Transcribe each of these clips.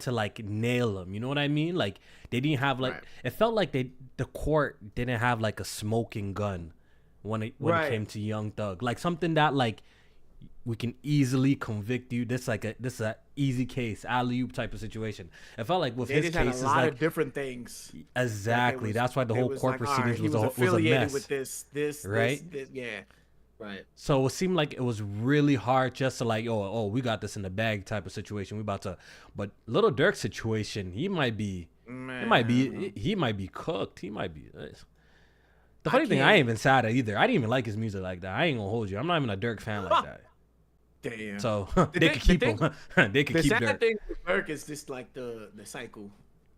to like nail him. You know what I mean? Like they didn't have like Right. it felt like the court didn't have like a smoking gun when it came Right. to Young Thug. Like something that like we can easily convict you. This is a easy case, alley oop type of situation. It felt like with They his just had a cases, lot like of different things that they exactly. was That's why the they whole was court like, all right, proceedings he was was a affiliated with mess, this, right? this, yeah. Right. So it seemed like it was really hard just to like, we got this in the bag type of situation. We about to, but Little Dirk's situation, Man. he might be cooked. He might be. The I funny thing, I ain't can't even sad either. I didn't even like his music like that. I ain't gonna hold you. I'm not even a Dirk fan like that. damn. So The they thing, could the keep thing, him. They could the keep sad Dirk. thing with Dirk is just like the cycle.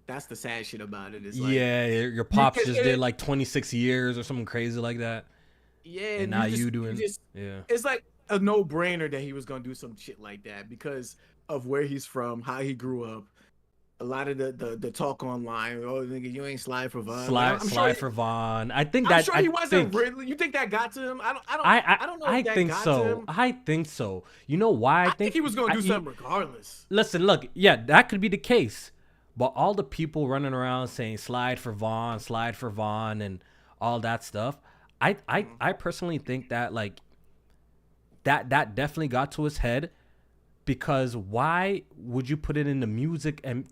That's the sad shit about it. It's like Yeah, your you pops can just did like 26 years or something crazy like that, yeah, and and now you you doing, just yeah. it's like a no-brainer that he was gonna do some shit like that because of where he's from, how he grew up. A lot of the talk online, oh nigga, you ain't slide for Vaughn. Like I'm sure Slide for Vaughn. I think I'm that sure he wasn't really. You think that got to him? I don't know I if that think got to so. him. I think so. You know why I I think think he was gonna do something regardless. listen, look, yeah, that could be the case. But all the people running around saying slide for Vaughn and all that stuff, I personally think that like that definitely got to his head because why would you put it in the music and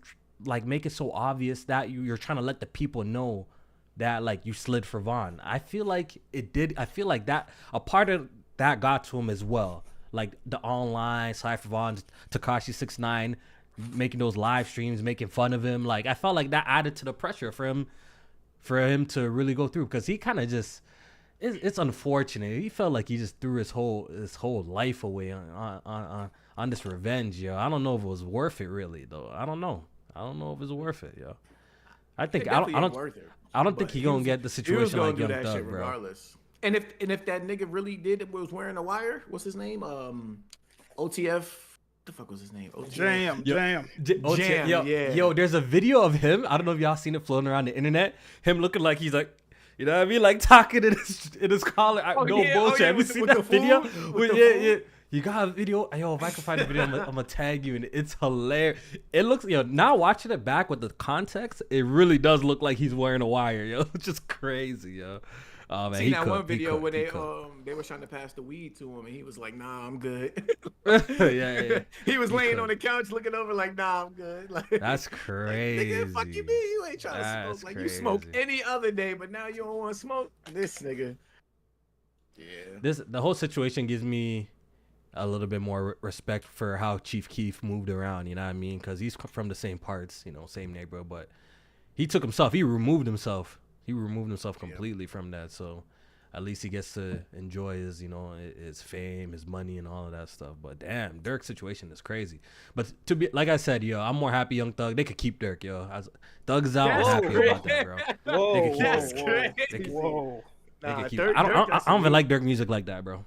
like make it so obvious that you're trying to let the people know that like you slid for Vaughn? I feel like it did. I feel like that a part of that got to him as well. Like the online slide for Vaughn, Takashi 69 making those live streams, making fun of him. Like I felt like that added to the pressure for him to really go through because he kind of just it's unfortunate. He felt like he just threw his whole life away on this revenge, yo. I don't know if it was worth it, really, though. I don't know. I don't know if it's worth it, yo. I It think definitely ain't worth it. I don't think But he gonna get the he was situation gonna like do Young that shit Thug, bro. regardless. And if that nigga really did was wearing a wire, what's his name? OTF. What the fuck was his name? OTF. Jam. Jam, yeah. Yo, there's a video of him. I don't know if y'all seen it floating around the internet. Him looking like he's like, you know what I mean? Like talking in his collar. No bullshit. Have you seen that video? Yeah. You got a video? Yo, if I can find the video, I'm gonna tag you, and it's hilarious. It looks, now watching it back with the context, it really does look like he's wearing a wire, yo. It's just crazy, yo. Oh man, Seen he that cooked, one video where he cooked. they were trying to pass the weed to him and he was like, "Nah, I'm good." yeah. He was laying cooked. on the couch looking over like, "Nah, I'm good." Like That's like, crazy. nigga, fuck you, mean you ain't trying to That's smoke. Like you smoke crazy. any other day, but now you don't want to smoke. This nigga. Yeah. The whole situation gives me a little bit more respect for how Chief Keef moved around. You know what I mean? Because he's from the same parts, same neighborhood, but he removed himself completely from that. So at least he gets to enjoy his fame, his money, and all of that stuff. But damn, Dirk's situation is crazy. But to be like I said, yo, I'm more happy Young Thug. They could keep Dirk, yo. Thugs out. I'm happy about that, bro. Whoa, They could keep That's Dirk. crazy. whoa. They Nah, could keep. Dirk- I Dirk got some don't even good- like Dirk music like that, bro.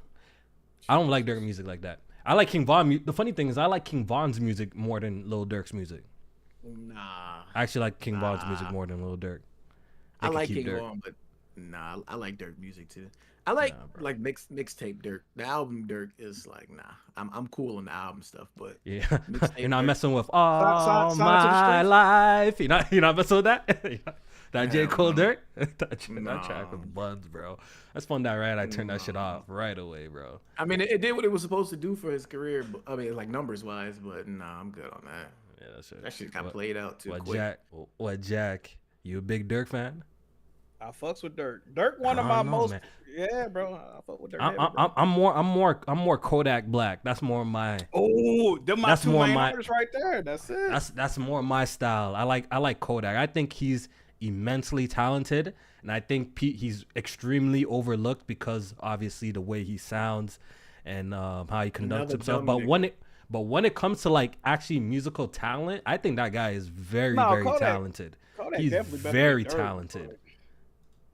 I don't like Dirk music like that. I like King Von. The funny thing is, I like King Von's music more than Lil Durk's music. Nah. I actually like King Von's music more than Lil Durk. They I could like keep King Dirk. Von, but nah, I like Dirk music too. I like bro. like mixtape Dirk. The album Dirk is like nah. I'm cool on the album stuff, but Yeah, Mixtape you're not Dirk. messing with all Sign to the my Streets? life. You're not messing with that. That J. Hell Cole no. Dirk. that track No. was buns, bro. That's fun. That right. I turned that shit off right away, bro. I mean it did what it was supposed to do for his career. But, I mean like numbers wise, but nah, I'm good on that. Yeah, that's it. That shit got played out too What quick. Jack? You a big Dirk fan? I fucks with Dirk. Dirk, one of I my don't know, most. man. Yeah, bro. I fuck with Dirk. I'm, heavy, bro. I'm more Kodak Black. That's more my. Oh, them my That's two more main my- artists right there. That's it. That's more my style. I like Kodak. I think he's immensely talented, and I think he's extremely overlooked because obviously the way he sounds and how he conducts Another himself. dumb But when it comes to like actually musical talent, I think that guy is very No, very Kodak- talented. Kodak He's definitely better than very Dirk, talented. bro.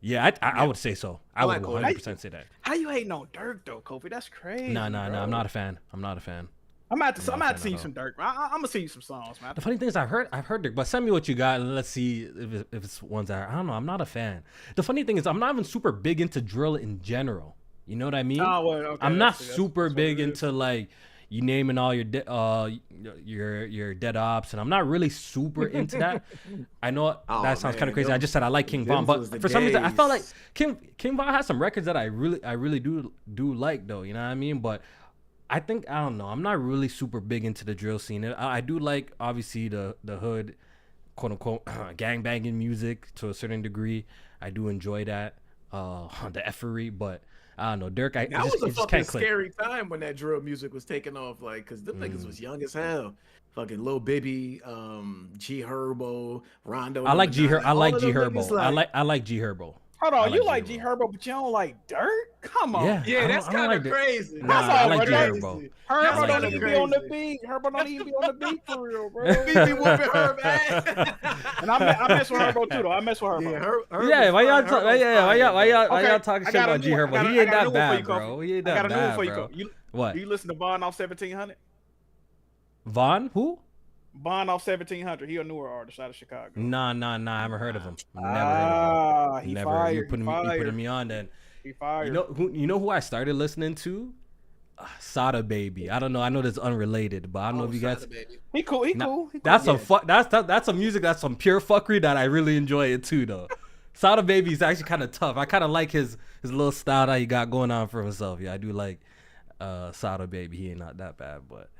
Yeah, I would say so. I like would Kodak. 100% say that. How you hating on Dirk though, Kofi? That's crazy. No, bro. I'm not a fan. I'm not a fan. I'm about to. I'm not about to see at you all. some Dirk. I'm gonna see you some songs, man. The funny thing is, I've heard Dirk, but send me what you got and let's see if it's ones that I don't know. I'm not a fan. The funny thing is, I'm not even super big into drill in general. You know what I mean? Oh, well, okay, I'm not that's super what big it is. into like, you naming all your your dead ops, and I'm not really super into that. I know that sounds kind of crazy. I just said I like King Von, but for some reason I felt like King Von has some records that I really do like though. You know what I mean? But I don't know. I'm not really super big into the drill scene. I do like obviously the hood, quote unquote, gang banging music to a certain degree. I do enjoy that, the effery, but I don't know, Dirk. That was a fucking scary time when that drill music was taking off, like, cause them niggas was young as hell. Fucking Lil Bibby, G Herbo, Rondo. I like G Herbo. I like G Herbo. Hold on, you like G Herbo, but you don't like Dirk? Come on. Yeah, that's kind of crazy. Nah, I like G Herbo. Herbo don't even be on the beat. Herbo don't even be on the beat for real, bro. He be whooping Herb ass. And I mess with Herbo too, though. I mess with Herbo. Yeah, why y'all talking shit about G Herbo? He ain't that bad, bro. He ain't that bad, bro. What? Do you listen to Von off 1700? Von? Who? Von off 1700. He a newer artist out of Chicago. Nah. I haven't heard of him. Never heard of him. He fired. You putting me on then. He fired. You know who I started listening to? Sada Baby. I don't know. I know that's unrelated, but I don't know if you guys. He cool. He cool. That's that's a music that's some pure fuckery that I really enjoy it too though. Sada Baby is actually kind of tough. I kind of like his little style that he got going on for himself. Yeah, I do like Sada Baby. He ain't not that bad, but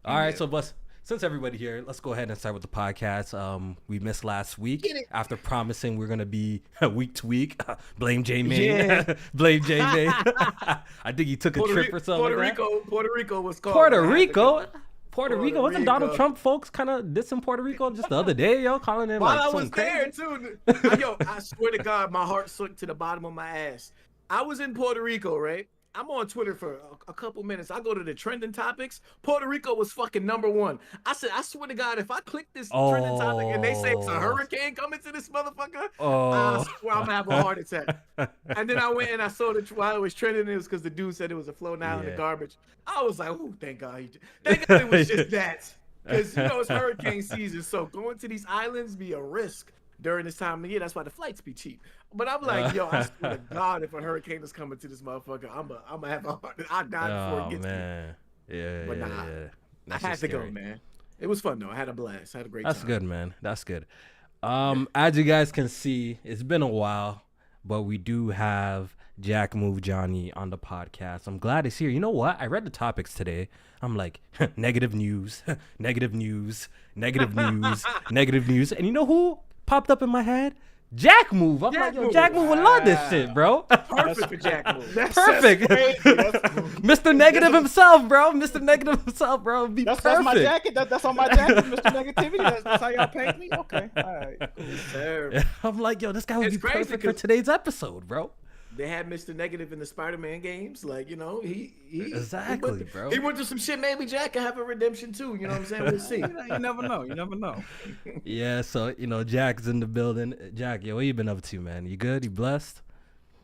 all right. So, but since everybody here, let's go ahead and start with the podcast. We missed last week after promising we're gonna be week to week. Blame J Main. Yeah. Blame J Main. I think he took a trip or something. Puerto Rico was called. Puerto Rico. Wasn't Donald Trump folks kind of dissing Puerto Rico just the other day, yo, calling him while like I was there crazy? too. Yo, I swear to God, my heart sunk to the bottom of my ass. I was in Puerto Rico, right? I'm on Twitter for a couple minutes. I go to the trending topics. Puerto Rico was fucking #1. I said, I swear to God, if I click this trending topic and they say it's a hurricane coming to this motherfucker, I swear I'm gonna have a heart attack. And then I went and I saw while it was trending, it was because the dude said it was a floating out in the garbage. I was like, oh, thank God. Thank God it was just that. Because, you know, it's hurricane season. So going to these islands be a risk during this time of the year. That's why the flights be cheap. But I'm like, yo, I swear to God, if a hurricane is coming to this motherfucker, I'm gonna have a heart. I died before it gets man. me. But I had to go, man. It was fun though. I had a blast. I had a great time. That's good, man. That's good. As you guys can see, it's been a while, but we do have Jack Move Johnny on the podcast. I'm glad he's here. You know what? I read the topics today. I'm like, negative news, negative news, negative news, negative news. And you know who popped up in my head? Jack Move. I'm like, yo, Jack Move would love this shit, bro. Perfect for Jack Move. Perfect. Mr. Negative himself, bro. Mr. Negative himself, bro. It'd be that's perfect. my jacket. That's on my jacket, Mr. Negativity. That's how y'all paint me? Okay. All right. Cool. I'm like, yo, this guy would be perfect for today's episode, bro. They had Mr. Negative in the Spider-Man games. Like, you know, he exactly, bro. He went through some shit. Maybe Jack can have a redemption too. You know what I'm saying? We'll see. You never know. You never know. Yeah, so, you know, Jack's in the building. Jack, yo, what you been up to, man? You good? You blessed?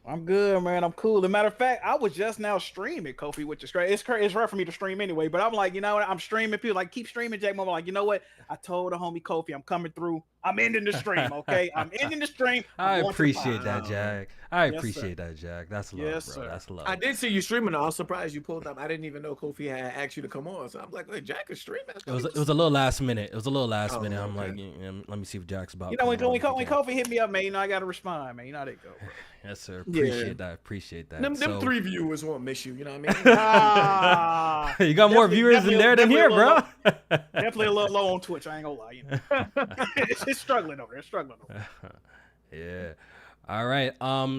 I'm good, man. I'm cool. As a matter of fact, I was just now streaming Kofi, which is great. It's rare for me to stream anyway, but I'm like, you know what? I'm streaming. People like, keep streaming, Jack. I'm like, you know what? I told the homie Kofi, I'm coming through. I'm ending the stream, okay? I'm ending the stream. I appreciate that, Jack. I appreciate that, Jack. That's love, yes, bro. Sir. That's love. I did see you streaming. I was surprised you pulled up. I didn't even know Kofi had asked you to come on. So I'm like, wait, Jack is streaming. It was a little last minute. It was a little last minute. I'm okay. like, yeah, let me see if Jack's about. You know, when Kofi hit me up, man, you know, I got to respond, man. You know how they go. Yes, sir. Appreciate that. Appreciate that. Them 3 viewers won't miss you. You know what I mean? You got more viewers in there than here, bro. Definitely a little low on Twitch. I ain't gonna lie. You know, it's struggling over there. It's struggling over Yeah. there. All right.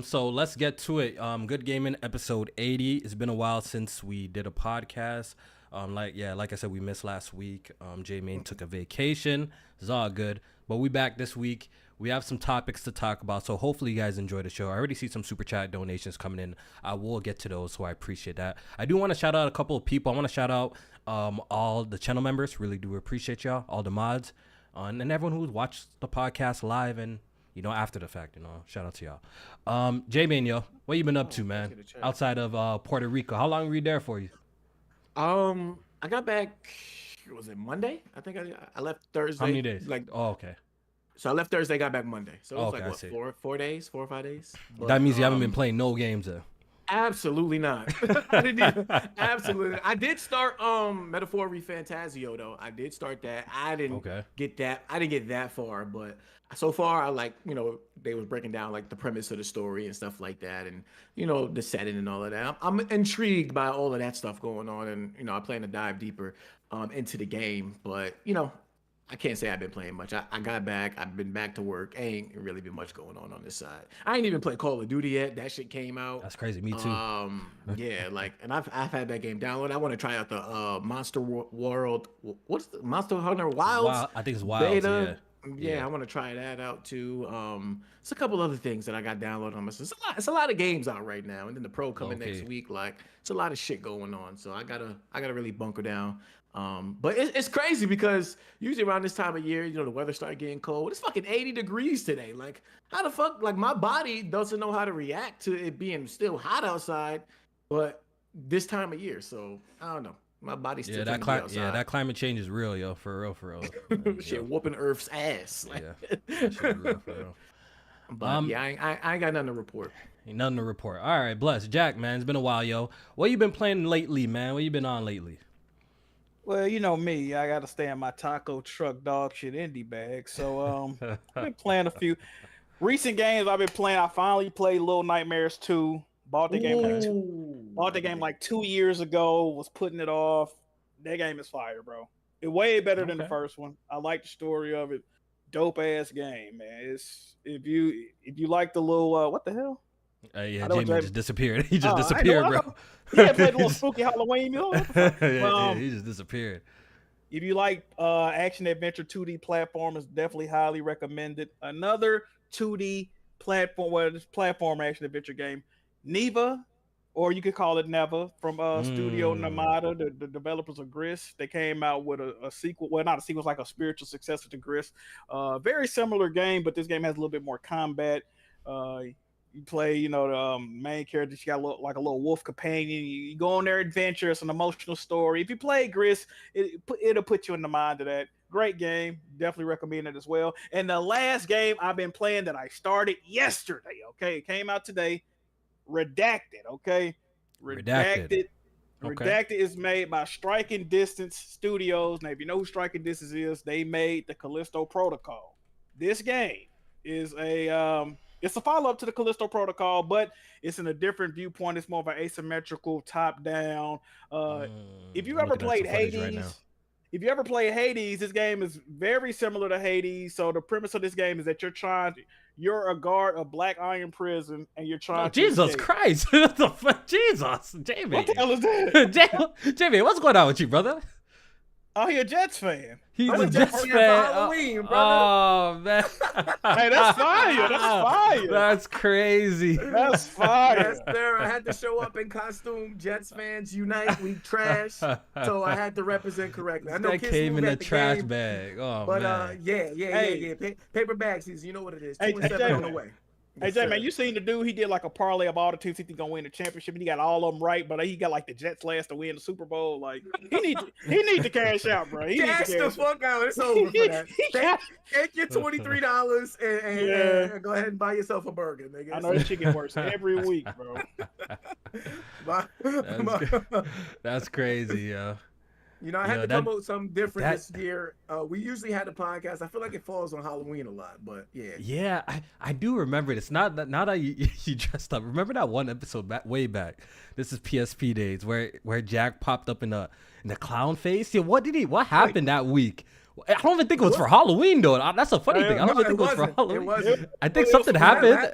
So let's get to it. Good Gaming episode 80. It's been a while since we did a podcast. Like I said, we missed last week. J Main took a vacation. It's all good. But we back this week. We have some topics to talk about, so hopefully you guys enjoy the show. I already see some super chat donations coming in. I will get to those, so I appreciate that. I do want to shout out a couple of people. I want to shout out all the channel members. Really do appreciate y'all, all the mods, and everyone who's watched the podcast live and, you know, after the fact. You know, shout out to y'all. J-Man, yo, what you been up to, man? Outside of Puerto Rico, how long were you there for you? I got back. Was it Monday? I think I left Thursday. How many days? Okay. So I left Thursday, got back Monday. So it was okay, like, what, 4 days, 4 or 5 days? But, that means you haven't been playing no games there. Absolutely not. I didn't even, absolutely. I did start Metaphor Refantasio though. I did start that. I didn't Okay. get that. I didn't get that far, but so far I like, they was breaking down like the premise of the story and stuff like that, and the setting and all of that. I'm intrigued by all of that stuff going on, and I plan to dive deeper into the game, but I can't say I've been playing much. I got back. I've been back to work. Ain't really been much going on this side. I ain't even played Call of Duty yet. That shit came out. That's crazy. Me too. Yeah, like, and I've had that game downloaded. I want to try out the Monster World. What's the Monster Hunter Wilds? I think it's Wilds. beta. Yeah. Yeah, I want to try that out too. It's a couple other things that I got downloaded on my system. It's a lot of games out right now, and then the Pro coming next week. Like, it's a lot of shit going on. So I gotta really bunker down. But it's crazy because usually around this time of year, the weather started getting cold. It's fucking 80 degrees today. Like, how the fuck? Like, my body doesn't know how to react to it being still hot outside, but this time of year. So I don't know. My body's still that climate change is real, yo. For real. Like, shit, whooping Earth's ass. Like, yeah. Shit real, for real. But yeah, I ain't got nothing to report. Ain't nothing to report. All right, bless Jack, man. It's been a while, yo. What you been playing lately, man? What you been on lately? Well, you know me, I gotta stay in my taco truck dog shit indie bag. So I've been playing a few recent games. I've been playing. I finally played Little Nightmares 2. Bought the game like 2 years ago. Was putting it off. That game is fire, bro. It's way better than the first one. I like the story of it. Dope ass game, man. It's if you like the little what the hell? Yeah, Jamie just disappeared. He just disappeared, bro. Yeah, played a little spooky Halloween. He just disappeared. If you like action adventure 2D platformers, definitely highly recommended. Another 2D platform action adventure game, Neva, or you could call it Neva, from Studio Namada, the developers of Gris. They came out with a sequel. Well, not a sequel, it's like a spiritual successor to Gris. Very similar game, but this game has a little bit more combat. You play, the main character. She got a little wolf companion. You go on their adventure. It's an emotional story. If you play Gris, it'll put you in the mind of that. Great game. Definitely recommend it as well. And the last game I've been playing that I started yesterday. Okay, it came out today. Redacted. Okay, Redacted. Redacted is made by Striking Distance Studios. Now, if you know who Striking Distance is, they made the Callisto Protocol. This game is it's a follow-up to the Callisto Protocol, but it's in a different viewpoint. It's more of an asymmetrical, top-down. If you ever played Hades, this game is very similar to Hades. So the premise of this game is that you're a guard of Black Iron Prison, and you're trying to Jesus escape. Christ. What the fuck? Jesus, Jamie. What the hell is that? Jamie, what's going on with you, brother? Oh, he a Jets fan. He's I'm a Jets fan. For Halloween, brother. Oh, man. Hey, that's fire. That's fire. That's crazy. That's fire. Yes, sir. I had to show up in costume. Jets fans unite. We trash. So I had to represent correctly. I know that kids came in a trash game, bag. Oh, but man. yeah. Paper bag season. You know what it is. 2 and 7 on the way. Hey, Jay, man, you seen the dude? He did like a parlay of all the teams he think gonna win the championship, and he got all of them right. But he got like the Jets last to win the Super Bowl. Like he need to cash out, bro. Cash the fuck out. It's over for that. Take your $23 and go ahead and buy yourself a burger, nigga. I know this shit gets worse every week, bro. That's crazy, yo. I had to come up with something different this year. We usually had a podcast. I feel like it falls on Halloween a lot, but yeah. Yeah, I do remember this. Not that you dressed up. Remember that one episode way back? This is PSP days where Jack popped up in the clown face. Yeah, what happened that week? I don't even think it was for Halloween though. That's a funny thing. I don't even think it was for Halloween. It wasn't. I think something happened.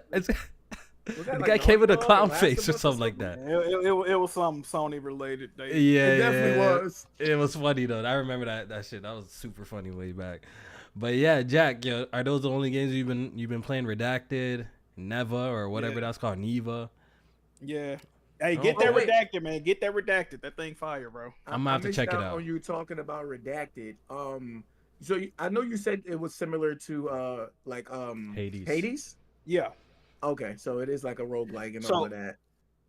The guy came with a clown face or something like that. It was something Sony related. Yeah, it definitely was. It was funny though. I remember that shit. That was super funny way back. But yeah, Jack, are those the only games you've been playing? Redacted, Neva, or whatever that's called, Neva. Yeah. Hey, get that Redacted, man. Get that Redacted. That thing fire, bro. I'm gonna have to check it out. When you talking about Redacted, so I know you said it was similar to Hades. Hades. Yeah. Okay, so it is like a roguelike and all of that.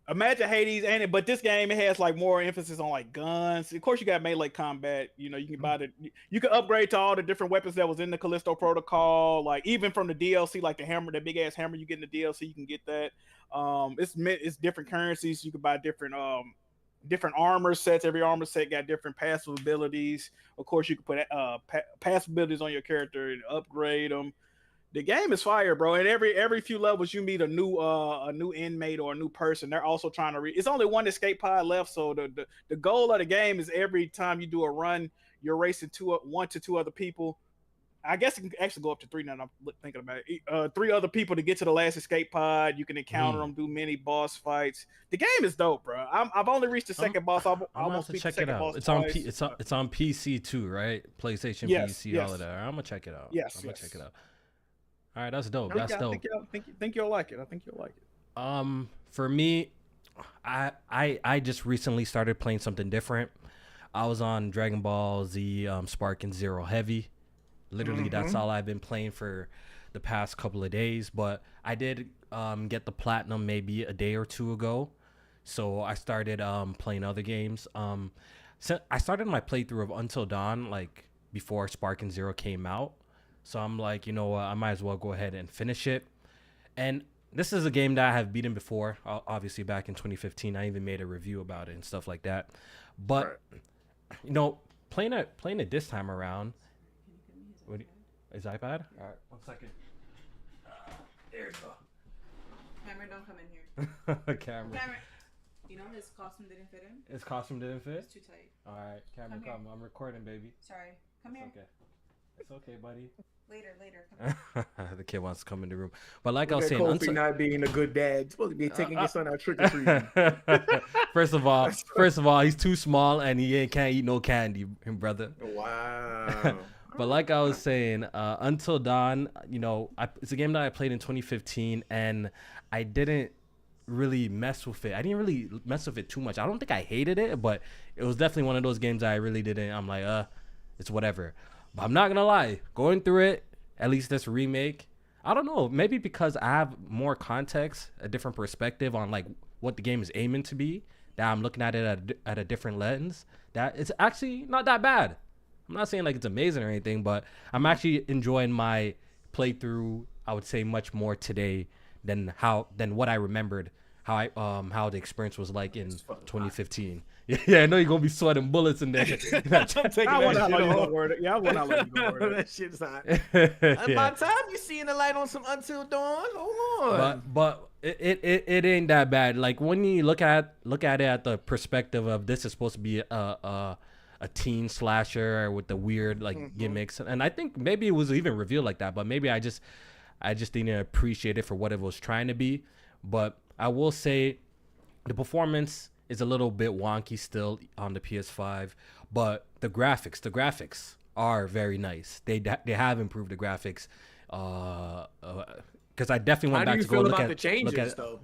Imagine Hades and it, but this game it has like more emphasis on like guns. Of course, you got melee combat. You know, you can buy you can upgrade to all the different weapons that was in the Callisto Protocol. Like even from the DLC, like the hammer, that big ass hammer you get in the DLC, you can get that. It's different currencies. You can buy different armor sets. Every armor set got different passive abilities. Of course, you can put passive abilities on your character and upgrade them. The game is fire, bro. And every few levels, you meet a new inmate or a new person. They're also trying to it's only one escape pod left, so the goal of the game is every time you do a run, you're racing one to two other people. I guess it can actually go up to three now. I'm thinking about it. Three other people to get to the last escape pod. You can encounter them, do many boss fights. The game is dope, bro. I've only reached the second boss. I almost beat the second boss. It's on it's on PC too, right? PlayStation, PC, all of that. I'm gonna check it out. Yes, I'm gonna check it out. All right, that's dope. That's dope. I think you'll like it. I think you'll like it. For me, I just recently started playing something different. I was on Dragon Ball Z Sparking Zero Heavy. Literally, that's all I've been playing for the past couple of days. But I did get the platinum maybe a day or two ago, so I started playing other games. So I started my playthrough of Until Dawn like before Sparking Zero came out. So I'm like, you know what, I might as well go ahead and finish it. And this is a game that I have beaten before, obviously back in 2015. I even made a review about it and stuff like that. But, you know, playing it this time around. His iPad? All right, 1 second. There you go. Cameron, don't come in here. Cameron. You know his costume didn't fit him? His costume didn't fit? It's too tight. All right, Cameron, come. I'm recording, baby. Sorry. Come here. Okay. It's okay, buddy. Later. Come here. The kid wants to come in the room. But like I was saying, Kofi not being a good dad. He's supposed to be taking your son out trick or treating. First of all, he's too small and he can't eat no candy, brother. Wow. But like I was saying, Until Dawn, you know, it's a game that I played in 2015 and I didn't really mess with it. I didn't really mess with it too much. I don't think I hated it, but it was definitely one of those games that I really didn't. I'm like, it's whatever. But I'm not gonna lie, going through it, at least this remake, I don't know, maybe because I have more context, a different perspective on like what the game is aiming to be, that I'm looking at it at a different lens, that it's actually not that bad. I'm not saying like it's amazing or anything, but I'm actually enjoying my playthrough, I would say, much more today than what I remembered how the experience was like in 2015. Yeah, I know you're gonna be sweating bullets in there. I want to let you go word. Yeah, I want to let you go word. That shit's hot. About time you seeing the light on some Until Dawn. Hold on. But it ain't that bad. Like when you look at it at the perspective of this is supposed to be a teen slasher with the weird like gimmicks, and I think maybe it was even revealed like that, but maybe I just didn't appreciate it for what it was trying to be. But I will say the performance is a little bit wonky still on the PS5, but the graphics are very nice. They have improved the graphics, because I definitely went back to go look at the changes though.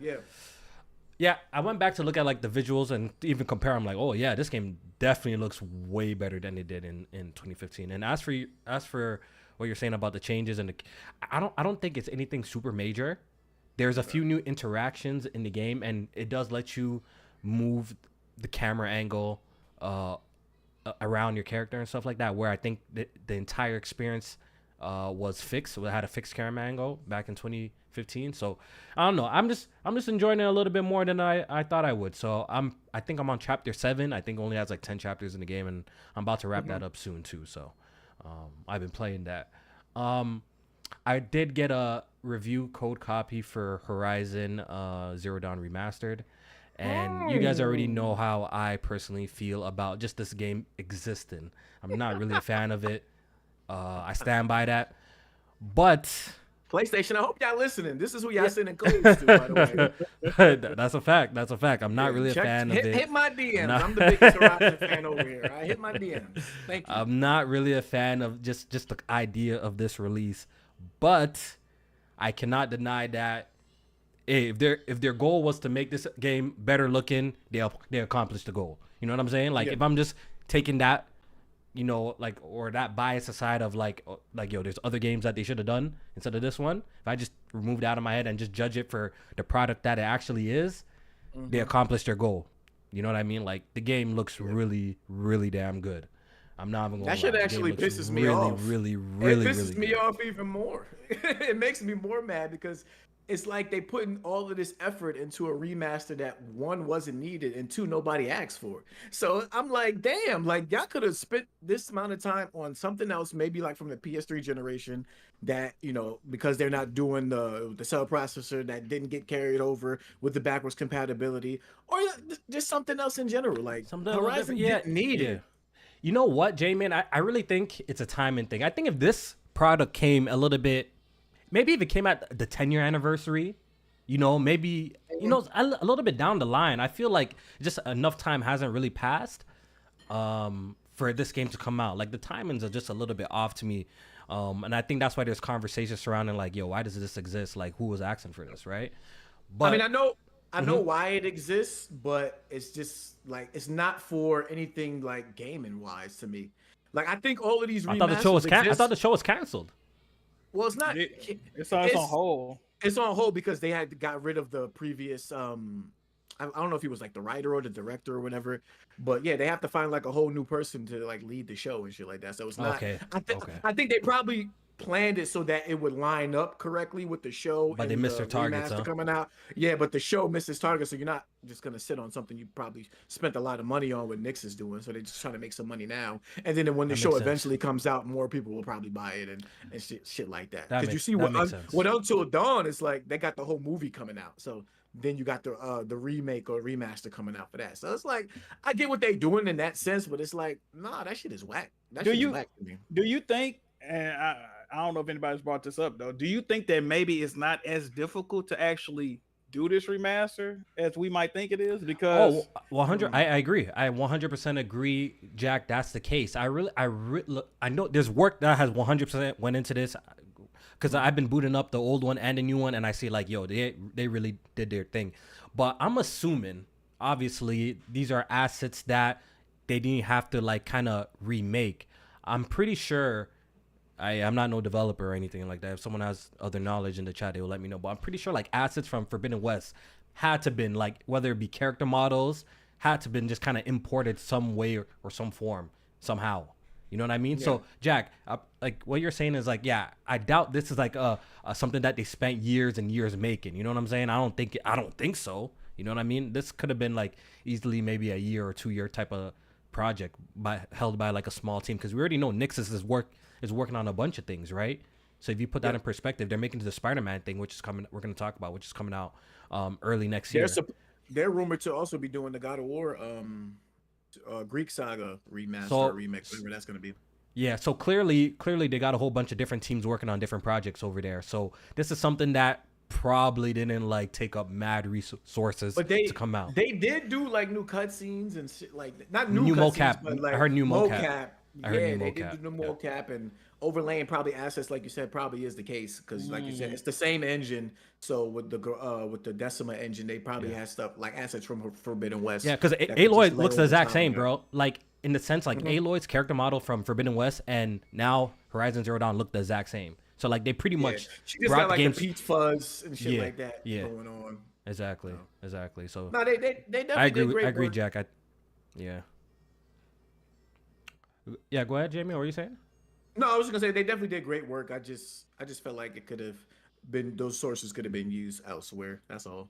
Yeah, I went back to look at like the visuals and even compare. I'm like, oh yeah, this game definitely looks way better than it did in 2015. And as for what you're saying about the changes and I don't think it's anything super major. There's a few new interactions in the game, and it does let you move the camera angle around your character and stuff like that, where I think the entire experience was fixed. So it had a fixed camera angle back in 2015. So I don't know. I'm just enjoying it a little bit more than I thought I would. So I think I'm on chapter 7. I think it only has like 10 chapters in the game, and I'm about to wrap that up soon too. So I've been playing that. I did get a review code copy for Horizon Zero Dawn Remastered. And you guys already know how I personally feel about just this game existing. I'm not really a fan of it. I stand by that. But PlayStation, I hope y'all listening. This is who y'all sending codes to, by the way. That's a fact. I'm not really a fan of it. Hit my DMs. I'm the biggest Horizon fan over here. I hit my DMs. Thank you. I'm not really a fan of just the idea of this release. But I cannot deny that if their goal was to make this game better looking, they accomplished the goal. You know what I'm saying? Like if I'm just taking that, you know, like, or that bias aside of like yo, there's other games that they should have done instead of this one. If I just remove that out of my head and just judge it for the product that it actually is, they accomplished their goal. You know what I mean? Like the game looks really, really damn good. I'm not even gonna That shit lie. The actually game looks pisses me really, off. really, It really, pisses really me good. off even more. It makes me more mad because it's like they putting all of this effort into a remaster that one wasn't needed and two nobody asked for. So I'm like, damn, like y'all could have spent this amount of time on something else, maybe like from the PS3 generation that, you know, because they're not doing the cell processor that didn't get carried over with the backwards compatibility, or just something else in general. Like Something a little Horizon different. didn't need yeah. it. You know what, J-Man? I really think it's a timing thing. I think if this product came a little bit, maybe if it came at the 10-year anniversary, you know, maybe, you know, a little bit down the line, I feel like just enough time hasn't really passed for this game to come out. Like the timings are just a little bit off to me. And I think that's why there's conversations surrounding like, yo, why does this exist? Like who was asking for this, right? But I mean, I know why it exists, but it's just like it's not for anything like gaming wise to me. Like I think all of these I thought the show was remasters I thought the exist- show was canceled. Well, it's not. It's on hold. It's on hold because they had got rid of the previous. I don't know if he was like the writer or the director or whatever, but yeah, they have to find like a whole new person to like lead the show and shit like that. So it's not. Okay, okay. I think they probably planned it so that it would line up correctly with the show. But they and missed the their targets, remaster huh? coming out. Yeah, but the show misses targets, so you're not just gonna sit on something you probably spent a lot of money on. What Nyx is doing, so they're just trying to make some money now. And then when the That show makes sense. eventually comes out, more people will probably buy it and shit like that. That Because you makes- see that what makes sense. what Until Dawn is like, they got the whole movie coming out, so. Then you got the remake or remaster coming out for that. So it's like I get what they doing in that sense, but it's like, nah, that shit is whack. That Do shit you- is whack to me. Do you think? And I don't know if anybody's brought this up though. Do you think that maybe it's not as difficult to actually do this remaster as we might think it is? Because Oh, 100. I agree. I 100% agree, Jack. That's the case. I know there's work that has 100% went into this because I've been booting up the old one and the new one, and I see like, yo, they really did their thing. But I'm assuming, obviously, these are assets that they didn't have to like kind of remake. I'm pretty sure. I'm not no developer or anything like that. If someone has other knowledge in the chat, they will let me know. But I'm pretty sure like assets from Forbidden West had to been like, whether it be character models, had to been just kind of imported some way or some form somehow. You know what I mean? Yeah. So Jack, like what you're saying is like, yeah, I doubt this is like something that they spent years and years making. You know what I'm saying? I don't think so. You know what I mean? This could have been like easily maybe a year or 2 year type of project held by like a small team, because we already know Nixus is working on a bunch of things, right? So if you put that in perspective, they're making the Spider-Man thing, which is coming. We're going to talk about, which is coming out early next year. They're rumored to also be doing the God of War Greek Saga remaster So- or remake, whatever that's gonna be. Yeah, so clearly they got a whole bunch of different teams working on different projects over there. So this is something that probably didn't like take up mad resources But they to come out. They did do like new cutscenes and shit like that. Not new New cutscenes, mocap. but like I heard new mocap. I heard Yeah, new they mocap. did do the Yeah. mocap and overlaying probably assets, like you said, probably is the case because, like you said, it's the same engine. So with the Decima engine, they probably had stuff like assets from Forbidden West. Yeah, because that could Aloy just looks layer the on exact top same, of it. bro. Like in the sense, like Aloy's character model from Forbidden West and now Horizon Zero Dawn look the exact same. So like they pretty much She just brought got the like games. the peach fuzz and shit Yeah, like that yeah. going on. Exactly. So No, they definitely I agree. did great I agree, work. Jack. Yeah. Yeah. Go ahead, Jamie. What were you saying? No, I was just gonna say they definitely did great work. I just felt like it could have been, those sources could have been used elsewhere. That's all.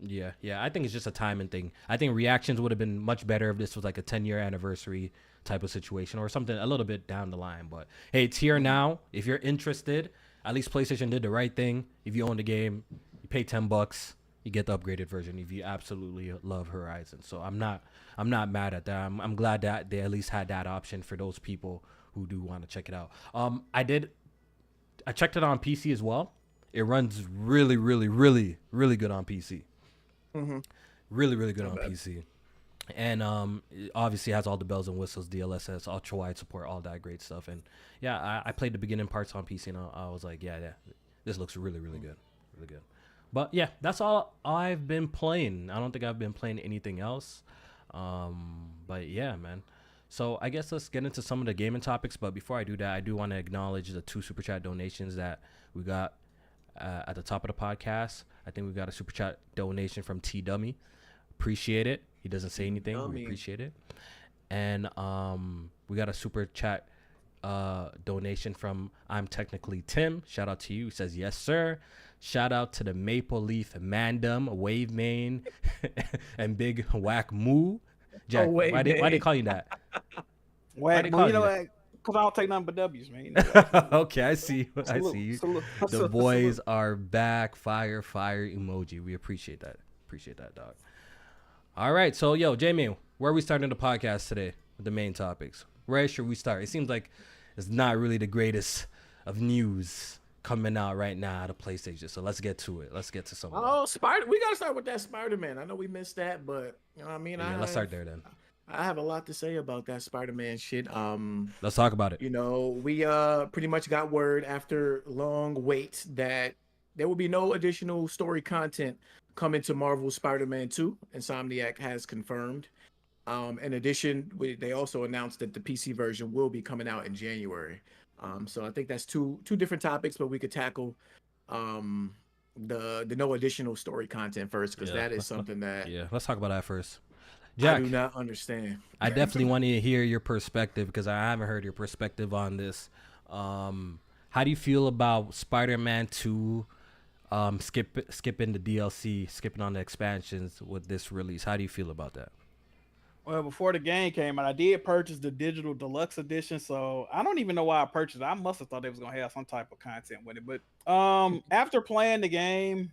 Yeah. I think it's just a timing thing. I think reactions would have been much better if this was like a 10-year anniversary type of situation or something a little bit down the line. But hey, it's here now. If you're interested, at least PlayStation did the right thing. If you own the game, you pay $10, you get the upgraded version. If you absolutely love Horizon, so I'm not mad at that. I'm glad that they at least had that option for those people who do want to check it out. I checked it on PC as well. It runs really, really, really, really good on PC. Really, really good on PC. And it obviously has all the bells and whistles, DLSS, ultra wide support, all that great stuff. And yeah, I played the beginning parts on PC, and I was like, yeah, this looks really, really good, really good. But yeah, that's all I've been playing. I don't think I've been playing anything else. But yeah, man. So I guess let's get into some of the gaming topics. But before I do that, I do want to acknowledge the 2 super chat donations that we got at the top of the podcast. I think we got a super chat donation from T Dummy. appreciate it. He doesn't say anything. I We mean- appreciate it. And we got a super chat donation from I'm Technically Tim. Shout out to you. He says, yes, sir. Shout out to the Maple Leaf Mandem, Wave Main, and Big Whack Moo. Jack, Wave why they Main. call you that? Whack, they but call you know you what? Because I don't take nothing but W's, man. You know what? Okay, I see. I Salute, see you. salute, The salute, boys salute. are back. Fire emoji. We appreciate that. Appreciate that, dog. All right. So, yo, Jamie, where are we starting the podcast today with the main topics? Where should we start? It seems like it's not really the greatest of news coming out right now out of PlayStation. So let's get to it. Let's get to some. Oh, Spider. We gotta start with that Spider-Man. I know we missed that, but you know what I mean, Yeah, let's start there then. I have a lot to say about that Spider-Man shit. Let's talk about it. You know, we pretty much got word after long wait that there will be no additional story content coming to Marvel Spider-Man 2. Insomniac has confirmed. In addition, they also announced that the PC version will be coming out in January. So I think that's two different topics, but we could tackle the no additional story content first, because Yeah, that is let's- something that Yeah, let's talk about that first. I Jack, do not understand. I definitely want to hear your perspective because I haven't heard your perspective on this. How do you feel about Spider-Man 2 skipping the DLC, skipping on the expansions with this release? How do you feel about that? Well, before the game came out, I did purchase the digital deluxe edition, so I don't even know why I purchased it. I must have thought they was gonna have some type of content with it. But after playing the game,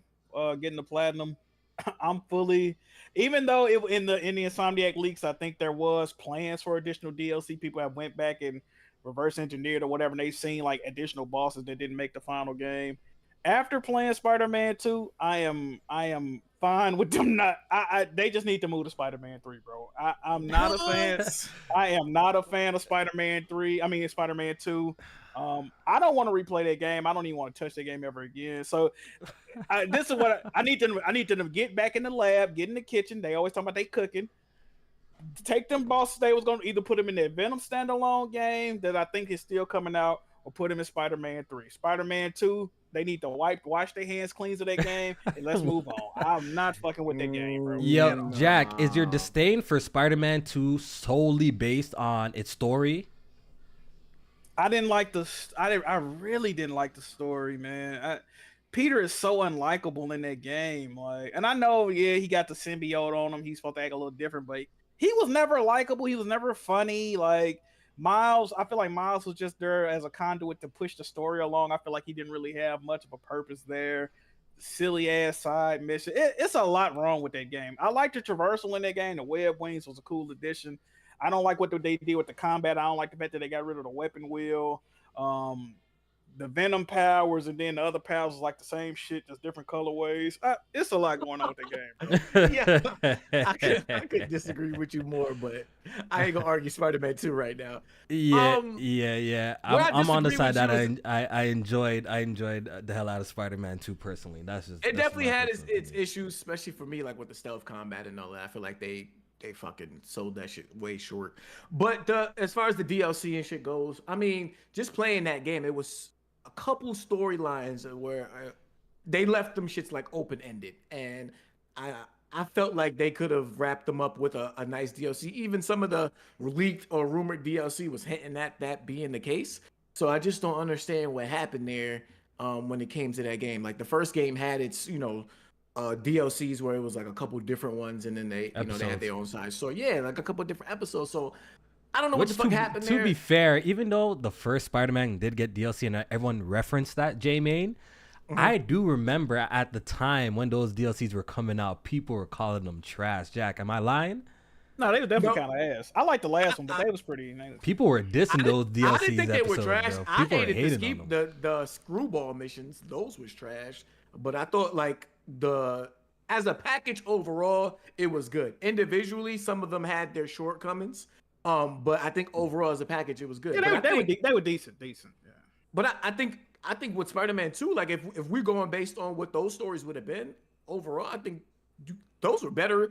getting the platinum, I'm fully. Even though in the Insomniac leaks, I think there was plans for additional DLC. People have went back and reverse engineered or whatever, and they've seen like additional bosses that didn't make the final game. After playing Spider-Man 2, I am fine with them not. They just need to move to Spider-Man 3, bro. I'm not a fan. I am not a fan of Spider-Man 3. I mean Spider-Man 2. I don't want to replay that game. I don't even want to touch that game ever again. So this is what I need them. I need them to get back in the lab, get in the kitchen. They always talk about they cooking. Take them bosses. They was going to either put them in that Venom standalone game that I think is still coming out, or put them in Spider-Man 3. Spider-Man 2, they need to wash their hands clean of that game, and let's move on. I'm not fucking with that game, bro. Yo, Yeah, Jack, is your no. disdain for Spider-Man 2 solely based on its story? I didn't like I really didn't like the story, man. Peter is so unlikable in that game. Like, and I know, yeah, he got the symbiote on him. He's supposed to act a little different, but he was never likable. He was never funny. Like Miles, I feel like Miles was just there as a conduit to push the story along. I feel like he didn't really have much of a purpose there. Silly ass side mission. It's a lot wrong with that game. I liked the traversal in that game. The web wings was a cool addition. I don't like what they did with the combat. I don't like the fact that they got rid of the weapon wheel. The Venom powers, and then the other powers is like the same shit, just different colorways. It's a lot going on with that game. I could disagree with you more, but I ain't gonna argue Spider-Man 2 right now. Yeah, Um, yeah. where I I'm on the disagree side with that you I enjoyed the hell out of Spider-Man 2 personally. That's just It that's definitely my had its personal opinion. issues, especially for me, like with the stealth combat and all that. I feel like they fucking sold that shit way short. But as far as the DLC and shit goes, I mean, just playing that game, it was a couple storylines where they left them shits like open ended, and I felt like they could have wrapped them up with a nice DLC. Even some of the leaked or rumored DLC was hinting at that being the case. So I just don't understand what happened there when it came to that game. Like the first game had its, DLCs where it was like a couple different ones, and then they had Episodes. their own size. So yeah, like a couple different episodes. So I don't know Which what the fuck happened to there. be fair, even though the first Spider-Man did get DLC and everyone referenced that, J-Main, I do remember at the time when those DLCs were coming out, people were calling them trash. Jack, am I lying? No, they were definitely No. kind of ass. I like the last one, but they was pretty. People were dissing those DLCs I didn't think they were episodes, trash. bro. I People were hated hating on them. the screwball missions. Those was trash. But I thought like as a package overall, it was good. Individually, some of them had their shortcomings. But I think overall as a package, it was good. Yeah, But I think- they were decent. Yeah. But I think with Spider-Man 2, like if we're going based on what those stories would have been overall, I think those were better.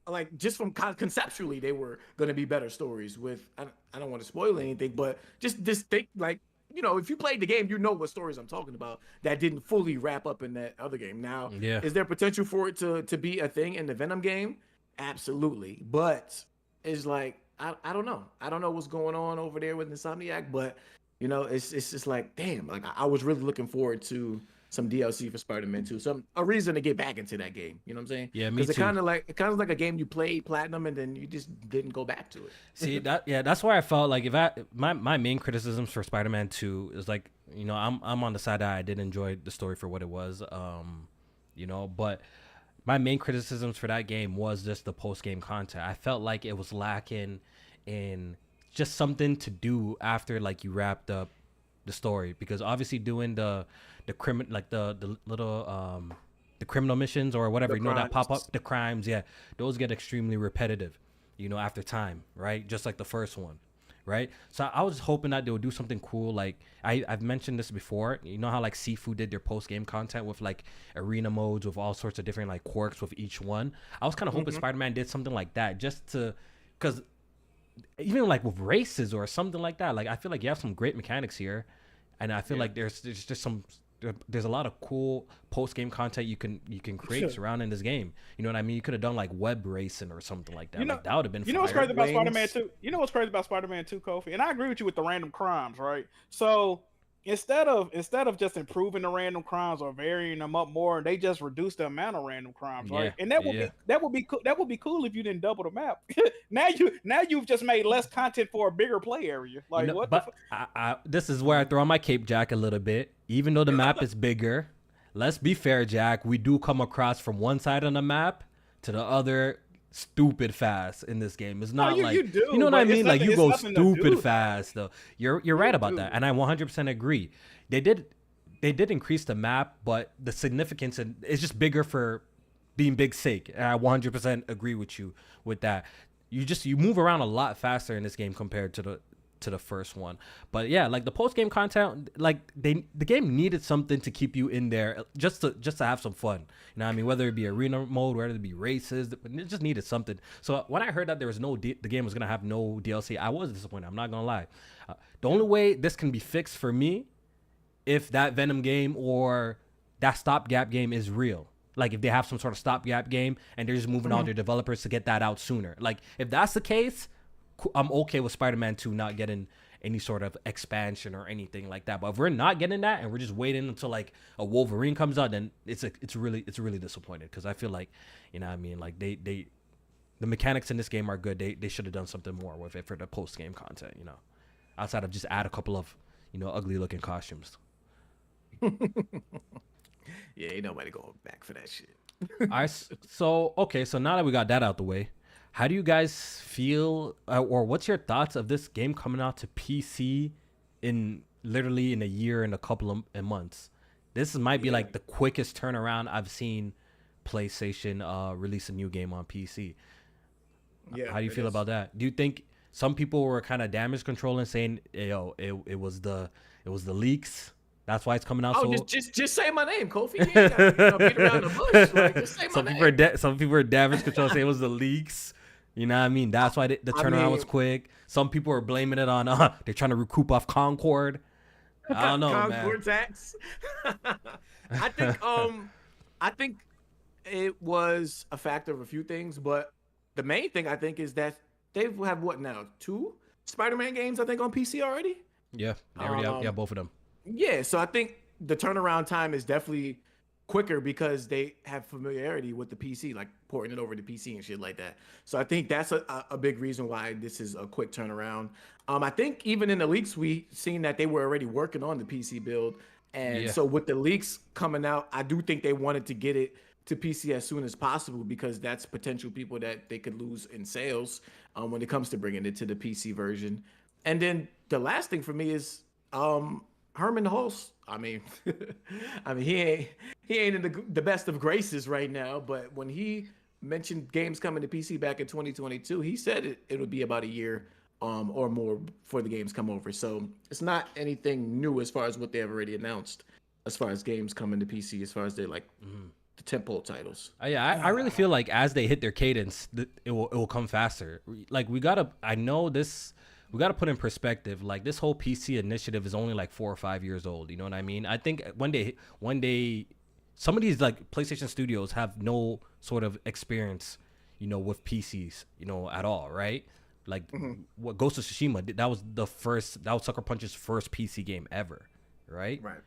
Like just from conceptually, they were going to be better stories. With I don't want to spoil anything, but just think like if you played the game, you know what stories I'm talking about that didn't fully wrap up in that other game. Now, Yeah. is there potential for it to be a thing in the Venom game? Absolutely. But it's like I don't know. I don't know what's going on over there with Insomniac, but it's just like, damn, like I was really looking forward to some DLC for Spider-Man 2. Some a reason to get back into that game. You know what I'm saying? Yeah, me Because too. it kind of like a game you played platinum and then you just didn't go back to it. See that's why I felt like if my main criticisms for Spider-Man 2 is like, I'm on the side that I did enjoy the story for what it was, but my main criticisms for that game was just the post game content. I felt like it was lacking in just something to do after like you wrapped up the story, because obviously doing the criminal, like the little the criminal missions or whatever, The that pop crimes. up, the crimes, yeah, those get extremely repetitive, after time, right? Just like the first one, right? So I was hoping that they would do something cool. Like I've mentioned this before. You know how like Sifu did their post game content with like arena modes with all sorts of different like quirks with each one. I was kind of hoping Spider Man did something like that, just to, because even like with races or something like that. Like I feel like you have some great mechanics here, and I feel like there's just there's a lot of cool post game content you can create surrounding this game. You know what I mean? You could have done like web racing or something like that. You know- Like that would have been. You know what's fire. crazy about Wings. Spider-Man 2? You know what's crazy about Spider-Man 2, Kofi? And I agree with you with the random crimes, right? So instead of just improving the random crimes or varying them up more, they just reduce the amount of random crimes, right? Yeah, And that would be cool if you didn't double the map. now you've just made less content for a bigger play area. Like what? But this is where I throw on my cape, Jack, a little bit. Even though the map is bigger, let's be fair, Jack. We do come across from one side on the map to the other stupid fast in this game. It's not you like do, you know what but I it's mean. Like nothing- you it's go nothing to do stupid with fast though. You're right about do. that, and I 100% agree. They did increase the map, but the significance is just bigger for being big sake. And I 100% agree with you with that. You move around a lot faster in this game compared to the first one. But yeah, like the post game content, like the game needed something to keep you in there, just to have some fun. You know what I mean? Whether it be arena mode, whether it be races, it just needed something. So when I heard that there was the game was gonna have no DLC, I was disappointed. I'm not gonna lie. The only way this can be fixed for me, if that Venom game or that stopgap game is real. Like if they have some sort of stopgap game and they're just moving all their developers to get that out sooner. Like if that's the case, I'm okay with Spider-Man 2 not getting any sort of expansion or anything like that. But if we're not getting that and we're just waiting until like a Wolverine comes out, then it's really disappointed, because I feel like, you know what I mean, like the mechanics in this game are good. They should have done something more with it for the post game content, outside of just add a couple of ugly looking costumes. Yeah, ain't nobody going back for that shit. So now that we got that out the way, how do you guys feel, or what's your thoughts of this game coming out to PC in literally in a year and a couple of months? This might be like the quickest turnaround I've seen PlayStation release a new game on PC. Yeah. How do you it feel is. about that? Do you think some people were kind of damage controlling, saying, "Yo, it was the leaks. That's why it's coming out." Oh, so just say my name, Kofi. You ain't gotta, beat around the bush. Like, just say my some name. people some people are damage control, say it was the leaks. You know what I mean? That's why the turnaround was mean- quick. Some people are blaming it on they're trying to recoup off Concord. I don't know, Concord man. tax. I think it was a factor of a few things, but the main thing I think is that they have what now? 2 Spider-Man games I think on PC already. Yeah, they already have both of them. Yeah, so I think the turnaround time is definitely quicker because they have familiarity with the PC, like porting it over to PC and shit like that. So I think that's a big reason why this is a quick turnaround. I think even in the leaks, we seen that they were already working on the PC build. And Yeah. so with the leaks coming out, I do think they wanted to get it to PC as soon as possible, because that's potential people that they could lose in sales when it comes to bringing it to the PC version. And then the last thing for me is Herman Hulst. I mean, he ain't in the best of graces right now. But when he mentioned games coming to PC back in 2022, he said it would be about a year or more before the games come over. So it's not anything new as far as what they have already announced, as far as games coming to PC, as far as they like the tentpole titles. I really feel like as they hit their cadence, it will come faster. Like we gotta put in perspective. Like this whole PC initiative is only like 4 or 5 years old. You know what I mean? I think one day, some of these like PlayStation studios have no sort of experience, with PCs, at all, right? Like Mhm. what Ghost of Tsushima, that was Sucker Punch's first PC game ever, right? Right.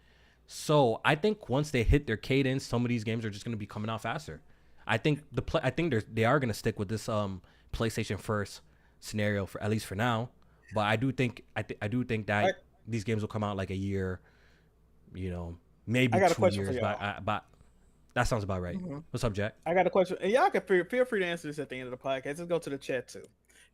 So I think once they hit their cadence, some of these games are just going to be coming out faster. I think they are going to stick with this PlayStation first scenario for at least for now. But I do think that these games will come out like a year, maybe I got a 2 question for years. y'all. But that sounds about right. Mhm. What's up, Jack? I got a question, and y'all can feel free to answer this at the end of the podcast. Let's go to the chat too.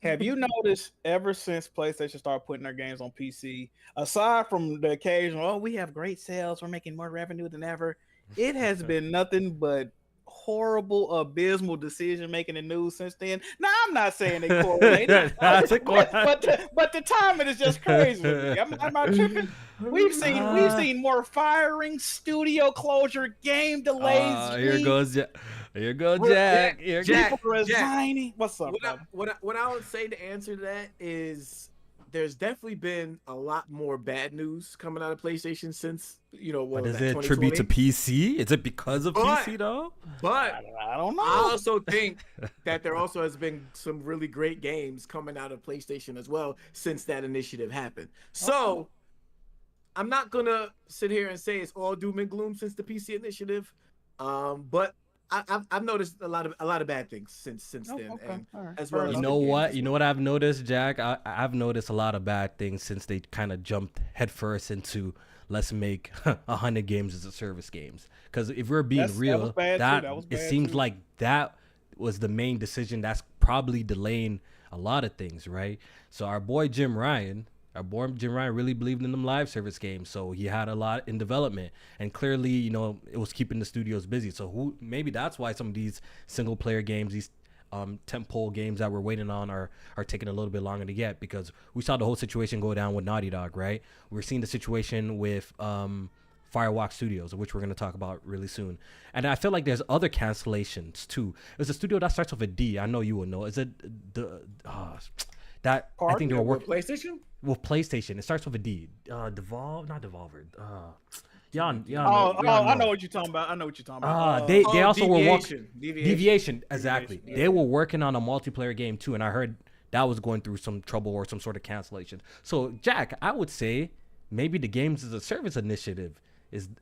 Have you noticed ever since PlayStation started putting their games on PC, aside from the occasional, oh, we have great sales, we're making more revenue than ever, it has been nothing but horrible, abysmal decision making in news since then. Now, I'm not saying they correlate, That's a but the timing is just crazy. With me. I'm not tripping. We've seen more firing, studio closure, game delays. Here goes Jack. Here goes Jack. Here Jack. goes. People resigning. What's up, What I, brother? what I would say to answer that is there's definitely been a lot more bad news coming out of PlayStation since what But was is that, it tribute to 2020? PC? Is it because of But- PC though? But I don't know. I also think that there also has been some really great games coming out of PlayStation as well since that initiative happened. So I'm not gonna sit here and say it's all doom and gloom since the PC initiative, but I've noticed a lot of bad things since then, and All right. as well Fair as You enough. know games what? as You know what I've noticed, Jack? I've noticed a lot of bad things since they kind of jumped headfirst into let's make 100 games as a service games. Because if we're being That real, was bad too. That was it bad seems too. like that was the main decision that's probably delaying a lot of things, right? So our boy Jim Ryan really believed in them live service games, so he had a lot in development, and clearly, it was keeping the studios busy. So maybe that's why some of these single player games, these tentpole games that we're waiting on are taking a little bit longer to get, because we saw the whole situation go down with Naughty Dog, right? We're seeing the situation with Firewalk Studios, which we're going to talk about really soon. And I feel like there's other cancellations too. There's a studio that starts with a D. I know you will know. Is it that I think they were working PlayStation. with PlayStation. It starts with a D. Not Devolver. Y'all I know what you're talking about. I know what you're talking about. They also were working. Deviation. Deviation, exactly. Deviation, They were working on a multiplayer game too, and I heard that was going through some trouble or some sort of cancellation. So, Jack, I would say maybe the games as a service initiative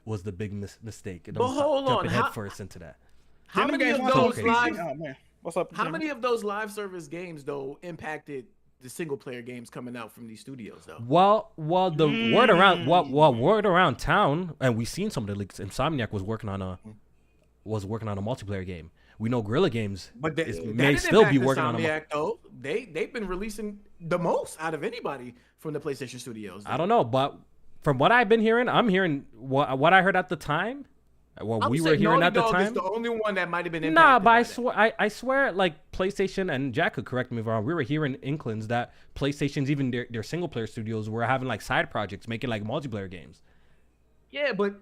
was the big mistake. But hold on, jumping how- headfirst into that. How Them many games of weren't on those PC. live? Oh man, what's up? How Jimmy? many of those live service games though impacted the single player games coming out from these studios though? Well, the word around town, and we've seen some of the leaks. Insomniac was working on a multiplayer game. We know Guerrilla Games But may still be working on a. Insomniac, though. They've been releasing the most out of anybody from the PlayStation Studios. I don't know, but from what I've been hearing, I'm hearing what I heard at the time. What we were hearing at the Naughty Dog time. is the only one that might have been impacted. Nah, but by I that. swear, I swear, like PlayStation, and Jack could correct me if I'm wrong. We were hearing inklings that PlayStation's even their single player studios were having like side projects, making like multiplayer games. Yeah, but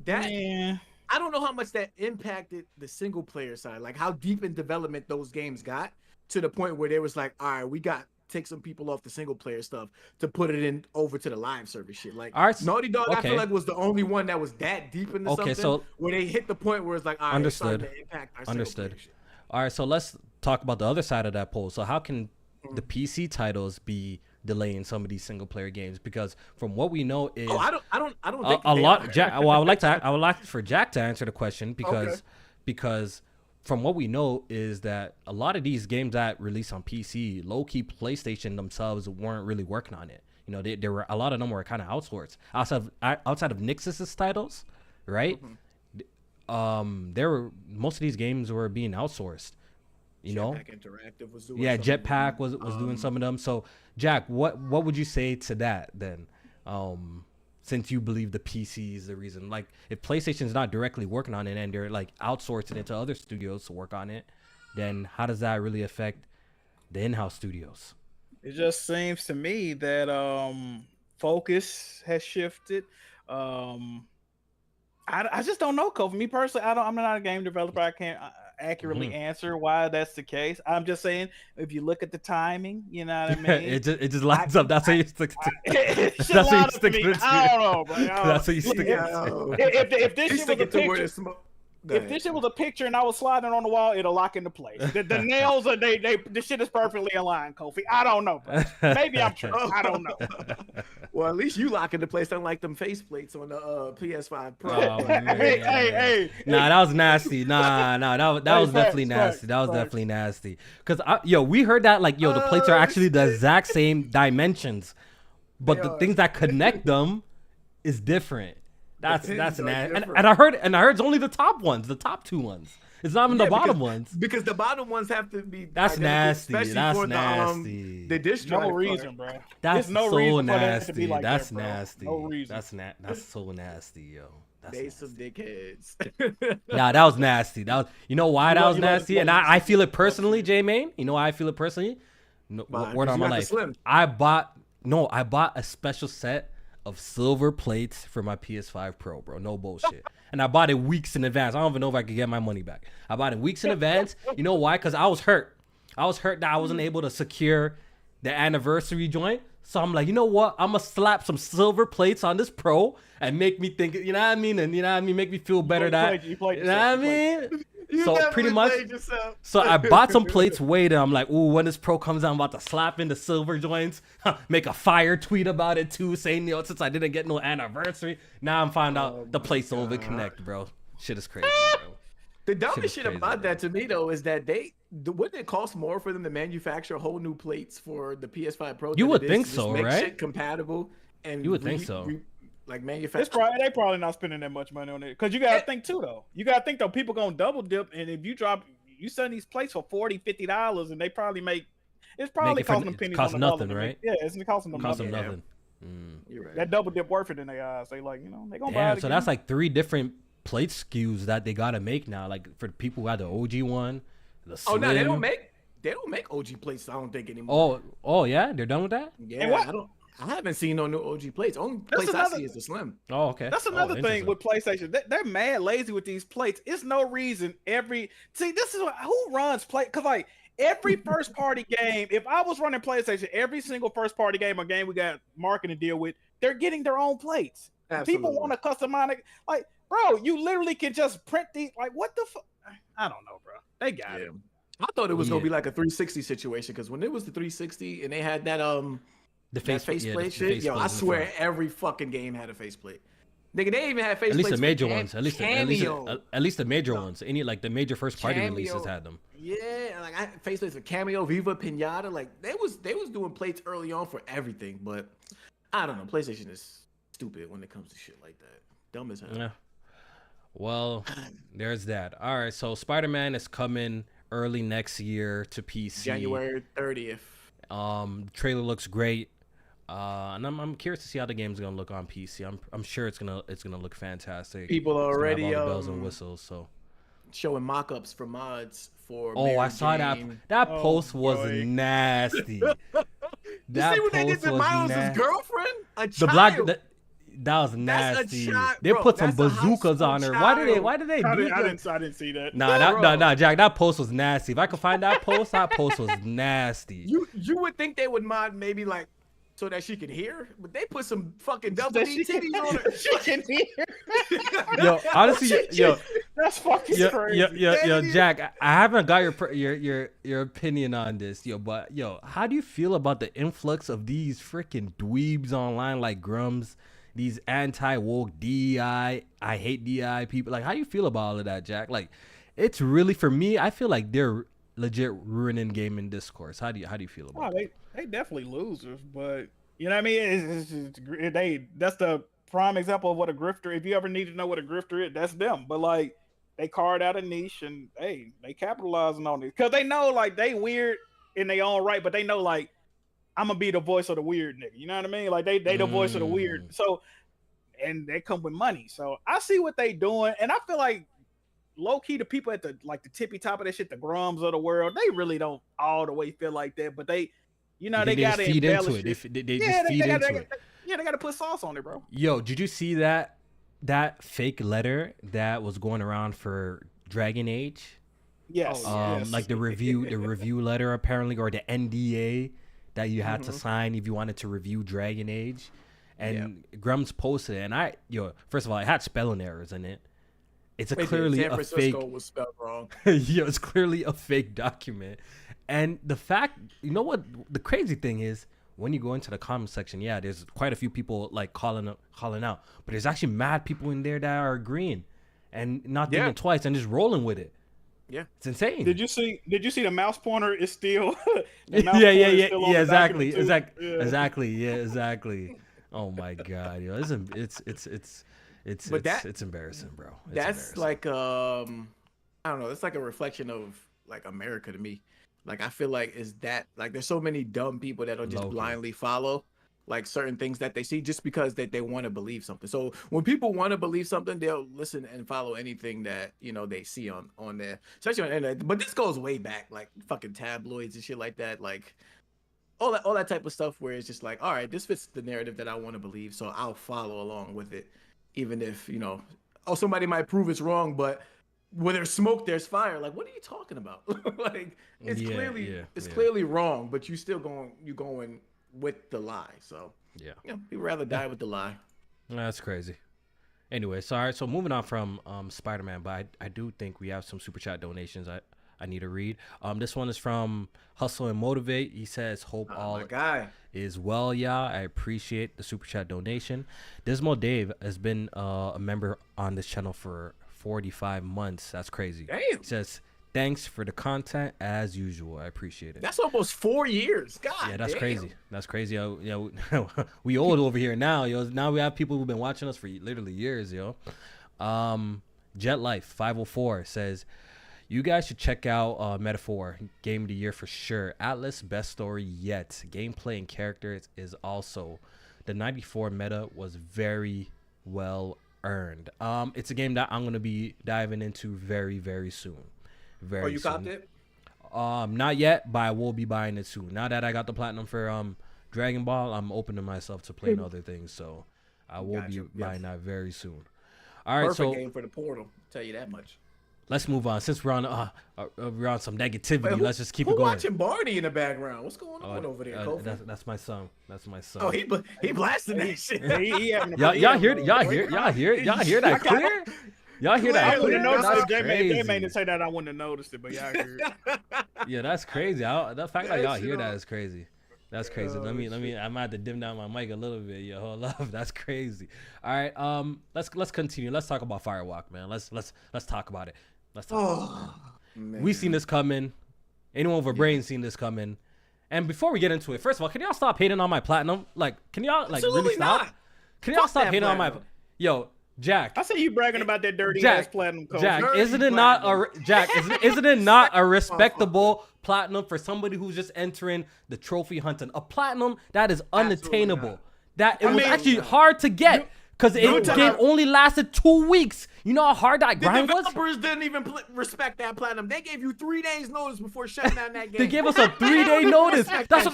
that Yeah. I don't know how much that impacted the single player side, like how deep in development those games got to the point where they was like, all right, we got take some people off the single player stuff to put it in over to the live service shit. Like All right, Naughty Dog, I okay. feel like was the only one that was that deep into Okay, something so- where they hit the point where it's like, all right, it's starting Understood. to impact our single Understood. player shit. All right, so let's talk about the other side of that poll. So how can the PC titles be delaying some of these single player games? Because from what we know is Oh, I don't think a they lot. are. Jack, well, I would like for Jack to answer the question because from what we know is that a lot of these games that release on PC, low key PlayStation themselves weren't really working on it. There were a lot of them were kind of outsourced outside of Nixxus's titles, right? There were most of these games were being outsourced. Jetpack Interactive was doing Yeah, some of them. Jetpack was doing some of them. So, Jack, what would you say to that then? Since you believe the PC is the reason, like if PlayStation's not directly working on it and they're like outsourcing it to other studios to work on it, then how does that really affect the in-house studios? It just seems to me that focus has shifted. I just don't know, Kofi. Me personally, I'm not a game developer. I can't accurately answer why that's the case. I'm just saying, if you look at the timing, you know what I mean. it just lines up. That's how you stick to. It That's should how you line up stick to to me. it. I don't know, bro. That's how you stick Yeah, it. If this He's shit was a sticking to where picture, the smoke. If this shit was a picture and I was sliding on the wall, it'll lock into place. The nails are the shit is perfectly aligned, Kofi. I don't know, bro. Maybe I'm true. I don't know. Well, at least you lock into place, unlike them faceplates on the PS5 Pro. Oh, man. Hey. Nah, that was nasty. Nah, that was definitely facts, nasty. That was facts. definitely nasty. Cause we heard that like, the plates are actually the exact same dimensions, but the things that connect them is different. That's pins nasty. are And different. I heard it's only the top ones, the top two ones. It's not even the bottom ones. Because the bottom ones have to be. That's identical, nasty. especially That's for nasty. The disk drive No part. reason, bro. That's There's no so reason for that to nasty. be like That's that, bro. nasty. No reason. That's so nasty, yo. That's They some nasty. dickheads. Nah, that was nasty. That was, you know why that was you love- nasty? And I feel it personally, J Main. You know why I feel it personally? No, Why? word 'Cause on you my got the life. Slim. I bought a special set of silver plates for my PS5 Pro, bro. No bullshit. And I bought it weeks in advance. I don't even know if I could get my money back. I bought it weeks in advance. You know why? Because I was hurt. I was hurt that I wasn't able to secure the anniversary joint. So I'm like, you know what? I'm gonna slap some silver plates on this Pro and make me think, you know what I mean? And you know what I mean? Make me feel better that, You played you know what I yourself. mean? You So definitely pretty much, played yourself. so I bought some plates, waited. I'm like, ooh, when this Pro comes out, I'm about to slap in the silver joints, make a fire tweet about it too, saying, since I didn't get no anniversary, now I'm finding out the plates don't even connect, bro. Shit is crazy, bro. The dumbest is shit crazy, about bro. that to me though is that wouldn't it cost more for them to manufacture whole new plates for the PS5 Pro? You than would it is think to just so, make right? Shit compatible and You would think so. Like It's manufacture. they probably not spending that much money on it. Because you gotta think too though. You gotta think though, people gonna double dip, and if you sell these plates for $40-$50 and they probably it's probably it for- costing them it pennies costs on the dollar nothing, to make- right? Yeah, it's costing them Cost nothing. them Yeah. nothing. Mm. You're right. That double dip worth it in their eyes. They like, they gonna buy Damn, it. so again. that's like 3 different plate SKUs that they gotta make now. Like for the people who had the OG one, the Oh Slim. no, they don't make OG plates. I don't think anymore. Oh yeah, they're done with that. yeah, what? I haven't seen no new OG plates. Only place I another- see is the Slim. Oh okay. That's Oh, another thing interesting. with PlayStation. They're mad lazy with these plates. It's no reason this is who runs play because like every first party game. If I was running PlayStation, every single first party game or game we got marketing deal with, they're getting their own plates. Absolutely. People want to customize it. Like, bro, you literally can just print these. Like, what the fuck? I don't know, bro. They got Yeah. it. I thought it was gonna Yeah. be like a 360 situation because when it was the 360 and they had that The that faceplate faceplate shit, yo, I swear every fucking game had a faceplate. Nigga, they even had faceplates. At least the for major ones. At least Cameo. at least the major ones. Any like the major first party Cameo. releases had them. Yeah, like I faceplates for Cameo, Viva Pinata. Like they was doing plates early on for everything, but I don't know. PlayStation is stupid when it comes to shit like that. Dumb as hell. Yeah. Well, there's that. All right, so Spider-Man is coming early next year to PC. January 30th. Trailer looks great. And I'm curious to see how the game's gonna look on PC. I'm sure it's gonna look fantastic. People are It's gonna have already all the bells and whistles. So showing mock-ups for mods for. I Mary saw Jane. that Oh, post was boy. nasty. You That see what they did post to was Miles' nasty. girlfriend? A The child. black that was That's a nasty. child- They bro, put some that's a high bazookas school on her. child. Why did they I do didn't, that? I didn't see that. Nah, Jack. That post was nasty. If I could find that post was nasty. You would think they would mod maybe like so that she could hear, but they put some fucking double That D she titties on her. She can hear. Yo, honestly, yo, That's fucking crazy. yo, Jack. I haven't got your opinion on this, yo. But yo, how do you feel about the influx of these freaking dweebs online like Grums? These anti-woke DEI, I hate DEI people. Like, how do you feel about all of that, Jack? Like, it's really, for me, I feel like they're legit ruining gaming discourse. How do you feel about Oh, it? they definitely losers, but you know what I mean. That's the prime example of what a grifter. If you ever need to know what a grifter is, that's them. But like, they carved out a niche and hey, they capitalizing on it because they know like they weird in their own right, but they know like I'm gonna be the voice of the weird nigga. You know what I mean? Like they the voice of the weird. So and they come with money. So I see what they doing, and I feel like low key the people at the tippy top of that shit, the Grums of the world, they really don't all the way feel like that, but they, you know, they got to feed into embellish it. it. They just feed into it. Yeah, they got to put sauce on it, bro. Yo, did you see that fake letter that was going around for Dragon Age? Yes, yes. Like the review letter apparently, or the NDA that you had to sign if you wanted to review Dragon Age. And Grums posted it, and first of all, it had spelling errors in it. It's It did. clearly San a fake. Francisco was spelled wrong. Yeah, it's clearly a fake document. And the fact, you know what? The crazy thing is, when you go into the comment section, yeah, there's quite a few people like calling out, but there's actually mad people in there that are agreeing and not thinking twice and just rolling with it. Yeah, it's insane. Did you see the mouse pointer is still? Yeah, exactly. Oh my god, yo, it's embarrassing, bro. That's embarrassing. Like I don't know. It's like a reflection of like America to me. Like I feel like there's so many dumb people that'll just blindly follow like certain things that they see just because they want to believe something. So when people want to believe something, they'll listen and follow anything that they see on there, especially on the internet. But this goes way back, like fucking tabloids and shit like that, like all that type of stuff where it's just like, all right, this fits the narrative that I want to believe, so I'll follow along with it, even if somebody might prove it's wrong, but where there's smoke, there's fire. Like, what are you talking about? Like, it's clearly wrong, but you going with the lie. So we'd rather die with the lie. That's crazy. Anyway, sorry. So moving on from Spider-Man, but I do think we have some super chat donations I need to read. This one is from Hustle and Motivate. He says, "Hope all is well, y'all. I appreciate the super chat donation." Dismal Dave has been a member on this channel for 45 months. That's crazy. Damn. He says, "Thanks for the content as usual. I appreciate it." That's almost 4 years. God. Yeah, that's damn. crazy. That's crazy. We old over here now, yo. Now we have people who've been watching us for literally years, yo. Jet Life 504 says, "You guys should check out Metaphor, Game of the Year for sure. Atlas, best story yet. Gameplay and characters is also. The 94 meta was very well earned." It's a game that I'm gonna be diving into very, very soon. Very you soon. copped it? Not yet, but I will be buying it soon. Now that I got the platinum for Dragon Ball, I'm opening myself to playing other things, so I will be buying that very soon. All right, Perfect game for the Portal. I'll tell you that much. Let's move on. Since we're on some negativity, let's just keep it going. Watching Barney in the background? What's going on over there, Kofi? That's my son. That's my son. Oh, he blasted that shit. Y'all hear that clear? Y'all hear that? I wouldn't have noticed That's it. They made it say that I wouldn't have noticed it, but y'all heard it. Yeah, that's crazy. The fact that y'all hear that is crazy. That's crazy. Let me. I might have to dim down my mic a little bit. Yo, hold up. That's crazy. All right. Let's continue. Let's talk about Firewalk, man. Let's talk about it. Let's talk. We seen this coming. Anyone with a brain seen this coming. And before we get into it, first of all, can y'all stop hating on my platinum? Like, can y'all really stop? Not. Can y'all stop hating on my? Yo, Jack. I see you bragging about that dirty ass platinum code. Jack, isn't it not a respectable platinum for somebody who's just entering the trophy hunting? A platinum that is unattainable. That it was actually hard to get because the game only lasted 2 weeks. You know how hard that grind was? The developers didn't even respect that platinum. They gave you 3 days notice before shutting down that game. They gave us a 3-day notice. That's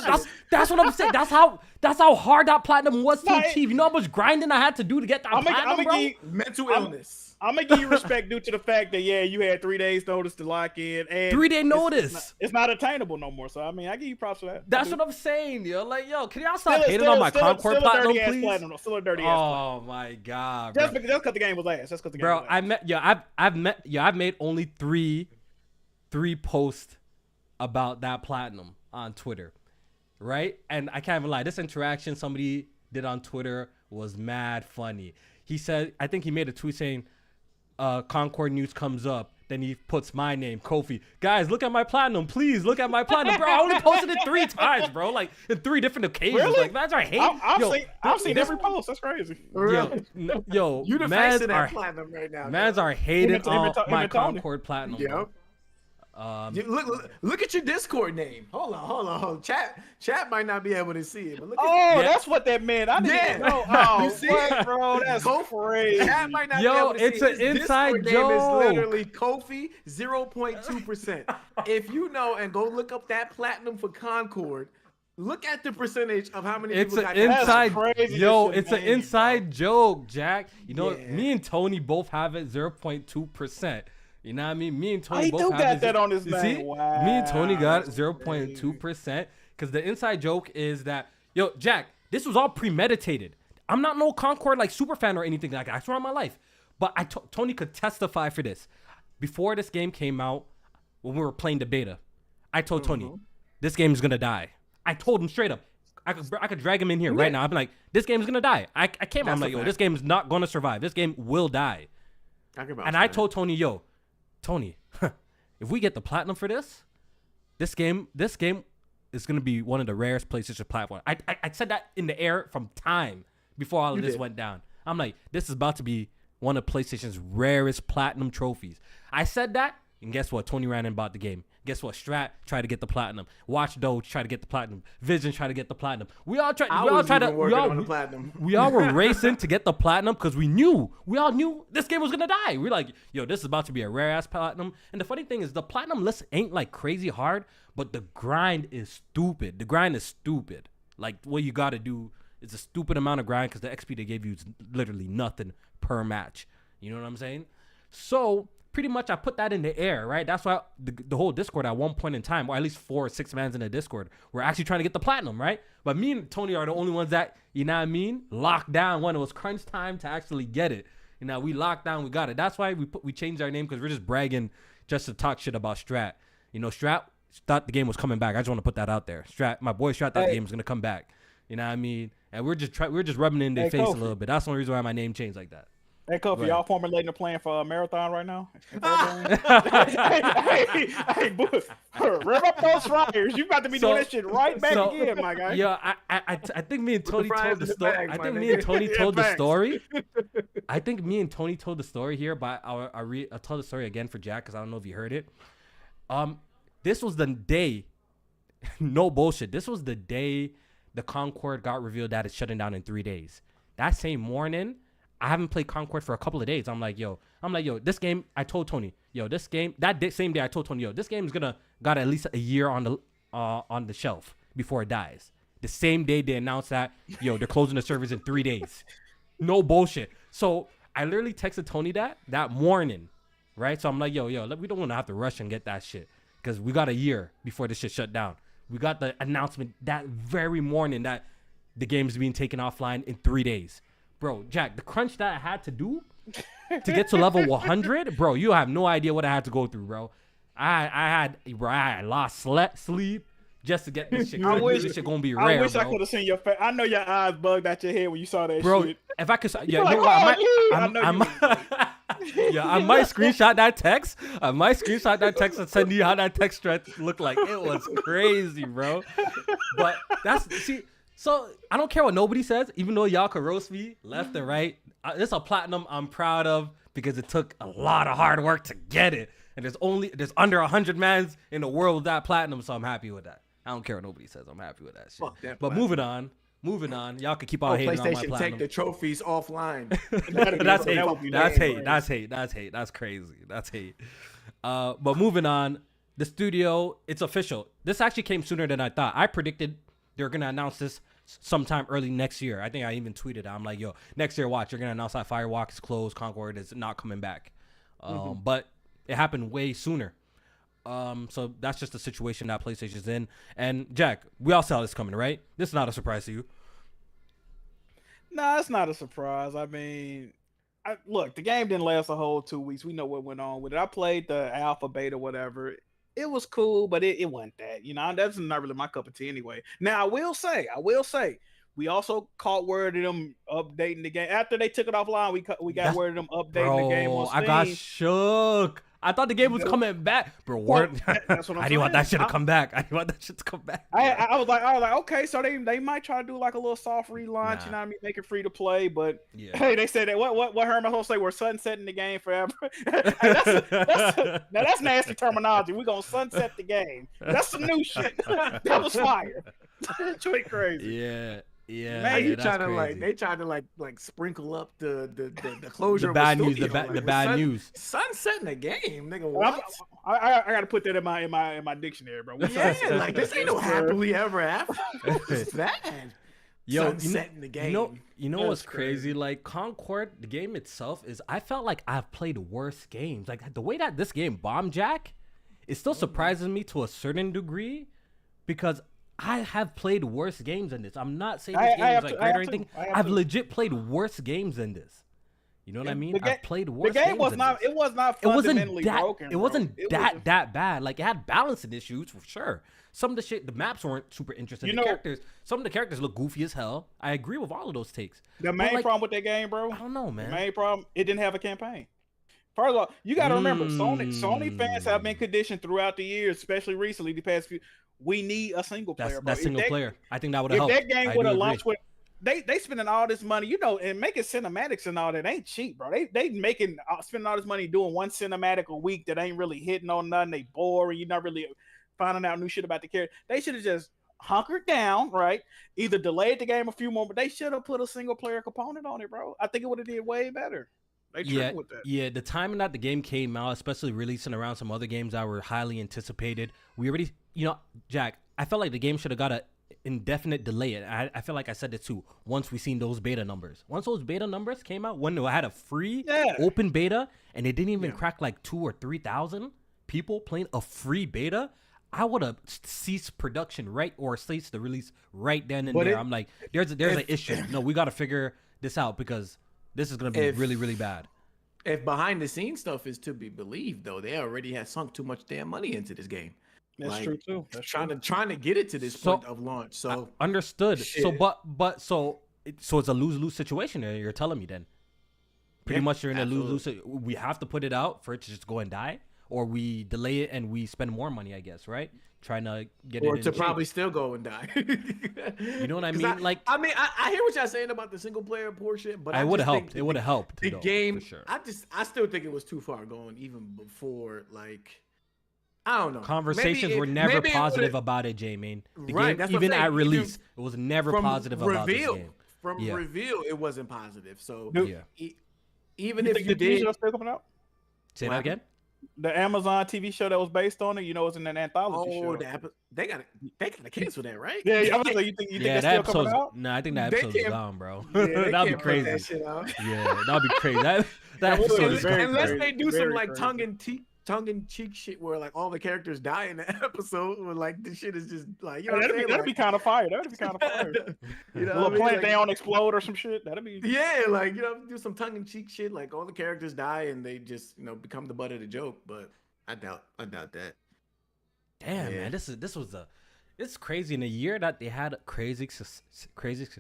what I'm saying. That's how hard that platinum was to achieve. You know how much grinding I had to do to get that platinum, bro? Mental illness. I'm gonna give you respect due to the fact that you had 3 days notice to lock in, and 3-day notice. It's not attainable no more. So I mean, I give you props for that. That's what I'm saying, yo. Like, yo, can y'all stop hating on my Concord platinum, please? Still a dirty ass. Oh my god, bro. Just because the game was ass. That's because the game was ass. I've made only three posts about that platinum on Twitter, right? And I can't even lie. This interaction somebody did on Twitter was mad funny. He said, I think he made a tweet saying, Concord news comes up, then he puts my name, Kofi. Guys, look at my platinum, please look at my platinum, bro. I only posted it 3 times, bro, like in 3 different occasions. Really? Like, that's our hate. I've seen every post. That's crazy. Yo, you the face of that platinum right now. Mans are hating on my Concord platinum. Yeah. Look at your Discord name. Hold on. Chat might not be able to see it, but look at that's what that meant. I didn't know. Oh, you see it, bro? That's crazy. Chat might not be able to see it. It's an inside Discord joke. Name is literally Kofi 0.2%. If you know and go look up that platinum for Concord, look at the percentage of how many people got that. It's an inside joke, Jack. You know, me and Tony both have it 0.2%. You know what I mean? Me and Tony both got that on his name. See? Wow. Me and Tony got 0.2% because the inside joke is that, yo, Jack, this was all premeditated. I'm not no Concord like super fan or anything like that. I swear on my life. But Tony could testify for this. Before this game came out, when we were playing the beta, I told Tony, this game is gonna die. I told him straight up. I could drag him in here right now. I'm like, this game is gonna die. I came. I'm like, yo, this game is not gonna survive. This game will die. And I told Tony, yo, Tony, if we get the platinum for this game is gonna be one of the rarest PlayStation platforms. I said that in the air from time before all of this went down. I'm like, this is about to be one of PlayStation's rarest platinum trophies. I said that, and guess what? Tony ran and bought the game. Guess what? Strat tried to get the platinum. Watch Doge tried to get the platinum. Vision tried to get the platinum. We all were racing to get the platinum because we all knew this game was gonna die. We're like, yo, this is about to be a rare ass platinum. And the funny thing is, the platinum list ain't like crazy hard, but the grind is stupid. The grind is stupid. Like, what you gotta do is a stupid amount of grind because the XP they gave you is literally nothing per match. You know what I'm saying? So pretty much I put that in the air, right? That's why the whole Discord at one point in time, or at least 4 or 6 mans in the Discord, were actually trying to get the platinum, right? But me and Tony are the only ones that, you know what I mean, locked down when it was crunch time to actually get it. You know, we locked down, we got it. That's why we changed our name, because we're just bragging just to talk shit about Strat. You know, Strat thought the game was coming back. I just want to put that out there. My boy Strat thought the game was gonna come back. You know what I mean? And we're just rubbing it in their face a little bit. That's the only reason why my name changed like that. Hey, Kofi, y'all formulating a plan for a marathon right now? hey, rev up those fryers. You about to be doing this shit right back again, my guy. Yeah, I think me and Tony told the story. I think me and Tony told the story. I think me and Tony told the story here, but I'll tell the story again for Jack, because I don't know if you heard it. This was the day, no bullshit. This was the day the Concord got revealed that it's shutting down in 3 days. That same morning, I haven't played Concord for a couple of days. I'm like, yo, this game, I told Tony, yo, this game, same day I told Tony, yo, this game is got at least a year on the shelf before it dies. The same day they announced that, yo, they're closing the servers in 3 days. No bullshit. So I literally texted Tony that morning, right? So I'm like, yo, we don't want to have to rush and get that shit, because we got a year before this shit shut down. We got the announcement that very morning that the game is being taken offline in 3 days. Bro, Jack, the crunch that I had to do to get to level 100, bro, you have no idea what I had to go through, bro. I had lost sleep just to get this shit. This shit gonna be rare, I wish bro. I could have seen your face. I know your eyes bugged out your head when you saw that bro, shit. If I could, yeah, like, I might screenshot that text. And send you how that text thread looked like. It was crazy, bro. But so I don't care what nobody says, even though y'all could roast me left and right. It's a platinum I'm proud of, because it took a lot of hard work to get it. And there's under 100 mans in the world with that platinum, so I'm happy with that. I don't care what nobody says. I'm happy with that shit. Fuck that but platinum. moving on. Y'all can keep on hating on my PlayStation platinum. Take the trophies offline. That's hate. That's crazy. That's hate. But moving on, the studio, it's official. This actually came sooner than I thought. I predicted they're gonna announce this sometime early next year. I think I even tweeted, I'm like, yo, next year, watch, you're gonna announce that Firewalk is closed, Concord is not coming back. But it happened way sooner. So that's just the situation that PlayStation's in. And Jack, we all saw this coming, right? This is not a surprise to you. Nah, it's not a surprise. I mean, look, the game didn't last a whole 2 weeks. We know what went on with it. I played the alpha, beta, whatever. It was cool, but it wasn't that. You know, that's not really my cup of tea anyway. Now, I will say, we also caught word of them updating the game. After they took it offline, we got word of them updating the game on Steam. I got shook. I thought the game was coming back, bro. That's what I'm I didn't want that shit to come back. I was like, okay, so they might try to do like a little soft relaunch, you know what I mean, make it free to play. But hey, they said that what Herman supposed to say? We're sunsetting the game forever. Now that's nasty terminology. We're gonna sunset the game. That's some new shit. That was fire. That's really crazy. Yeah, man, they tried to like sprinkle up the closure. The bad of news, studio. the bad news. Sunsetting the game, nigga. What? I gotta put that in my dictionary, bro. Yeah, like this ain't no happily ever after. It's bad. Yo, sunsetting the game. You know what's crazy? Like Concord, the game itself is. I felt like I've played worse games. Like the way that this game bombed, Jack, it still surprises me to a certain degree, because I have played worse games than this. I'm not saying this game is like great or anything. I've legit played worse games than this. You know what Yeah, I mean? the ga- I've played The worse game games was than not. this. It was not It wasn't fundamentally that. broken. It wasn't bro. that bad. Like it had balancing issues for sure. Some of the shit, the maps weren't super interesting. You The know- characters, some of the characters look goofy as hell. I agree with all of those takes. The main like, problem with that game, bro. I don't know, The man. main problem, it didn't have a campaign. First of all, you got to remember, Sony fans have been conditioned throughout the years, especially recently, the past few. We need a single player. That's bro. that single player. I think that would If have helped. that game I would do have agree. launched with, they spending all this money, you know, and making cinematics and all that ain't cheap, bro. They making spending all this money doing one cinematic a week that ain't really hitting on nothing. They boring. You're not really finding out new shit about the character. They should have just hunkered down, right? Either delayed the game a few more, but they should have put a single player component on it, bro. I think it would have did way better. They tripping with that. Yeah, the timing that the game came out, especially releasing around some other games that were highly anticipated. We already, Jack, I felt like the game should have got a indefinite delay. And I feel like I said it too. Once we seen those beta numbers, once those beta numbers came out, when I had a free open beta and it didn't even crack like 2,000 or 3,000 people playing a free beta, I would have ceased production or ceased the release right then and there. I'm like, there's an issue. No, we got to figure this out because this is gonna be really, really bad. If behind the scenes stuff is to be believed, though, they already had sunk too much damn money into this game. That's Like, true too. That's trying true. to get it to this point of launch. So Understood. Shit. So it's a lose-lose situation there. You're telling me then. Pretty much you're in a lose-lose. We have to put it out for it to just go and die, or we delay it and we spend more money, I guess, right? Trying to get or it in to shape. probably still go and die. You know what I 'Cause mean? I hear what y'all saying about the single player portion, but I would have just think helped. It would have helped. the though, game. for sure. I still think it was too far going even before. Like, I don't know. Conversations were never positive about it, J-Man. The Right, game, that's what I'm even saying. at release, it was never from positive about this reveal. game. From Yeah. reveal, it wasn't positive. So Yeah. even You if think you the TV did, show still coming out? Say What that again. The Amazon TV show that was based on it, you know, it's an anthology show. they gotta cancel that, right? Yeah, I was like, you think Yeah, that's that still coming episode's. out? No, I think that They episode's can't- gone, bro. Yeah, they That'd be can't put that crazy. shit out. Yeah, that'd be crazy. That would episode be is very gone. Unless crazy. they do some Very like crazy. tongue in cheek shit where like all the characters die in the episode, where like the shit is just like, you know, Hey, what I'm saying? that'd be Like, kind of fire. That'd be kind of fire. you know, Little what I mean? planet Like, they don't explode or some shit. That'd be. yeah, like, you know, do some tongue in cheek shit, like all the characters die and they just, you know, become the butt of the joke. But I doubt that. Damn, Yeah. man, it's crazy. In a year that they had crazy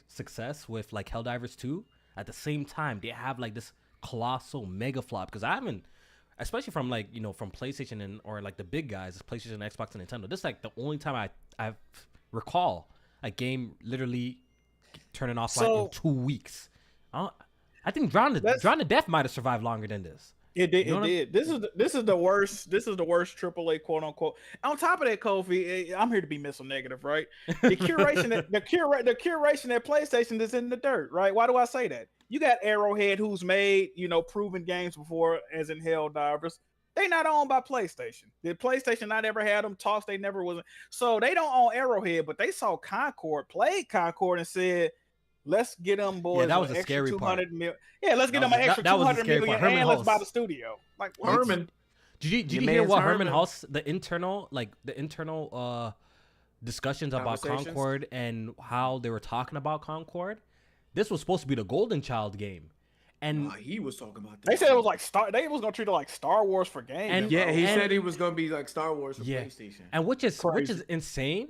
success with like Helldivers 2, at the same time they have like this colossal mega flop. Because I haven't, especially from like from PlayStation or like the big guys, PlayStation, Xbox, and Nintendo. This is like the only time I recall a game literally turning offline in 2 weeks. I think Drown to Death might have survived longer than this. It did. You know It did. This is the worst. This is the worst AAA quote unquote. On top of that, Kofi, I'm here to be missile negative, right? The curation, the curation at PlayStation is in the dirt, right? Why do I say that? You got Arrowhead, who's made proven games before, as in Helldivers. They not owned by PlayStation. Did PlayStation not ever had them talks? They never wasn't. So they don't own Arrowhead, but they saw Concord, played Concord, and said, "Let's get them boys." Yeah, that was an a extra scary part. 200 mil. Yeah, let's get That them an was- extra that was the 200 scary million, part. Herman and let's buy Hulse. the studio. Like what? Herman, Did you Your hear man's what Herman Herman. Hulse, the internal discussions about Conversations? Concord and how they were talking about Concord? This was supposed to be the Golden Child game, and he was talking about that. They said it was like They was gonna treat it like Star Wars for games. And- Yeah, he And- said he was gonna be like Star Wars for Yeah. PlayStation. and which is Crazy. insane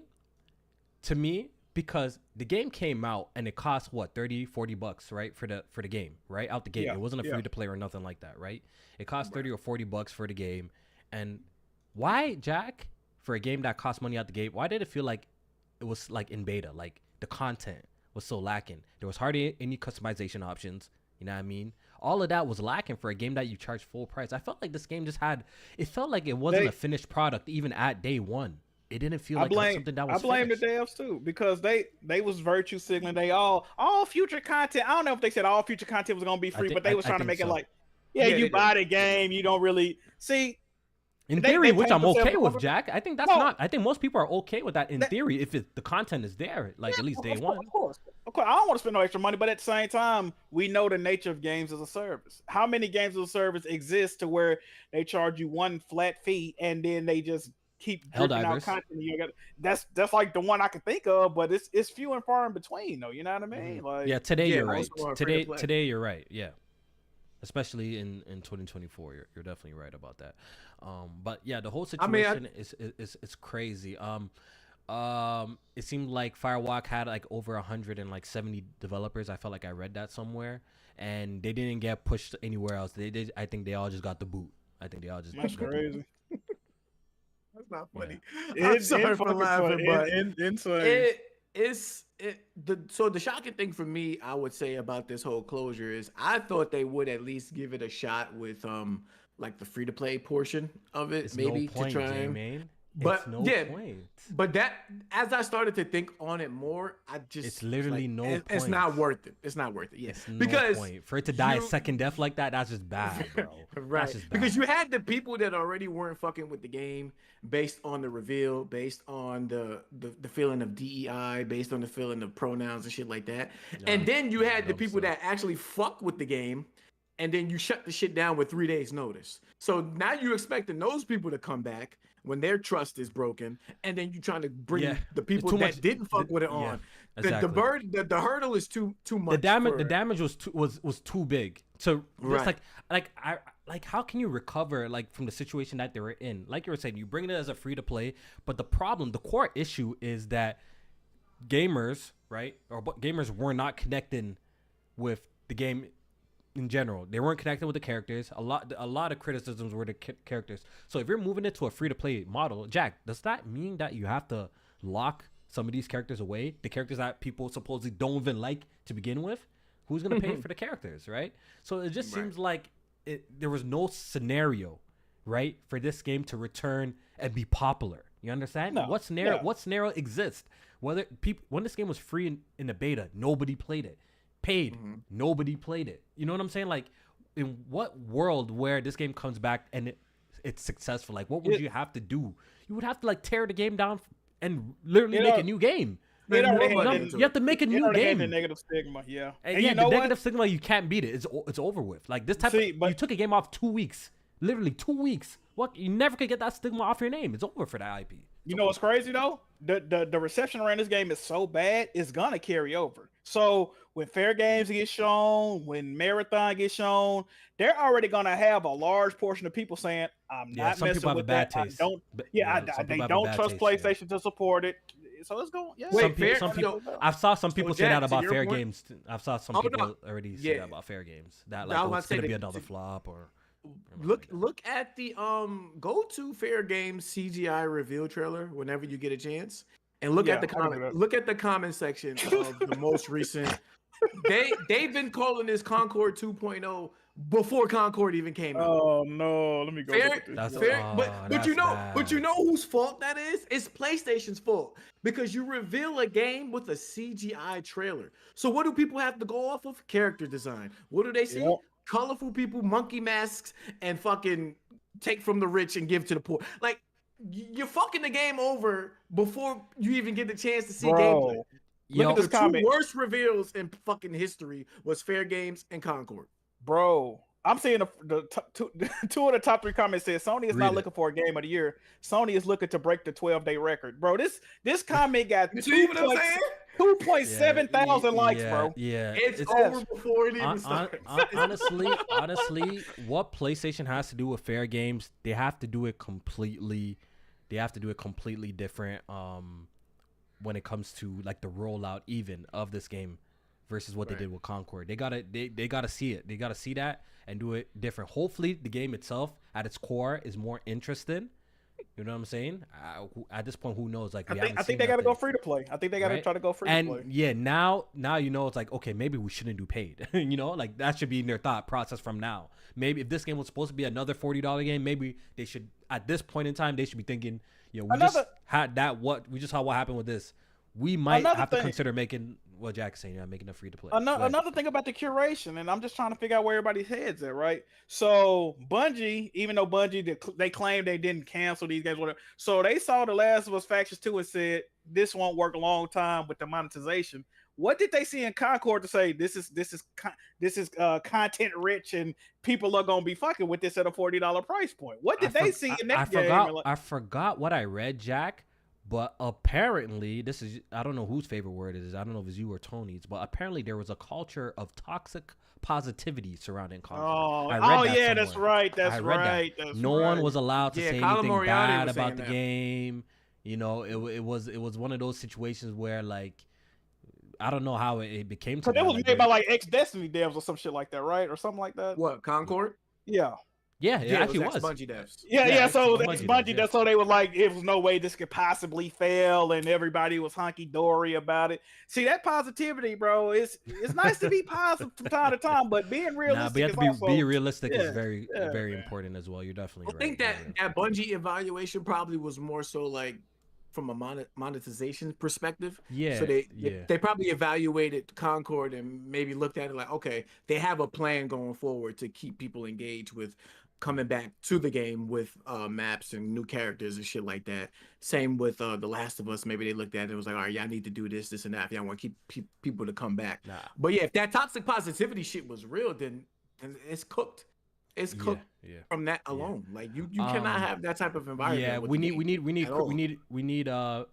to me because the game came out and it cost what $30-$40, right, for the game, right, out the gate. Yeah, It wasn't a yeah. free to play or nothing like that, right? It cost $30 or $40 for the game. And why, Jack, for a game that cost money out the gate, why did it feel like it was like in beta, like the content was so lacking? There was hardly any customization options. You know what I mean? All of that was lacking for a game that you charge full price. I felt like this game it felt like it wasn't a finished product even at day one. It didn't feel like something that was I blame finished. the devs too, because they was virtue signaling. They all future content. I don't know if they said all future content was gonna be free, but they was trying to make it like, Yeah, you they buy the game, you don't really see. In They- theory, they which paid I'm themselves okay with, over- Jack. I think that's No. not. I think most people are okay with that in That- theory if the content is there, like at least day one. Of course. I don't want to spend no extra money, but at the same time, we know the nature of games as a service. How many games as a service exist to where they charge you one flat fee and then they just keep dripping out Helldivers. content? That's like the one I can think of, but it's few and far in between, though. You know what I mean? Like, Yeah, today Yeah, you're right. most of them are free to play. Today you're right. Yeah. especially in 2024. You're definitely right about that. But yeah, the whole I mean, situation is crazy. It seemed like Firewalk had like over 170 developers. I felt like I read that somewhere, and they didn't get pushed anywhere else. They did. I think they all just got the boot. I think they all just That's got the boot. crazy. That's not funny. It- I'm it sorry for fucking laughing, but insane. so the shocking thing for me, I would say about this whole closure is I thought they would at least give it a shot with like the free to play portion of it, It's maybe no point, to try and. J-Man. But It's no yeah, point. but that as I started to think on it more, I just It's literally no It's point. not worth it. It's not worth it. It's no because point for it to die a you- second death like that. That's just bad, bro. Right. That's just bad. Because you had the people that already weren't fucking with the game based on the reveal, based on the feeling of DEI, based on the feeling of pronouns and shit like that. And then you had the dumb people stuff. that actually fuck with the game, and then you shut the shit down with 3 days notice. So now you're expecting those people to come back when their trust is broken, and then you're trying to bring Yeah. the people too that much- didn't fuck with it yeah, on. exactly. The hurdle is too much. The damage was too big. So Right. it's like how can you recover like from the situation that they were in? Like you were saying, you bring it as a free to play, but the core issue is that gamers, right, gamers were not connecting with the game in general. They weren't connecting with the characters. A lot of criticisms were the characters. So if you're moving it to a free to play model, Jack, does that mean that you have to lock some of these characters away? The characters that people supposedly don't even like to begin with? Who's gonna pay for the characters, right? So it just seems like there was no scenario, right, for this game to return and be popular. You understand? No, What scenario? yeah. What scenario exists? Whether people when this game was free in the beta, nobody played it. Paid, nobody played it. You know what I'm saying? Like, in what world where this game comes back and it's successful? Like, what would you have to do? You would have to like tear the game down and literally You make know, a new game. It already more had money the- into You have to make a it new already had game. the negative stigma, yeah. And And yeah, you know the what? negative stigma, you can't beat it. It's over with. Like this type See, of, but- you took a game off 2 weeks, literally 2 weeks. What, you never could get that stigma off your name. It's over for that IP. You know what's crazy though? The reception around this game is so bad, it's gonna carry over. So when Fair Games gets shown, when Marathon gets shown, they're already gonna have a large portion of people saying, "I'm Yeah, not some messing people have a with bad that. taste. I don't." But, Yeah, some they people have a don't bad trust taste, yeah. PlayStation to support it. So it's going. Yeah. Wait, Some people, Fair- some people. so- I saw some people say Jack, that to about your Fair point- Games. I saw some Oh, people no. already say Yeah. that about Fair Games. That I was like, oh, about it's to say gonna be that- another flop or. Look at the go to Fair Games CGI reveal trailer whenever you get a chance, and look Yeah, at the I can do comment. that. Look at the comment section of the most recent. They've been calling this Concord 2.0 before Concord even came out. Oh no, let me go. Fair, look at this. That's- fair, oh, but that's you know, bad. but you know whose fault that is? It's PlayStation's fault because you reveal a game with a CGI trailer. So what do people have to go off of? Character design. What do they see? Yep. Colorful people, monkey masks, and fucking take from the rich and give to the poor. Like you're fucking the game over before you even get the chance to see gameplay. Bro, Yo, look at The this two comment. worst reveals in fucking history was Fair Games and Concord. Bro, I'm seeing the two of the top 3 comments said Sony is Read not it. looking for a game of the year. Sony is looking to break the 12-day record. Bro, this comment got You see what I'm saying? 2.7 thousand likes, yeah, bro. Yeah, It's over before it even Hon- starts. honestly, what PlayStation has to do with Fair Games, they have to do it completely. They have to do it completely different. When it comes to like the rollout even of this game versus what Right. they did with Concord, they gotta see it. They gotta see that and do it different. Hopefully, the game itself at its core is more interesting. You know what I'm saying? At this point, who knows? Like, I we think haven't seen they got to nothing. go free to play. I think they got to Right? try to go free And to play. yeah, now you know it's like, okay, maybe we shouldn't do paid. You know, like that should be in their thought process from now. Maybe if this game was supposed to be another $40 game, maybe they should at this point in time they should be thinking, you know, we just Another- had that we just saw what happened with this. We might Another have to thing- consider making what Jack's saying, making a free to play. Another thing about the curation, and I'm just trying to figure out where everybody's heads at, right? So Bungie, even though Bungie they claimed they didn't cancel these games, whatever, so they saw The Last of Us Factions 2 and said this won't work a long time with the monetization. What did they see in Concord to say this is content rich and people are gonna be fucking with this at a $40 price point? What did they see in that game? I forgot what I read, Jack. But apparently, this is, I don't know whose favorite word it is. I don't know if it's you or Tony's, but apparently there was a culture of toxic positivity surrounding Concord. Oh, I read that yeah, that's somewhere. right. That's I read that. right. That's No right. one was allowed to Yeah, say Colin anything Moriarty bad was about saying the that. game. You know, it was one of those situations where like I don't know how it became to Because it that. was Like, made by like ex Destiny devs or some shit like that, right? Or something like that. What, Concord? Yeah. yeah, it actually was. Bungie devs. Yeah. So Bungie that's does, Bungie. yeah. That's so they were like, it was no way this could possibly fail, and everybody was hunky dory about it. See that positivity, bro. It's nice to be positive from time to time, but being realistic Nah, but you have is to be, also be realistic is yeah, very yeah, very man. important as well. You're definitely I right. think that Bungie evaluation probably was more so like from a monetization perspective. yeah, So yeah. they probably evaluated Concord and maybe looked at it like, okay, they have a plan going forward to keep people engaged with coming back to the game with maps and new characters and shit like that. Same with The Last of Us. Maybe they looked at it and was like, all right, y'all need to do this, this, and that if y'all want to keep people to come back. Nah. But yeah, if that toxic positivity shit was real, then it's cooked. It's Yeah, cooked yeah. from that alone. Like you cannot have that type of environment. Yeah, with we the need game at all.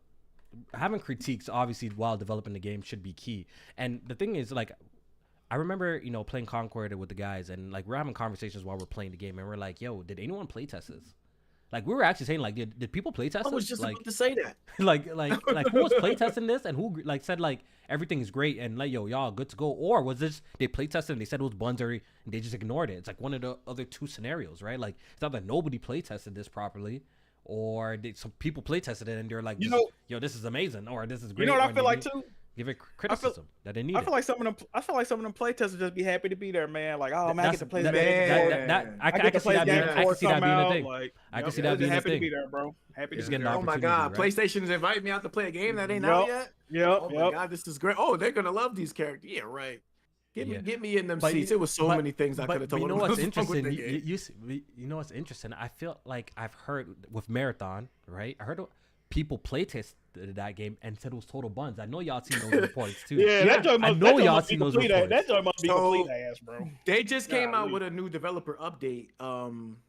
having critiques obviously while developing the game should be key. And the thing is, like, I remember, you know, playing Concord with the guys, and like we're having conversations while we're playing the game, and we're like, "Yo, did anyone play test this?" Like we were actually saying, like, did people play test I was this? just Like, about to say that. like who was play testing this, and who like said like everything's great and like, yo, y'all good to go, or was this they play tested and they said it was Bunbury and they just ignored it? It's like one of the other two scenarios, right? Like it's not that nobody play tested this properly, or some people play tested it and they're like, You know- yo, this is amazing, or this is great. You know what or I feel they like need- too? Give it criticism that they need. I feel like some of them play testers just be happy to be there, man. Like, oh man, I get to play that, this game before- I get can to see play that this being game I before can see that it being come a out, thing. like, I can yep, see that just being a happy to thing. be there, bro. Happy to Just be getting there. Oh my opportunity, god, right? PlayStation's inviting me out to play a game that ain't Yep. out yet. Yep, Oh my yep. god, this is great. Oh, they're gonna love these characters. Yeah, right. Yeah. Get me in them But seats. you- It was so but- many things I but- could have but told you know them. what's What's wrong with interesting? the game? You know what's interesting? I feel like I've heard with Marathon, right? I heard people playtest that game and said it was total buns. I know y'all seen those reports too. Yeah, that joint I must, know that joint y'all must be seen those complete. reports. That joint must be So- complete ass, bro. They just came out Golly. with a new developer update,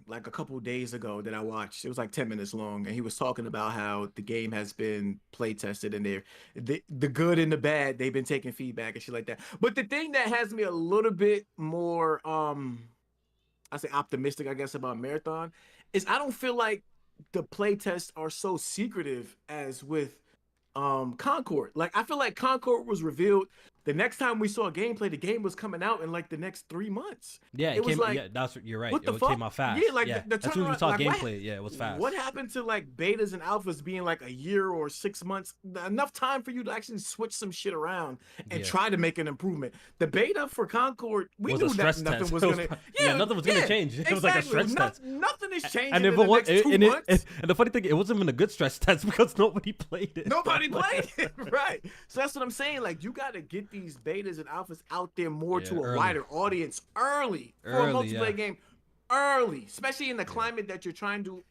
like a couple days ago that I watched. It was like 10 minutes long, and he was talking about how the game has been play tested and the good and the bad. They've been taking feedback and shit like that. But the thing that has me a little bit more, I say optimistic, I guess, about Marathon is I don't feel like the play tests are so secretive as with Concord. Like I feel like Concord was revealed the next time we saw gameplay. The game was coming out in like the next 3 months. Yeah, It was came. like, yeah, that's you're right. what the It fuck? came out fast. Yeah, like the as soon as we turnaround- saw like, what- gameplay, yeah, it was fast. What happened to like betas and alphas being like a year or 6 months? Enough time for you to actually switch some shit around and Yeah. try to make an improvement. The beta for Concord, we Was a knew that stress nothing test. was It was gonna. pro- yeah, nothing was gonna change. It was like a exactly. stress test. Nothing is changing and in if the it was, next 2 and, months. and the funny thing, it wasn't even a good stress test because nobody played it. Nobody played it, right? So that's what I'm saying. Like, you got to get these betas and alphas out there more Yeah, to a early. wider audience early for a Early, multiplayer yeah. game. Early, especially in the climate that you're trying to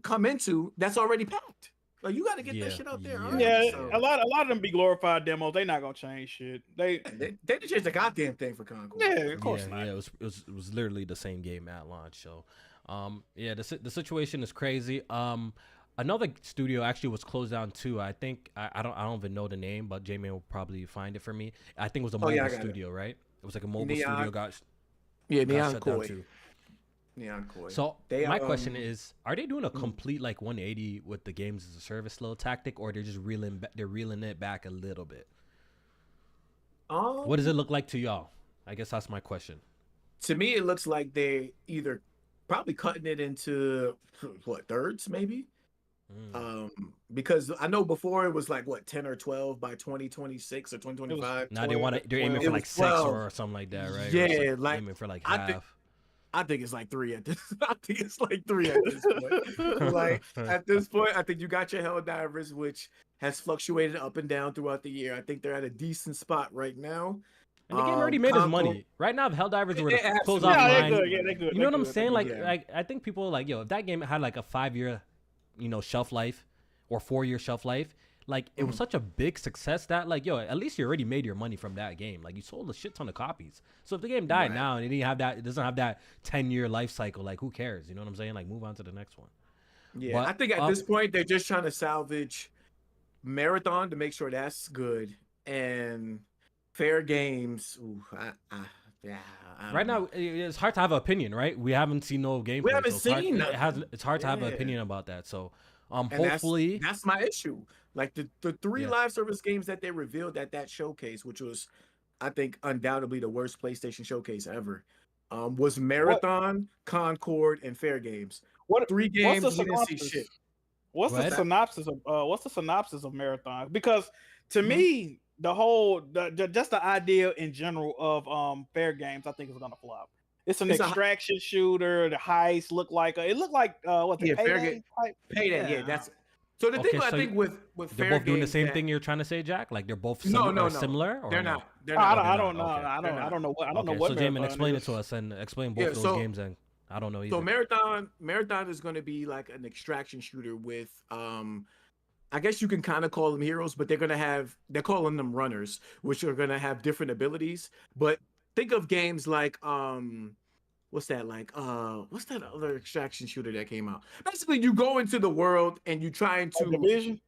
come into, that's already packed. Like, you got to get that Yeah, shit out there. yeah. Early. Yeah, So, a lot of them be glorified demos. They not gonna change shit. they just changed the goddamn thing for Concord. Yeah, of course yeah, not. yeah, it was literally the same game at launch. So, yeah, the situation is crazy. Another studio actually was closed down too. I think I don't even know the name, but J-Man will probably find it for me. I think it was a mobile yeah, I got it. studio, right? It was like a mobile Neon- studio got Neon shut down Koi. too. Neon Koi. So They, my question is, are they Hmm. doing a complete like 180 with the games as a service little tactic, or they're just reeling it back a little bit? What does it look like to y'all? I guess that's my question. To me, it looks like they either probably cutting it into what, thirds maybe. Because I know before it was like what, 10 or 12 by 2026 or 2025. Now they're aiming for It like was 6 12. or something like that, right? Or Yeah, it's like, aiming for like I half. think- I think it's like 3 at this. I think it's like 3 at this point. Like at this point, I think you got your Helldivers, which has fluctuated up and down throughout the year. I think they're at a decent spot right now. And the game already made his Concord- money. Right now, if Helldivers were It to has close to. off Yeah, they line, good. Yeah, they good. you know what I'm They saying? good. Like, yeah. I think people like, yo, if that game had like a 5-year, shelf life or 4-year shelf life, like it was such a big success that like, yo, at least you already made your money from that game. Like you sold a shit ton of copies. So if the game died Right. now and it doesn't have that 10-year life cycle, like who cares? You know what I'm saying? Like move on to the next one. Yeah, But, I think at this point they're just trying to salvage Marathon to make sure that's good, and Fair games. Ooh, yeah. I Right don't know. now, it's hard to have an opinion, right? We haven't seen no gameplay. We haven't so it's hard, seen it has, nothing. it's hard to have an Yeah. opinion about that. So, And hopefully, that's my issue. Like the three yeah. live service games that they revealed at that showcase, which was, I think, undoubtedly the worst PlayStation showcase ever, was What Marathon, Concord, and Fair Games. what Three what's the games we didn't see synopsis? shit. What's Go the ahead. synopsis of Marathon? Because to Mhm. me, the whole just the idea in general of Fair Games, I think is gonna flop. It's an It's a extraction shooter. The heist looked like it looked like what's it, yeah, Fair Payday Game. type? Payday. Yeah, that's so the thing Okay, I so think with they're Fair both doing the Games same that thing you're trying to say, Jack? Like they're both no, similar, or they're no? not. They're I not. don't, They're I not. don't know. Okay. I don't. They're I not. don't know what. I don't know Okay, what so Jamin, Marathon explain it is. to us and explain both Yeah, of those so games. And I don't know so either. Marathon is going to be like an extraction shooter with I guess you can kind of call them heroes, but they're calling them runners, which are gonna have different abilities. But think of games like what's that other extraction shooter that came out? Basically, you go into the world and you trying Oh, to Division.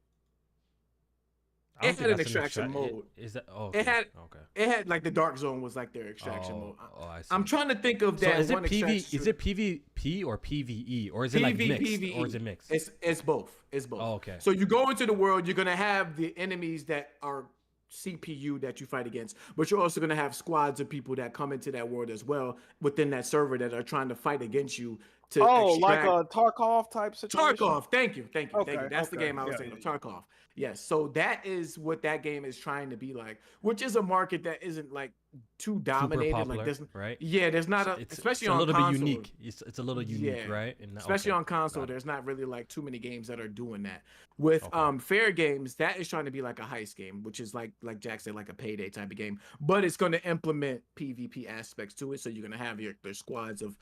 I don't it think had an that's extraction mode. Is that? Oh, It had okay. it had like the Dark Zone was like their extraction mode. I see. I'm trying to think of So that is it one PV? extraction Is it PvP or PvE, or is it like mixed, PvE. or is it mixed? It's both. It's both. Oh, okay. So you go into the world, you're gonna have the enemies that are CPU that you fight against, but you're also gonna have squads of people that come into that world as well within that server that are trying to fight against you to Oh, like extract. a Tarkov type situation. Tarkov. Thank you. Okay, That's the okay, game I was yeah, thinking of. yeah. Tarkov. Yes. So that is what that game is trying to be like, which is a market that isn't like too Super dominated. popular, Like this, right? yeah. There's not a, It's especially a on little console. bit unique. It's a little unique, Yeah. right? And, Especially okay, on console, got it. there's not really like too many games that are doing that. With Okay. Fair Games, that is trying to be like a heist game, which is like Jack said, like a payday type of game. But it's going to implement PvP aspects to it. So you're going to have their squads of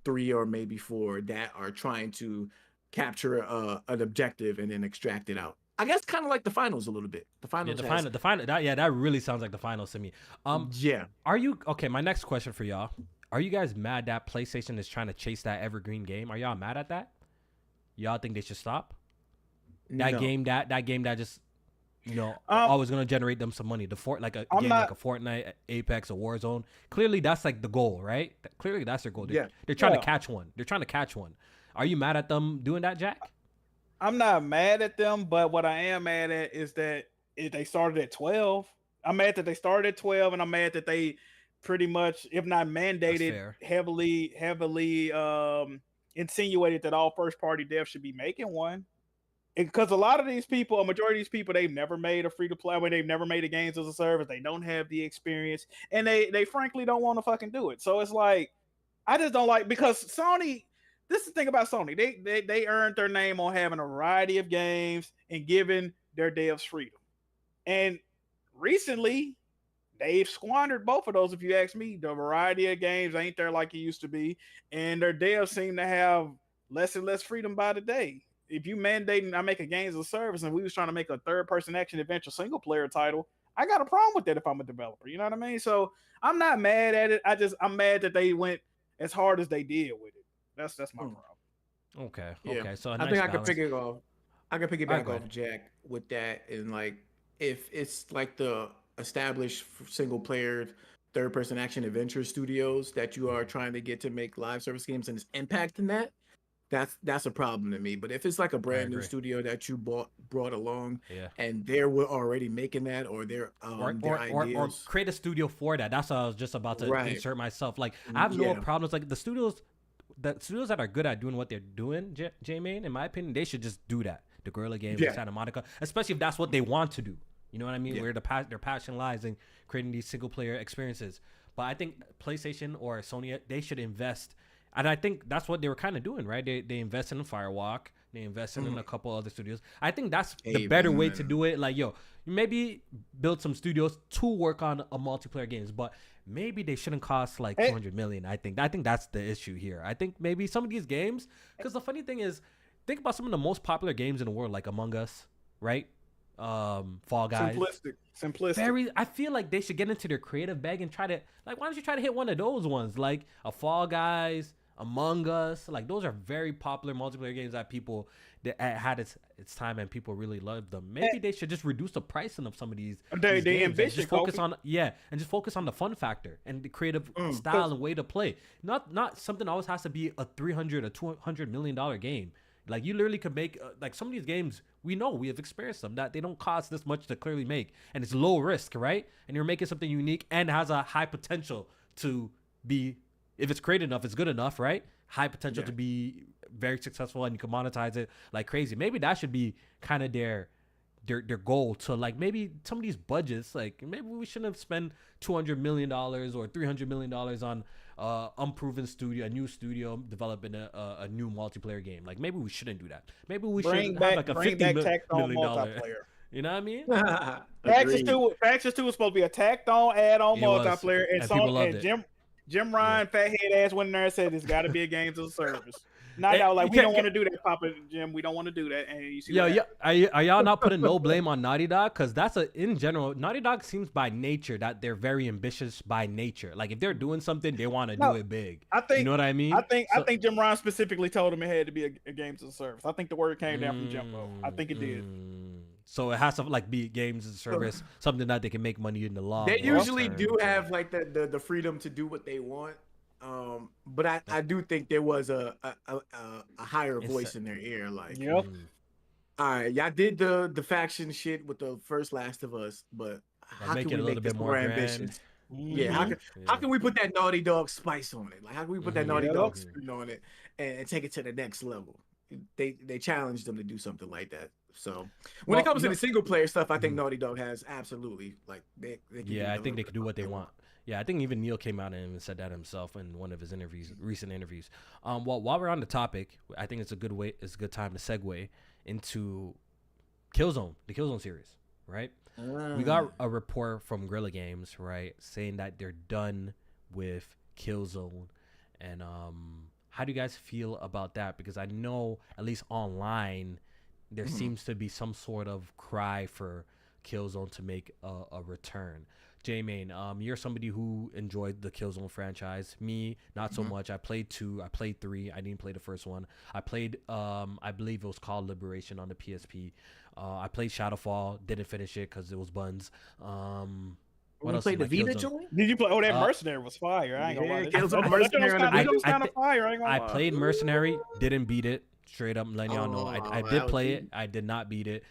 3 or maybe 4 that are trying to capture an objective and then extract it out. I guess kind of like the finals a little bit. The Yeah, finals. the final. That really sounds like the finals to me. Yeah. Are you okay? My next question for y'all: are you guys mad that PlayStation is trying to chase that evergreen game? Are y'all mad at that? Y'all think they should stop that No. game? That game that just always gonna generate them some money. Like a I'm game not- like a Fortnite, Apex, a Warzone. Clearly, that's like the goal, right? Clearly, that's their goal. Yeah. They're trying Yeah. to catch one. They're trying to catch one. Are you mad at them doing that, Jack? I'm not mad at them, but what I am mad at is that if they started at 12. I'm mad that they started at 12, and I'm mad that they pretty much, if not mandated, fair. heavily insinuated that all first party devs should be making one. Because a lot of these people, a majority of these people, they've never made a free to play. They've never made a games as a service. They don't have the experience, and they frankly don't want to fucking do it. So it's like, I just don't like, because Sony. This is the thing about Sony. They earned their name on having a variety of games and giving their devs freedom. And recently, they've squandered both of those. If you ask me, the variety of games ain't there like it used to be, and their devs seem to have less and less freedom by the day. If you mandating I make a games as a service, and we was trying to make a third-person action adventure single player title, I got a problem with that if I'm a developer. You know what I mean? So I'm not mad at it. I'm mad that they went as hard as they did with it. That's my problem. Okay. Yeah. Okay. So a I nice think I could balance. pick it off. I could pick it Alright, back go off Jack with that, and like if it's like the established single player third person action adventure studios that you are trying to get to make live service games and it's impacting that, that's a problem to me. But if it's like a brand new agree. studio that you brought along Yeah. and they were already making that, or their Or ideas, create a studio for that. That's what I was just about to Right. insert myself. Like I have no Yeah. problems. Like the studios that are good at doing what they're doing, J-Main, in my opinion, they should just do that. The Guerrilla Games, Yeah. Santa Monica, especially if that's what they want to do. You know what I mean? Yeah. Where their passion lies in creating these single player experiences. But I think PlayStation or Sony, they should invest. And I think that's what they were kind of doing, right? They invested in Firewalk. They invested in a couple other studios. I think that's the better way to Amen. do it. Like, yo, maybe build some studios to work on a multiplayer games, but maybe they shouldn't cost like 200 million. I think that's the issue here. I think maybe some of these games, because the funny thing is, think about some of the most popular games in the world, like Among Us, right? Fall Guys. Simplistic. I feel like they should get into their creative bag and try to, like, why don't you try to hit one of those ones, like a Fall Guys, Among Us. Like those are very popular multiplayer games that people that had its time and people really loved them. Maybe they should just reduce the pricing of some of these They games and ambitious, just focus Kofi. and just focus on the fun factor and the creative style and way to play. Not something always has to be a $300 or $200 million game. Like you literally could make like some of these games we have experienced them that they don't cost this much to clearly make and it's low risk, right? And you're making something unique and has a high potential to be, if it's creative enough, it's good enough, right? High potential to be very successful and you can monetize it like crazy. Maybe that should be kind of their goal to like maybe some of these budgets, like maybe we shouldn't have spent $200 million or $300 million on unproven studio, a new studio developing a new multiplayer game. Like maybe we shouldn't do that. Maybe we should have like a $50 million. You know what I mean? Taxes 2 was supposed to be a tacked on add-on It was, multiplayer, and people loved it. Jim Ryan, fathead ass, went in there and said it's got to be a games as a service. Now Hey, y'all like you we can't don't want to do that, Papa Jim. We don't want to do that. And you see, Yo, what yeah, are y'all not putting no blame on Naughty Dog? Because that's in general, Naughty Dog seems by nature that they're very ambitious by nature. Like if they're doing something, they want to do it big. I think you know what I mean? I think Jim Ryan specifically told him it had to be a games as a service. I think the word came down from Jimbo. I think it did. So it has to like be games as a service, something that they can make money in the long. They usually term. do have like the freedom to do what they want. But I do think there was a higher voice in their ear. Like, Yep. all right, y'all did the faction shit with the first Last of Us, but how make can it we a little make bit this more more grand. ambitious? Yeah, how can we put that Naughty Dog spice on it? Like, how can we put that Naughty Dog spin on it and take it to the next level? They challenged them to do something like that. So when it comes to the single player stuff, I think Naughty Dog has absolutely like they can Yeah, I think they could do what they want. Yeah, I think even Neil came out and said that himself in one of his recent interviews. Well, while we're on the topic, I think it's a good time to segue into Killzone, the Killzone series, right? We got a report from Guerrilla Games, right, saying that they're done with Killzone, and how do you guys feel about that? Because I know at least online there seems to be some sort of cry for Killzone to make a return. J-Main, you're somebody who enjoyed the Killzone franchise. Me, not so much. I played 2. I played 3. I didn't play the first one. I played, I believe it was called Liberation on the PSP. I played Shadowfall. Didn't finish it because it was buns. What else? Played the is Vita Killzone? joint? Did you play? Oh, that Mercenary was fire. I ain't gonna lie. Killzone That Mercenary on the Vita was I kind of fire. I ain't gonna I lie. played Mercenary. Didn't beat it. Straight up letting y'all know. I that did was play easy. it. I did not beat it.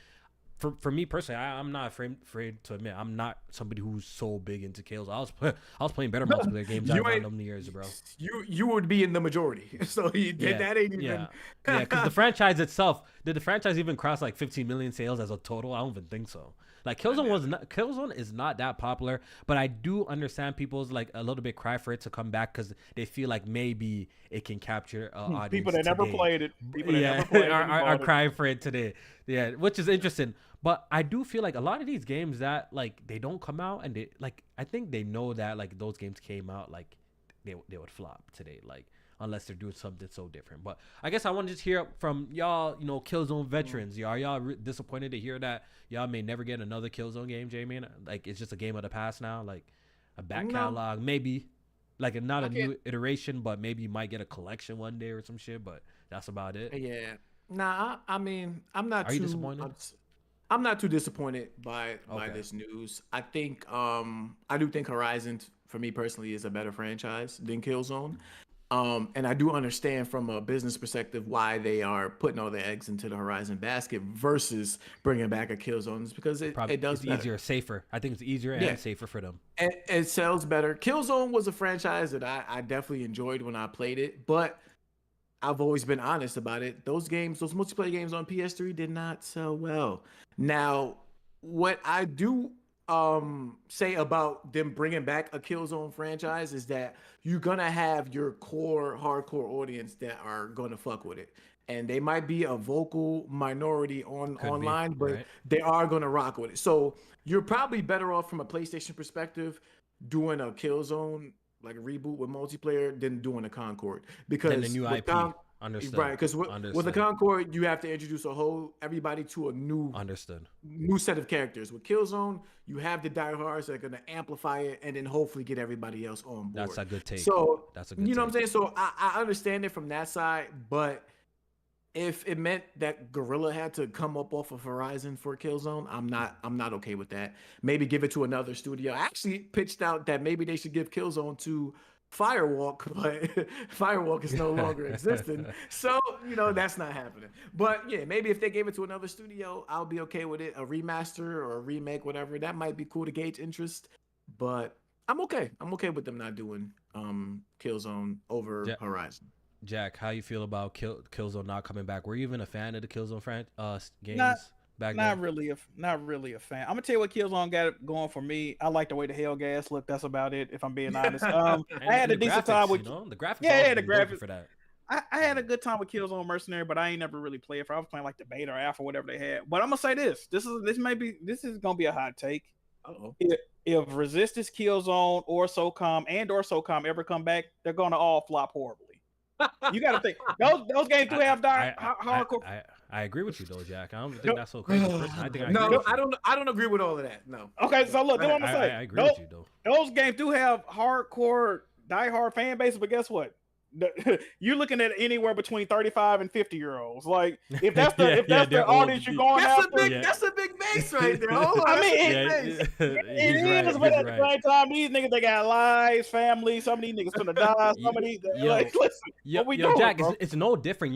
For me personally, I'm not afraid to admit I'm not somebody who's so big into kills. I was playing better multiplayer games You out ain't- them years, bro. You would be in the majority. So you did that ain't even Yeah, because the franchise itself, did the franchise even cross like 15 million sales as a total? I don't even think so. Like Killzone is not that popular, but I do understand people's like a little bit cry for it to come back because they feel like maybe it can capture audience. People that never today. played it. People that Yeah, never played it. are crying for it today. Yeah, which is interesting. But I do feel like a lot of these games that like they don't come out and they like I think they know that like those games came out like they would flop today, like unless they're doing something so different. But I guess I want to just hear from y'all, you know, Killzone veterans. Are y'all disappointed to hear that y'all may never get another Killzone game, J-Man? Like it's just a game of the past now, like a back No. catalog, maybe like not a Okay. new iteration, but maybe you might get a collection one day or some shit. But that's about it. Yeah. Nah, I mean, I'm not Are you too disappointed? I'm not too disappointed by Okay. this news. I think I do think Horizon for me personally is a better franchise than Killzone. And I do understand from a business perspective why they are putting all their eggs into the Horizon basket versus bringing back a Killzone. It's because it does it's better. easier, safer. I think it's easier Yeah. and safer for them. It sells better. Killzone was a franchise that I definitely enjoyed when I played it, but I've always been honest about it. Those multiplayer games on PS3 did not sell well. Now, what I do say about them bringing back a Killzone franchise is that you're gonna have your core hardcore audience that are gonna fuck with it, and they might be a vocal minority online, but right. they are gonna rock with it. So you're probably better off from a PlayStation perspective doing a Killzone like a reboot with multiplayer than doing a Concord because the new with IP. Understood. Right, because with the Understood. Concord, you have to introduce everybody to a Understood. new set of characters. With Killzone, you have the diehards that are going to amplify it and then hopefully get everybody else on board. That's a good take. So That's a good you know what I'm take. saying. So I understand it from that side, but if it meant that Guerrilla had to come up off of Horizon for Killzone, I'm not okay with that. Maybe give it to another studio. I actually pitched out that maybe they should give Killzone to Firewalk, but Firewalk is no longer existing. So, that's not happening. But yeah, maybe if they gave it to another studio, I'll be okay with it. A remaster or a remake, whatever. That might be cool to gauge interest. But I'm okay. I'm okay with them not doing Killzone over Horizon. Jack, how you feel about Killzone not coming back? Were you even a fan of the Killzone games back then? Not really a fan. I'm gonna tell you what Killzone got it going for me. I like the way the Hellgas look. That's about it. If I'm being honest, I had a decent time with the graphics. Yeah, the graphics graphics for that. I had a good time with Killzone Mercenary, but I ain't never really played it. I was playing like the beta or alpha, whatever they had. But I'm gonna say this is gonna be a hot take. Uh-oh. If Resistance, Killzone, or SOCOM ever come back, they're gonna all flop horribly. You got to think those games do have hardcore. I agree with you though, Jack. I don't think that's so crazy. I don't agree with all of that. No. Okay, so look, what I'm gonna say. I agree with you though. Those games do have hardcore, diehard fan bases, but guess what? You're looking at anywhere between 35 and 50-year-olds. Like if that's the audience you're going after, that's a big base right there. Hold on, I mean, it is, but at the same time, these niggas they got lives, families. Some of these niggas gonna die. Some of these, listen, Jack, it's no different.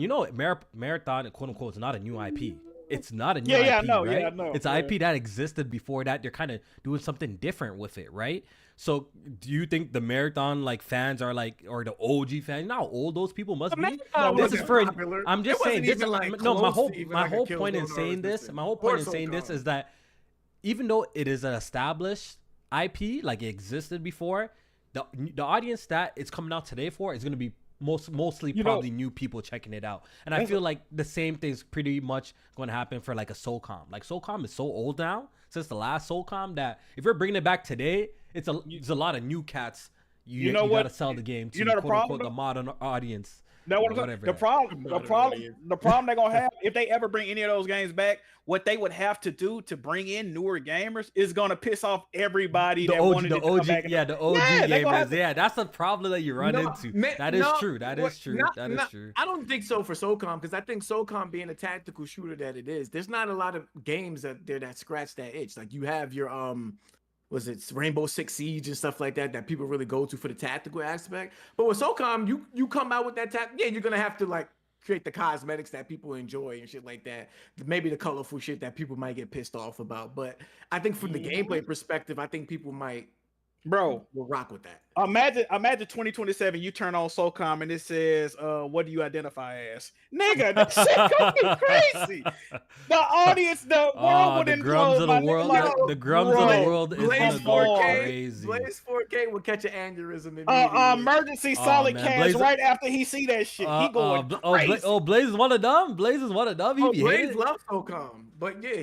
Marathon, quote unquote, is not a new IP. It's not a new IP, right? Yeah, no, it's an IP that existed before that. They're kind of doing something different with it, right? So, do you think the Marathon fans are or the OG fans? How old those people must be? This is for. Popular. I'm just saying. This is, my whole point in saying this. My whole point in saying this is that even though it is an established IP, like it existed before, the audience that it's coming out today for is going to be mostly probably new people checking it out. And I feel like the same thing's pretty much going to happen for like a SOCOM. Like SOCOM is so old now since the last SOCOM that if you're bringing it back today, it's a lot of new cats. You got to sell the game to the quote unquote the modern audience. No, the problem they're gonna have if they ever bring any of those games back, what they would have to do to bring in newer gamers is gonna piss off everybody. The OG gamers. Yeah, that's the problem that you run into. That is true. That is true. I don't think so for SOCOM because I think SOCOM being a tactical shooter that it is, there's not a lot of games that scratch that itch. Like you have your was it Rainbow Six Siege and stuff like that people really go to for the tactical aspect. But with SOCOM, you come out with that you're gonna have to create the cosmetics that people enjoy and shit like that. Maybe the colorful shit that people might get pissed off about. But I think from the gameplay perspective, I think people will rock with that. Imagine 2027, you turn on SOCOM and it says, what do you identify as? Nigga, that shit gonna be crazy. The audience, the world would grums of the world. The grums of the world is Blaze gonna go crazy. Blaze 4K will catch an aneurysm emergency solid cash right after he see that shit. He going crazy. Blaze is one of them. Blaze is one of them. Blaze loves SOCOM, but yeah,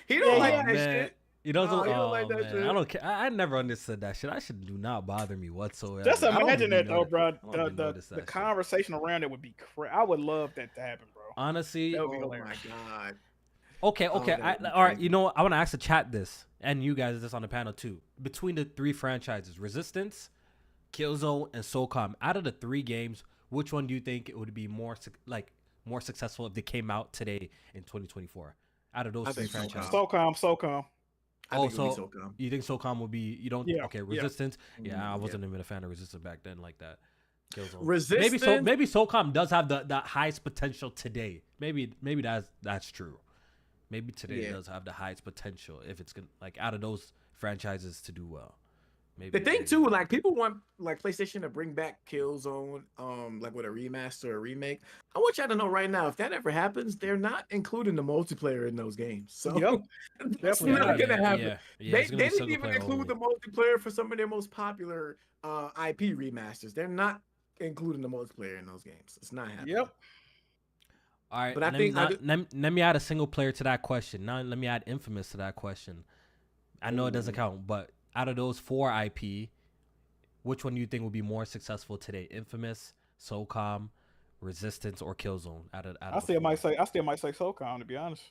he don't like that shit. You know, I don't care. I never understood that shit. That shit do not bother me whatsoever. Just imagine that though, bro. The conversation around it would be crazy. I would love that to happen, bro. Honestly, oh my god. Okay. All right. You know, I want to ask the chat this, and you guys this on the panel too. Between the three franchises, Resistance, Killzone, and SOCOM, out of the three games, which one do you think it would be more successful if they came out today in 2024? Out of those three franchises, SOCOM. So you think SOCOM would be? You don't? Yeah, okay, Resistance. Yeah, I wasn't even a fan of Resistance back then like that. Killzone. Resistance. Maybe SOCOM does have the highest potential today. Maybe that's true. Maybe today does have the highest potential if it's gonna out of those franchises to do well. Maybe the thing too, people want PlayStation to bring back Killzone, with a remaster or remake. I want y'all to know right now, if that ever happens, they're not including the multiplayer in those games. So that's not gonna happen. They didn't even include the multiplayer for some of their most popular IP remasters. They're not including the multiplayer in those games. It's not happening. Yep. All right, but let me add a single player to that question. Now let me add Infamous to that question. I know it doesn't count, but out of those four IP, which one do you think would be more successful today? Infamous, SOCOM, Resistance, or Killzone. Out of I the still four. might say SOCOM, to be honest.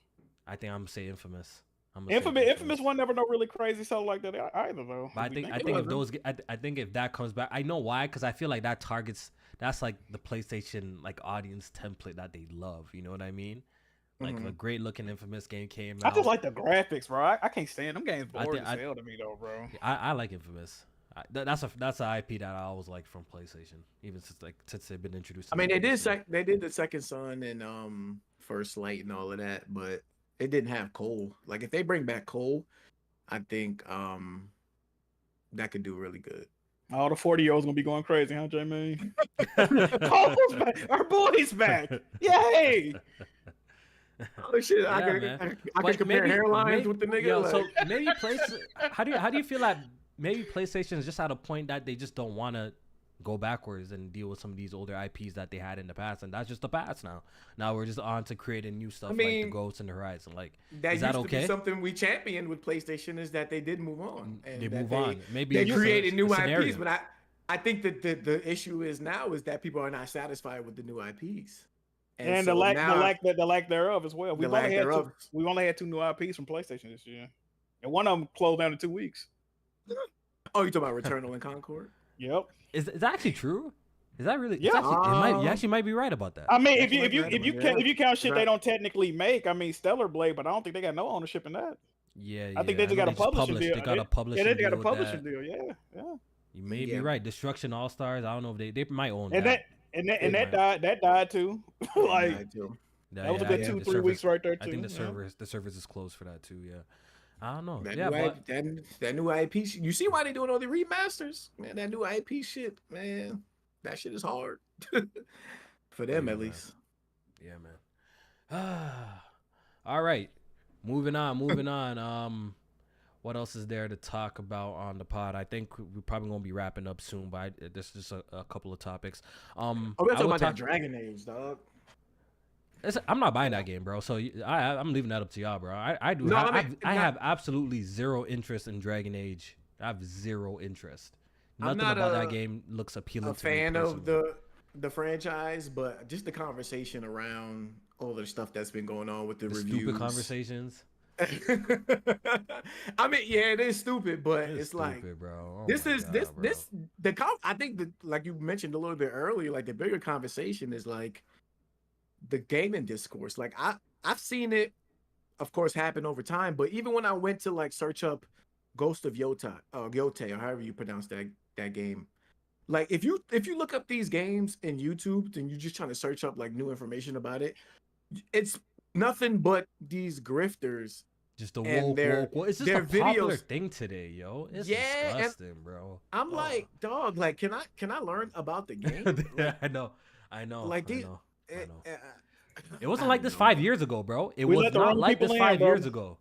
I think I'm gonna say Infamous. I'm gonna say Infamous one never no really crazy something like that either though. But I We think think if wasn't. those I think if that comes back, I know why, because I feel like that's like the PlayStation like audience template that they love. You know what I mean? Like a great looking Infamous game came I out. just like the graphics, bro. I can't stand them games. I Boring think- as hell to me though, bro. I like Infamous. That's an IP that I always like from PlayStation, even since they've been introduced. I mean, they did the Second Son and First Light and all of that, but it didn't have Cole. Like if they bring back Cole, I think that could do really good. All the 40-year-olds gonna be going crazy, huh, J-Man? Cole's back. Our boy's back. Yay! Oh shit! Yeah, I man. can But compare hairlines maybe- with the nigga. Yo, like- so maybe how do you feel like maybe PlayStation is just at a point that they just don't want to go backwards and deal with some of these older IPs that they had in the past, and that's just the past now. Now we're just on to creating new stuff like the mean, Ghosts and the Horizon. Like, that is used that to be okay? something we championed with PlayStation is that they did move on. And They that move on. Maybe they it's just created new a scenario. IPs, but I think that the issue is now is that people are not satisfied with the new IPs. And so the lack thereof as well. The lack thereof. We've only had 2 new IPs from PlayStation this year, and one of them closed down in 2 weeks. Oh, you talking about Returnal and Concord? Yep. Is that actually true? Is that really? Yeah. You actually might be right about that. I mean, That's if what you I'm if you saying, count yeah. if you count shit Right. they don't technically make, I mean Stellar Blade, but I don't think they got no ownership in that. Yeah, I think they just got a publishing deal. They got a publishing Yeah, they got a deal with publishing that. deal. Yeah. You may be Yeah. right. Destruction All Stars. I don't know if they might own And that. that died too. like I do. that was a Yeah, good I think 2-3 the weeks servers- right there too. I think the yeah. servers is closed for that too. Yeah, I don't know. That, Yeah, new but that new IP. You see why they doing all the remasters? Man, that new IP shit, man. That shit is hard. For them, Yeah, at man. least. yeah, man. All right, moving on. What else is there to talk about on the pod? I think we're probably gonna be wrapping up soon, but this is just a couple of topics. Oh, we're I talking will about that talk- Dragon Age, dog. I'm not buying that game, bro. So I'm leaving that up to y'all, bro. I do. No, I I mean, have absolutely zero interest in Dragon Age. I have zero interest. I'm Nothing not about a- that game looks appealing A to me fan of personally. the franchise, but just the conversation around all the stuff that's been going on with the The reviews. stupid conversations. I mean, yeah, it is stupid, but It's it's like stupid, bro. Oh this my is God, this bro. this I think that, like you mentioned a little bit earlier, like the bigger conversation is like the gaming discourse. Like I've seen it, of course, happen over time, but even when I went to like search up Ghost of Yota, Yote, or however you pronounce that game, like if you look up these games in YouTube and you're just trying to search up like new information about it, it's nothing but these grifters. Just the and woke. It's just their a popular videos- thing today, yo. It's Yeah, and- disgusting, bro. I'm Oh. like, dog, like can I learn about the game? Yeah, I know. I know. Like I these- know. Eh, know. eh, It wasn't I like don't this know. 5 years ago, bro. It We was let the not wrong like this people in, 5 bro. years ago.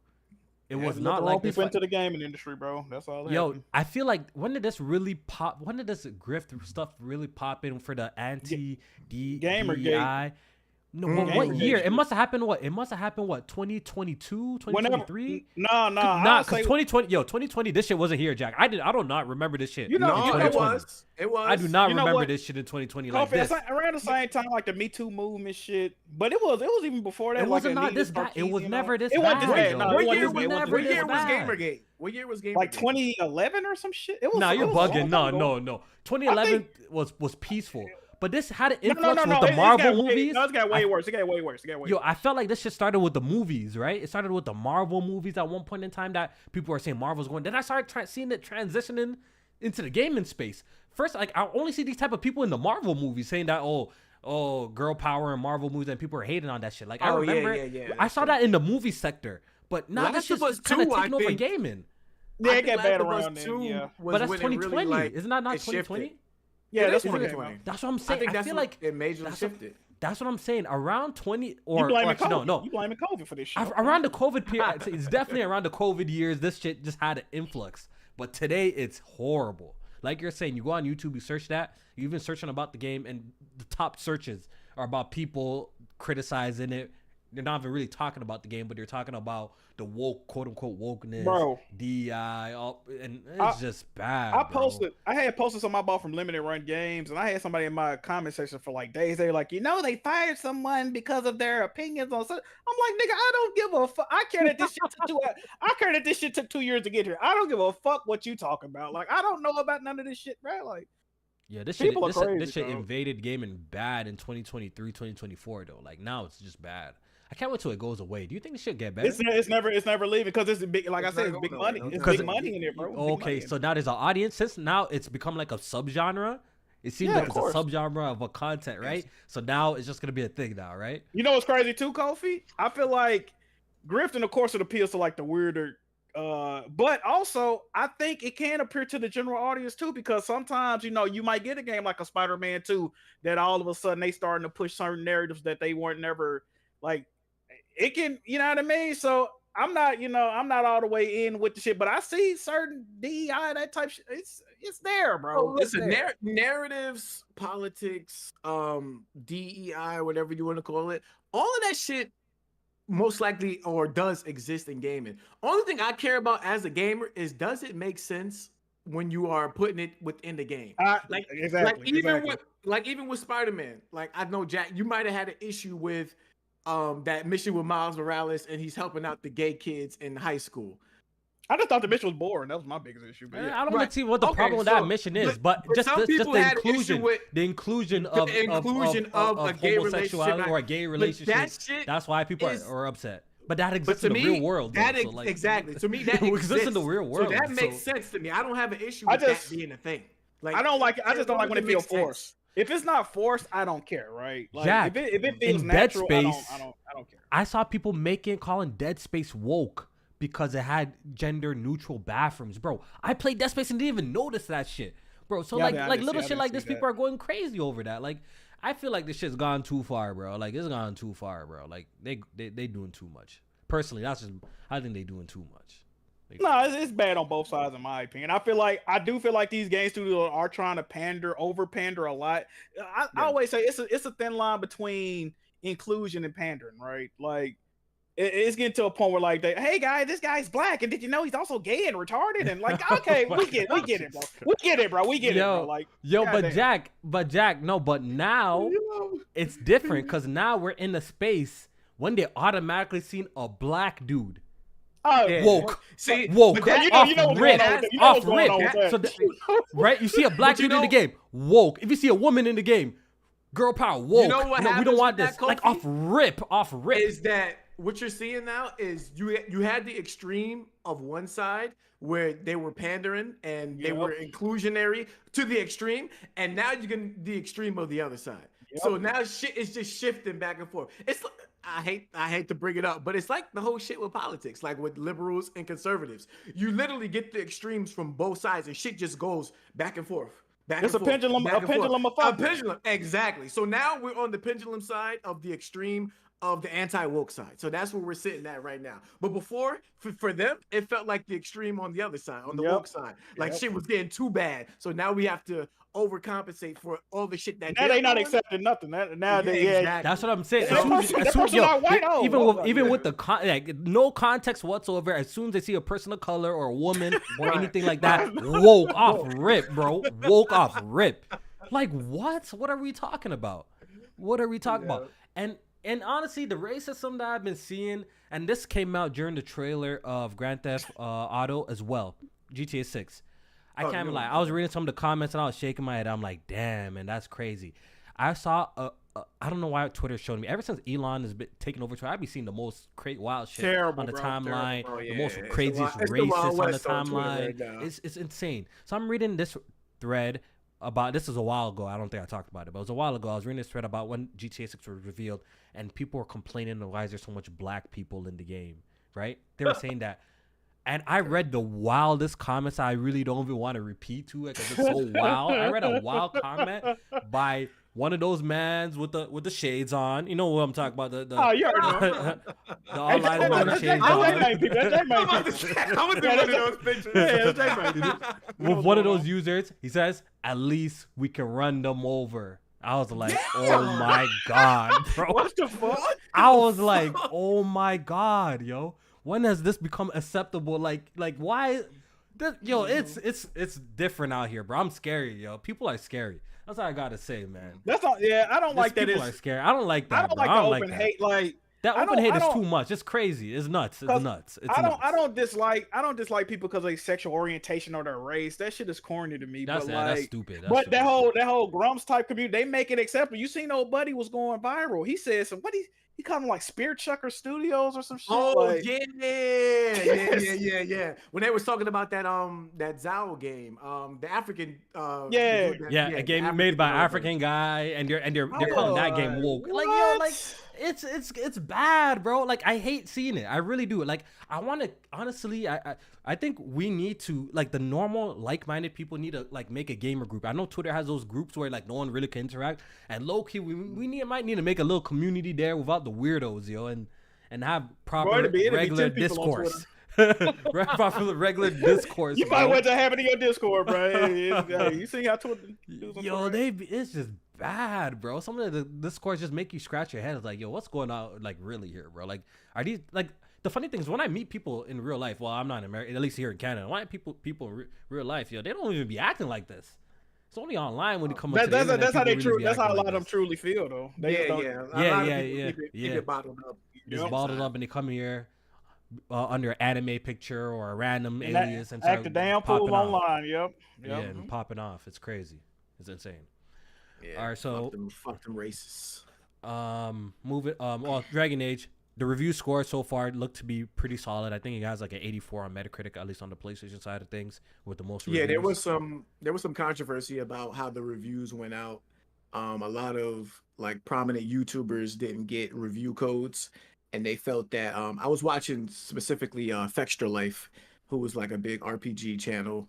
It Yeah, was we let not the like wrong this. people into the gaming industry, bro. That's all. That Yo, happened. I feel like when did this really pop? When did this grift stuff really pop in for the anti Gamergate. DEI? No, Mm. what Gamergate year? It shit. must have happened. What? It must have happened. What? 2022, 2023. Nah, Nah, I'd because say 2020. Yo, 2020. This shit wasn't here, Jack. I do not remember this shit. You know- No, you know it 2020. was. It was. I do not You know remember what? this shit in 2020 like Kofi, this. it's around the same time like the Me Too movement shit, but it was even before that. It like wasn't not Anita this bad. It was Sarkeesian, never this It wasn't bad. this bad. though. No, What it year wasn't was this bad. never what this year was bad. Gamergate? What year was Gamergate? Like 2011 or some shit. It was. Nah, it you're was a long bugging. time No, ago. no. 2011 was peaceful, but this had an No, influx with it the got Marvel way- movies. No, it got way I- worse. It got way worse. Yo, I felt like this shit started with the movies, right? It started with the Marvel movies at one point in time that people were saying Marvel's going. Then I started seeing it transitioning into the gaming space. First, like I only see these type of people in the Marvel movies saying that, oh, girl power in Marvel movies, and people are hating on that shit. Like I Oh, yeah, remember, yeah, I saw that in the movie sector, but now this Last of shit's Us kind of 2, I taking over think. gaming. Yeah, I it think got Last bad of Us around then. 2 Yeah, was But that's when it really, 2020. like, Isn't that not it shifted. 2020? yeah, It that's is what it 2020. got. That's what I'm I saying. think I that's feel what like it majorly that's shifted. that's what I'm saying. Around 20 You or blaming actually, COVID. no. You blaming COVID for this shit. Around the COVID period, it's definitely around the COVID years. This shit just had an influx, but today it's horrible. Like you're saying, you go on YouTube, you search that, you even searching about the game, and the top searches are about people criticizing it, they're not even really talking about the game, but they're talking about the woke, quote unquote wokeness, Bro. DEI, and it's just bad. I had posted something I bought from Limited Run Games, and I had somebody in my comment section for like days. They were like, they fired someone because of their opinions on something. I'm like, nigga, I don't give a fuck. I care that this shit took 2 years to get here. I don't give a fuck what you talking about. Like, I don't know about none of this shit, bro. Like, yeah, this shit crazy, invaded gaming bad in 2023, 2024 though. Like now it's just bad. I can't wait till it goes away. Do you think this shit get better? It's never leaving because it's big. Like I said, it's big money. It's big money in it, bro. Okay, so now there's an audience. Since now it's become like a subgenre. It seems like it's a subgenre of a content, right? So now it's just gonna be a thing now, right? You know what's crazy too, Kofi? I feel like grifting, of course, it appeals to like the weirder. But also I think it can appeal to the general audience too, because sometimes you might get a game like a Spider-Man 2 that all of a sudden they starting to push certain narratives that they weren't never like. It can, you know what I mean? So I'm not all the way in with the shit, but I see certain DEI, that type shit. It's there, bro. Oh, listen, narratives, politics, DEI, whatever you want to call it, all of that shit most likely or does exist in gaming. Only thing I care about as a gamer is, does it make sense when you are putting it within the game? Even with Spider-Man, like I know Jack, you might have had an issue with that mission with Miles Morales, and he's helping out the gay kids in high school. I just thought the mission was boring. That was my biggest issue. But I don't want to see what the problem with that mission is, but just the inclusion of a gay homosexuality or a gay relationship. That's why people are upset. But that exists in the real world. Exactly. To me, that exists in the real world. So that makes sense to me. I don't have an issue with that being a thing. Like, I don't like. I just don't like when it feels forced. If it's not forced, I don't care, right? Like, Jack, if it feels in natural, Dead Space, I don't care. I saw people calling Dead Space woke because it had gender neutral bathrooms, bro. I played Dead Space and didn't even notice that shit, bro. So little shit like this, people are going crazy over that. Like, I feel like this shit's gone too far, bro. Like, it's gone too far, bro. Like, they doing too much. Personally, I think they doing too much. No, it's bad on both sides, in my opinion. I do feel like these game studios are trying to over pander a lot. I always say it's a thin line between inclusion and pandering, right? Like, it's getting to a point where like, hey guy, this guy's black, and did you know he's also gay and retarded? And like, okay, we get it, bro. We get it, bro. Like, but Jack, no, but now it's different because now we're in the space when they automatically seen a black dude. Woke. See, woke. Off rip. Right? You see a black dude in the game, woke. If you see a woman in the game, girl power, woke. You know what we don't want this. Like off rip. Is that what you're seeing now? Is you had the extreme of one side where they were pandering and they were inclusionary to the extreme, and now you're getting the extreme of the other side. Yep. So now shit is just shifting back and forth. It's I hate to bring it up, but it's like the whole shit with politics, like with liberals and conservatives. You literally get the extremes from both sides, and shit just goes back and forth. It's a pendulum. A pendulum, exactly. So now we're on the pendulum side of the extreme of the anti-woke side. So that's where we're sitting at right now. But before, for them, it felt like the extreme on the other side, on the woke side. Like shit was getting too bad. So now we have to overcompensate for all the shit that they not accepting nothing. Now exactly. That's what I'm saying. Even with the no context whatsoever, as soon as they see a person of color or a woman or anything like that, woke off rip, bro. Woke off rip. Like what? What are we talking about? About? And honestly, the racism that I've been seeing, and this came out during the trailer of Grand Theft Auto as well, GTA 6. I can't lie. I was reading some of the comments and I was shaking my head. I'm like, damn, man, that's crazy. I saw, I don't know why Twitter showed me. Ever since Elon has been taking over Twitter, I've been seeing the most wild shit on the timeline, the most craziest racists on the timeline. Right, it's insane. So I'm reading this thread about, this was a while ago. I don't think I talked about it, but it was a while ago. I was reading this thread about when GTA 6 was revealed, and people were complaining, why is there so much black people in the game, right? They were saying that. And I read the wildest comments I really don't even want to repeat to it because it's so wild. I read a wild comment by one of those mans with the shades on. You know what I'm talking about? The online man with shades on. I was doing one of those pictures. With one of those users, he says, at least we can run them over. I was like, oh Damn! my god, bro. What the fuck? I was like, oh my god, yo. When has this become acceptable? Like why? Yo, it's different out here, bro. I'm scary, yo. People are scary. That's all I gotta say, man. That's all. Yeah, I don't like that. People are scary. I don't like that, I don't bro. like I the don't like open that. hate. Like That I open don't- hate I is don't- too much. It's crazy. It's nuts. It's 'Cause nuts. It's I nuts. don't dislike people because of their sexual orientation or their race. That shit is corny to me. That's but that's like, stupid. That's but stupid. that whole Grumps type community, they make it acceptable. You seen old buddy was going viral. He said some he called them like Spear Chucker Studios or some shit. Oh like, yeah. When they was talking about that that Zao game, the African Yeah. Yeah, a game made by African guy, and they're calling that game woke. Like yo, like it's bad, bro. Like I hate seeing it. I really do. Like I want to honestly, I think we need to like the normal like-minded people need to like make a gamer group. I know Twitter has those groups where like no one really can interact, and low key we might need to make a little community there without the weirdos, yo, and have proper it'd be regular 10 people on discourse. Proper regular discourse. you might bro. want to have it in your Discord, bro. You see how Twitter? Yo, it's just bad, bro. Some of the discourse just make you scratch your head. It's like, yo, what's going on? Like, really here, bro? Like, are these like the funny thing is when I meet people in real life? Well, I'm not in America, at least here in Canada. When I meet people in real life, yo, they don't even be acting like this. It's only online when you come. That's how they true. That's how a lot of them truly feel, though. They Yeah. don't- Keep it bottled up. Just bottled up, and they come here under an anime picture or a random and alias and act the damn fool popping off. online. Yep. Yeah, and popping off. It's crazy. It's insane. Yeah, All right, so fuck them racists. move it. Well, Dragon Age. The review score so far looked to be pretty solid. I think it has like an 84 on Metacritic, at least on the PlayStation side of things, with the most. Yeah, there reviews. was some controversy about how the reviews went out. A lot of like prominent YouTubers didn't get review codes, and they felt that I was watching specifically Fextra Life, who was like a big RPG channel.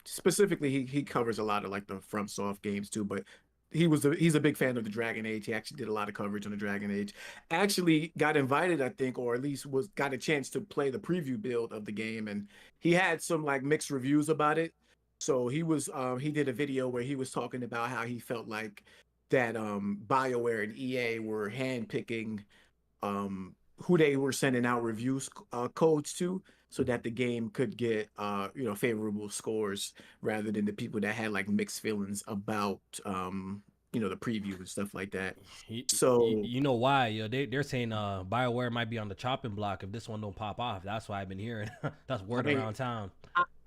Specifically, he covers a lot of like the FromSoft games too, but he's a big fan of the Dragon Age. He actually did a lot of coverage on the Dragon Age. Actually got invited, I think, or at least got a chance to play the preview build of the game, and he had some like mixed reviews about it. So he did a video where he was talking about how he felt like that BioWare and EA were handpicking who they were sending out reviews codes to, so that the game could get favorable scores rather than the people that had like mixed feelings about the preview and stuff like that. So you know why? Yo, they're saying BioWare might be on the chopping block if this one don't pop off. That's why I've been hearing. That's word around town.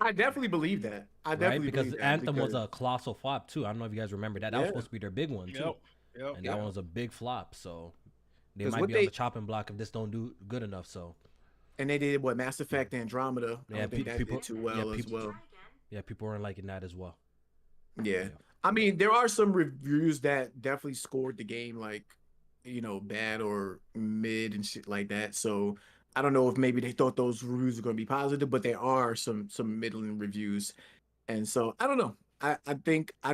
I definitely believe that. Because Anthem was a colossal flop too. I don't know if you guys remember that. That was supposed to be their big one too. And that one was a big flop. So they might be on the chopping block if this don't do good enough. So. And they did Mass Effect Andromeda. Yeah, I think that did too well as well. Yeah, people weren't liking that as well. Yeah. I mean, there are some reviews that definitely scored the game like, bad or mid and shit like that. So I don't know if maybe they thought those reviews were going to be positive, but there are some middling reviews. And so I don't know. I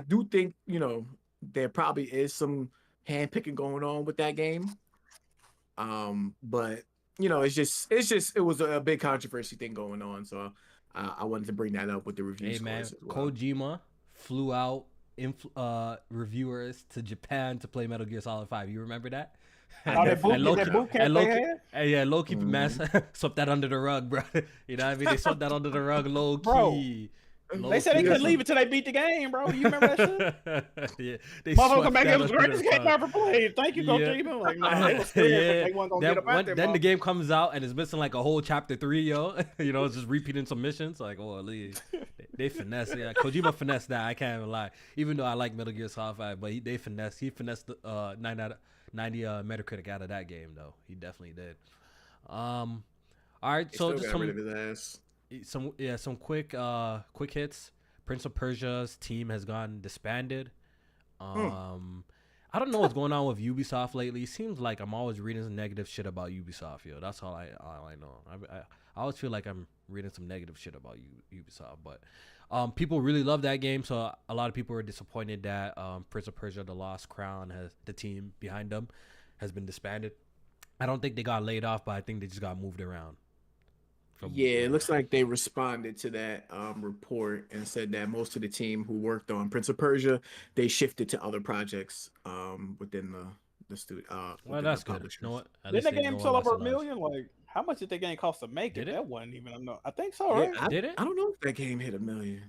do think, there probably is some handpicking going on with that game. But it was a big controversy thing going on. So I wanted to bring that up with the reviews. Hey man, as well. Kojima flew out reviewers to Japan to play Metal Gear Solid 5. You remember that? That boot camp they had? Yeah, low key mess. Swept that under the rug, bro. You know what I mean? They swept that under the rug low key. They said they couldn't leave it till they beat the game, bro. You remember that shit? Yeah, they Motherfucker come back. It was the greatest game I ever played. Thank you, Kojima. Yeah. Like, nah, they was scared. They wasn't gonna get up out there. Then the game comes out and it's missing like a whole chapter 3, yo. It's just repeating some missions. Like, they finesse. Yeah, Kojima finessed that. I can't even lie. Even though I like Metal Gear Solid 5, but he finessed the 90 Metacritic out of that game though. He definitely did. All right, so just some quick hits. Prince of Persia's team has gone disbanded. I don't know what's going on with Ubisoft lately. It seems like I'm always reading some negative shit about Ubisoft, yo. That's all I know. I always feel like I'm reading some negative shit about Ubisoft, but people really love that game, so a lot of people are disappointed that Prince of Persia: The Lost Crown the team behind them has been disbanded. I don't think they got laid off, but I think they just got moved around. Yeah, it looks like they responded to that report and said that most of the team who worked on Prince of Persia, they shifted to other projects within the studio Well, within the that's good. You know publishers. what? At Didn't least the no game one sell lost over their a lives. million? Like, how much did the game cost to make it? Did it? That wasn't even enough. I think so, Yeah, right? Did it? I don't know if that game hit 1 million.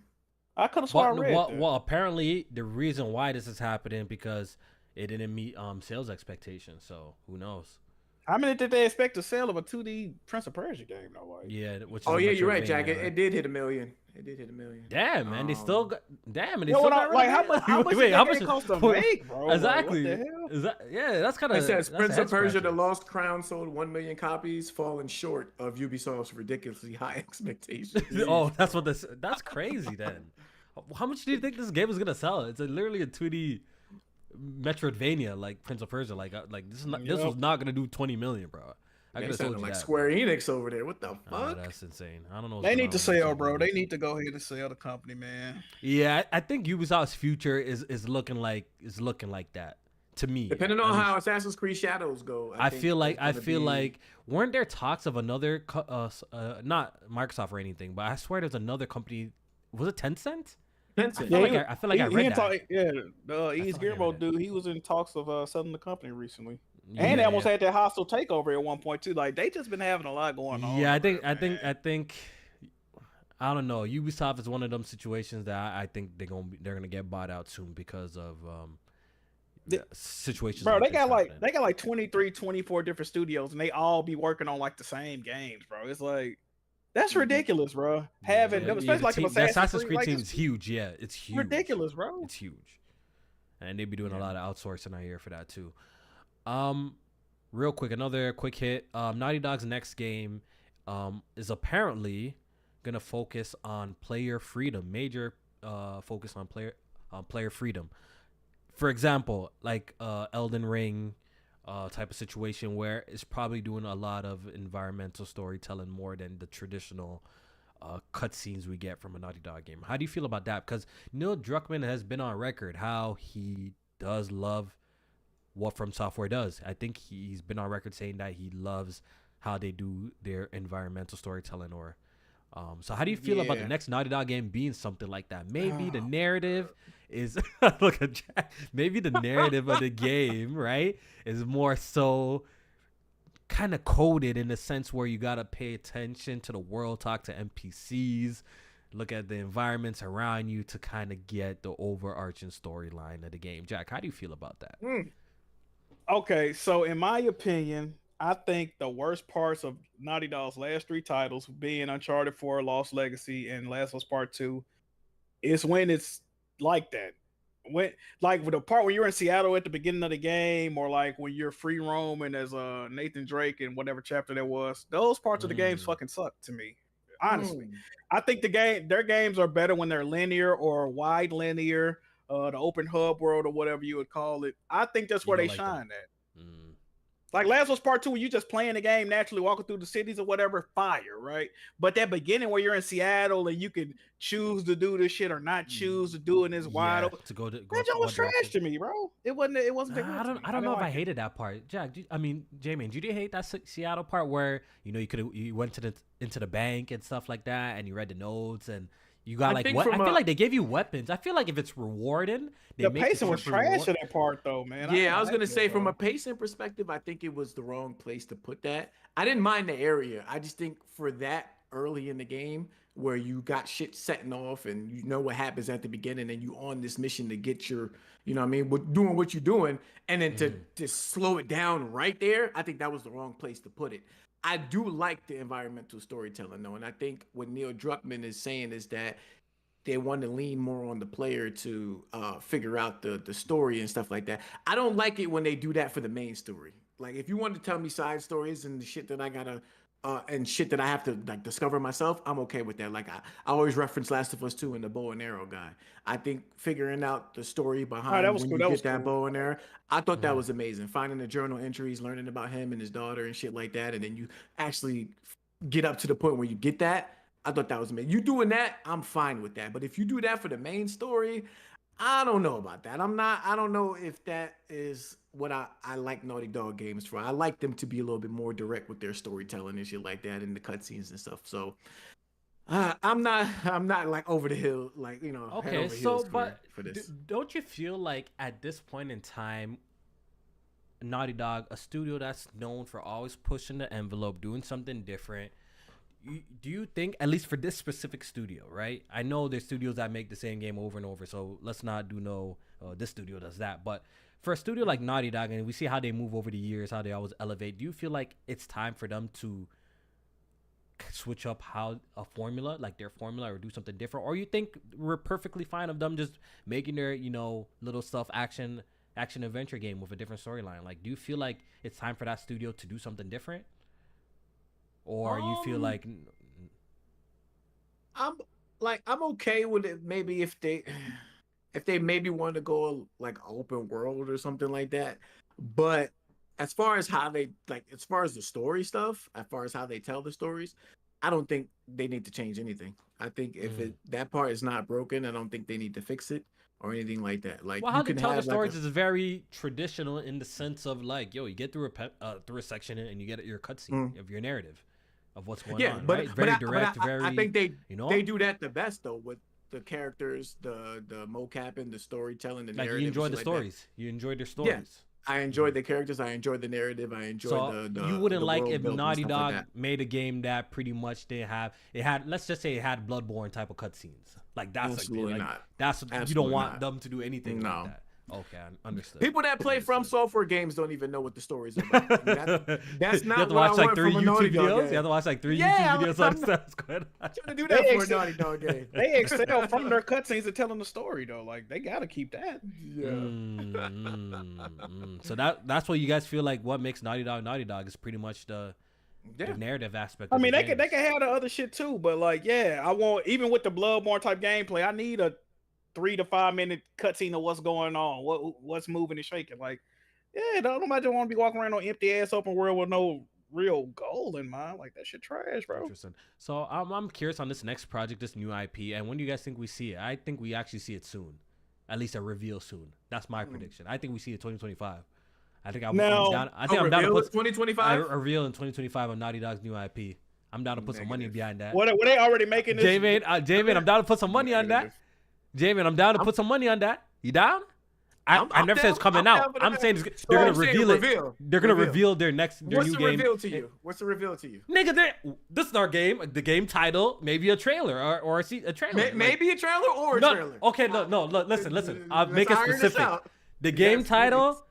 I could have sworn I But read that. well, apparently the reason why this is happening because it didn't meet sales expectations. So who knows? How many did they expect to sell of a 2D Prince of Persia game? No way. Yeah, which is Oh a yeah, you're right, Metroidvania, Jack. It, right? it did hit 1 million. It did hit 1 million. Damn, man, they still Um, got. Damn, and they Yo, still what I- got like, how rid of much? How much Wait, did how that much game cost to wait, make, bro? Like, Exactly. what the hell? Is that yeah? That's kind of. It says Prince of Persia: The Lost Crown sold 1 million copies, falling short of Ubisoft's ridiculously high expectations. Oh, that's what this. That's crazy. Then, how much do you think this game is gonna sell? It's literally a 2D Metroidvania like Prince of Persia. Like this is not. This Yep. was not gonna do 20 million, bro. I They could have told sounded you like that. Square Enix over there. What the Oh, fuck? that's insane. I don't know. what's They going need on to with sell, Ubisoft bro. They nowadays. need to go ahead and sell the company, man. Yeah, I think Ubisoft's future is looking like that to me. Depending at on least. how Assassin's Creed Shadows go, I think feel like it's gonna be- weren't there talks of another not Microsoft or anything, but I swear there's another company. Was it Tencent? Tencent. I feel like I read that. The I East feel like I Gilbo read dude, he was in talks of selling the company recently. Yeah, And they almost yeah. had that hostile takeover at one point too. Like they just been having a lot going on. Yeah, I over think there, man. I don't know. Ubisoft is one of them situations that I think they're gonna get bought out soon because of situations. Bro, like they this got like happening. 23, 24 different studios, and they all be working on like the same games, bro. It's like that's ridiculous, bro. Having Yeah, them, especially the like team- if the Assassin's Creed like, team it's is huge. Yeah, it's huge. ridiculous, bro. It's huge, and they be doing a Yeah. lot of outsourcing out here for that too. Real quick, another quick hit. Naughty Dog's next game, is apparently gonna focus on player freedom. Major, focus on player freedom. For example, like Elden Ring, type of situation where it's probably doing a lot of environmental storytelling more than the traditional cutscenes we get from a Naughty Dog game. How do you feel about that? Because Neil Druckmann has been on record how he does love what From Software does. I think he's been on record saying that he loves how they do their environmental storytelling. Or so how do you feel about the Yeah. next Naughty Dog game being something like that? Maybe the Oh, narrative is look at Jack. Maybe the narrative of the game, right, is more so kind of coded in the sense where you got to pay attention to the world, talk to NPCs, look at the environments around you to kind of get the overarching storyline of the game. Jack, how do you feel about that? Okay, so in my opinion, I think the worst parts of Naughty Dog's last three titles, being Uncharted 4, Lost Legacy, and Last of Us Part 2, is when it's like that. When like with the part where you're in Seattle at the beginning of the game, or like when you're free roaming as Nathan Drake in whatever chapter that was, those parts of the games Mm. fucking suck to me. Honestly. Hmm. I think their games are better when they're linear or wide linear, the open hub world or whatever you would call it. I think that's You where don't they like that. shine at. Mm. Like Last of Us Part 2, when you just playing the game naturally, walking through the cities or whatever, fire, right? But that beginning where you're in Seattle and you can choose to do this shit or not choose to do it, and it's wide Yeah, open. to go to That to joint was one trash direction. to me, bro. It wasn't. It wasn't. that good I to don't. me. I don't know didn't if I like it. hated that part, Jack. I mean, Jamie, did you hate that Seattle part where you went into the bank and stuff like that, and you read the notes and you got I like think what? I from feel a- like they gave you weapons. I feel like if it's rewarding, they The make the pacing was shit trash reward- in that part, though, man. Yeah, I was didn't gonna like say it, from bro. a pacing perspective, I think it was the wrong place to put that. I didn't mind the area. I just think for that early in the game where you got shit setting off and you know what happens at the beginning and you on this mission to get your, you know what I mean, doing what you're doing, and then to slow it down right there, I think that was the wrong place to put it. I do like the environmental storytelling though, and I think what Neil Druckmann is saying is that they want to lean more on the player to figure out the story and stuff like that. I don't like it when they do that for the main story. Like if you want to tell me side stories and the shit that I gotta and shit that I have to like discover myself, I'm okay with that. Like I always reference Last of Us 2 and the bow and arrow guy. I think figuring out the story behind was when cool. you That get was that cool. bow and arrow, I thought that was amazing. Finding the journal entries, learning about him and his daughter and shit like that, and then you actually get up to the point where you get that. I thought that was amazing. You doing that, I'm fine with that. But if you do that for the main story, I don't know about that. I don't know if that is what I like Naughty Dog games for. I like them to be a little bit more direct with their storytelling and shit like that in the cutscenes and stuff. So I'm not like over the hill, like, you know, head Okay, over so heels but for this. don't you feel like at this point in time, Naughty Dog, a studio that's known for always pushing the envelope, doing something different, do you think, at least for this specific studio, right? I know there's studios that make the same game over and over, so let's not do this studio does that. But for a studio like Naughty Dog, and we see how they move over the years, how they always elevate, do you feel like it's time for them to switch up how a formula, like their formula, or do something different? Or you think we're perfectly fine of them just making their, little stuff action adventure game with a different storyline? Like, do you feel like it's time for that studio to do something different? Or you feel like I'm okay with it. Maybe if they maybe want to go like open world or something like that. But as far as how they as far as the story stuff, as far as how they tell the stories, I don't think they need to change anything. I think if that part is not broken, I don't think they need to fix it or anything like that. Like, well, you how they can tell the have stories is very traditional in the sense of like, yo, you get through a section and you get your cutscene of your narrative of what's going on, but right? Very direct, I think they they do that the best though, with the characters, the mocapping, the storytelling, the like narrative. you enjoy and the shit like that. stories. You enjoyed their stories. I enjoyed the characters. I enjoyed the narrative. I enjoyed So the you wouldn't the like world if built and Naughty stuff Dog like that. made a game that pretty much didn't have it had, let's just say it had Bloodborne type of cutscenes. Like that's Absolutely like, not. that's you don't Absolutely want not. them to do anything No. like that. Okay, I understood. People that play From Software games don't even know what the story's about. That's You not have to what watch I like want 3 from a Naughty YouTube Dog videos. game. You have to watch like 3 Yeah, YouTube videos I'm on stuff's going on. I'm trying to do They that for a ex- Naughty Dog game. They excel from their cutscenes and telling the story though. Like they gotta keep that. So that's what you guys feel like. What makes Naughty Dog is pretty much the narrative aspect. I of mean, the they can have the other shit too, but like, yeah, I want, even with the Bloodborne type gameplay, I need a 3 to 5 minute cutscene of what's going on, what's moving and shaking. Like, yeah, don't nobody want to be walking around on empty ass open world with no real goal in mind. Like that shit trash, bro. Interesting. So I'm curious on this next project, this new IP, and when do you guys think we see it? I think we actually see it soon, at least a reveal soon. That's my prediction. I think we see it 2025. I think I'm down. I think I'm down to put 2025. a reveal in 2025 on Naughty Dog's new IP. I'm down to put some money behind that. What they already making this? J-Man, I'm down to put some money on that. J-Man, I'm down to put some money on that. You down? I never said it's coming out. I'm saying they're gonna reveal it. They're gonna reveal their new What's the game. reveal to you? What's the reveal to you? Nigga, this is our game. The game title, maybe a trailer or a trailer. Maybe a trailer or a No, trailer. okay, no. Listen. I'll Let's make it iron this specific. out. The game Yes, title,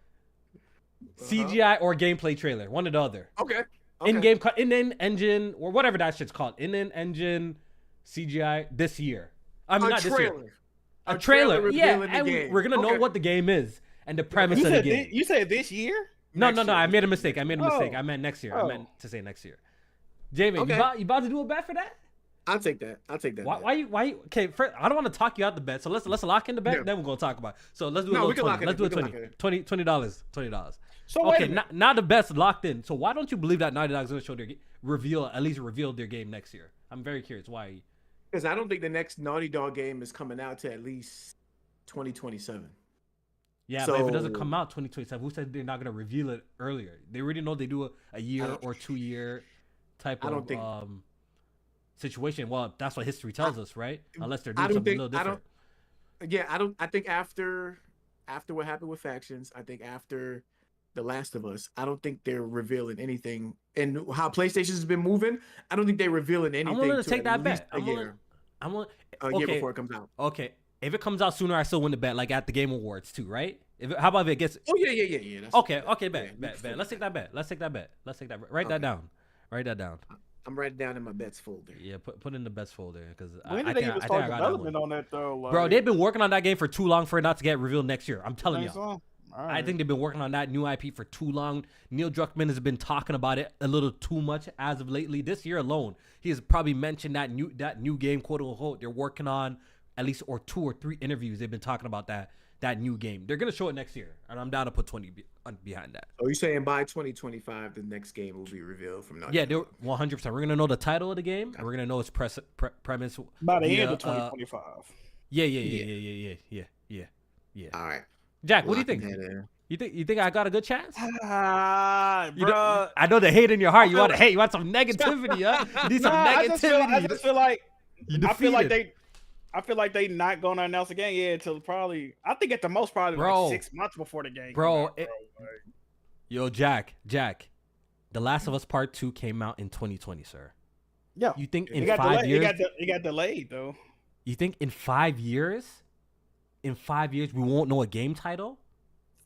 please. CGI or gameplay trailer, one or the other. Okay. In-game, in engine or whatever that shit's called. In engine, CGI this year. I mean, A not this year. trailer. A trailer, yeah, revealing the and game. we're gonna know Okay. what the game is and the premise You of the said game. you said this year? No. Next I year. made a mistake. I meant next year. I Oh. meant to say next year. Jamie, Okay. you about to do a bet for that? I'll take that. Why you? Okay, first, I don't want to talk you out the bet. So let's lock in the bet. Yeah. Then we're gonna talk about it. So let's do a No, little we can 20. lock it Let's in. do We a can lock it $20. $20. So wait Okay, a minute. now the bet's locked in. So why don't you believe that Naughty Dog's gonna show at least reveal their game next year? I'm very curious why. Because I don't think the next Naughty Dog game is coming out to at least 2027. Yeah, but if it doesn't So- come out 2027, who said they're not gonna reveal it earlier? They already know they do a year don't- or 2 year type I don't of think- situation. Well, that's what history tells us, right? Unless they're I doing don't something think- a little different. I think after what happened with Factions, I think after The Last of Us, I don't think they're revealing anything. And how PlayStation's been moving, I don't think they're revealing anything. I'm willing to take at that least bet. A I'm year, willing. a year Okay. before it comes out. Okay, if it comes out sooner, I still win the bet, like at the Game Awards too, right? How about if it gets? Oh yeah. That's, Okay, yeah, bet. Let's take that bet. Write that Okay. down. Write that down. I'm writing down in my bets folder. Yeah, put in the best folder because When I did they think even I start got that development one. on that though? Like, Bro, they've been working on that game for too long for it not to get revealed next year. I'm telling you. think so? All I right. think they've been working on that new IP for too long. Neil Druckmann has been talking about it a little too much as of lately. This year alone, he has probably mentioned that new game, quote unquote. They're working on at least 2 or 3 interviews. They've been talking about that new game. They're gonna show it next year, and I'm down to put 20 behind that. So you're saying by 2025 the next game will be revealed from Naughty Yeah, Dog? they're 100%. We're gonna know the title of the game, and we're gonna know its premise. by the via, end of 2025. Yeah. Yeah. All right. Jack, what do you Locking think? that in. You think I got a good chance? You know, Bruh. I know the hate in your heart. You want to hate. You want some negativity, huh? You need some Nah, I negativity. just feel like You I feel like defeated. I feel like they not gonna announce the game until probably I think at the most probably Bro. like 6 months before the game. Bro, come out, Yo, Jack, The Last of Us Part 2 came out in 2020, sir. Yeah, You think in it got 5 delayed. years? It got delayed though. You think in 5 years? In 5 years, we won't know a game title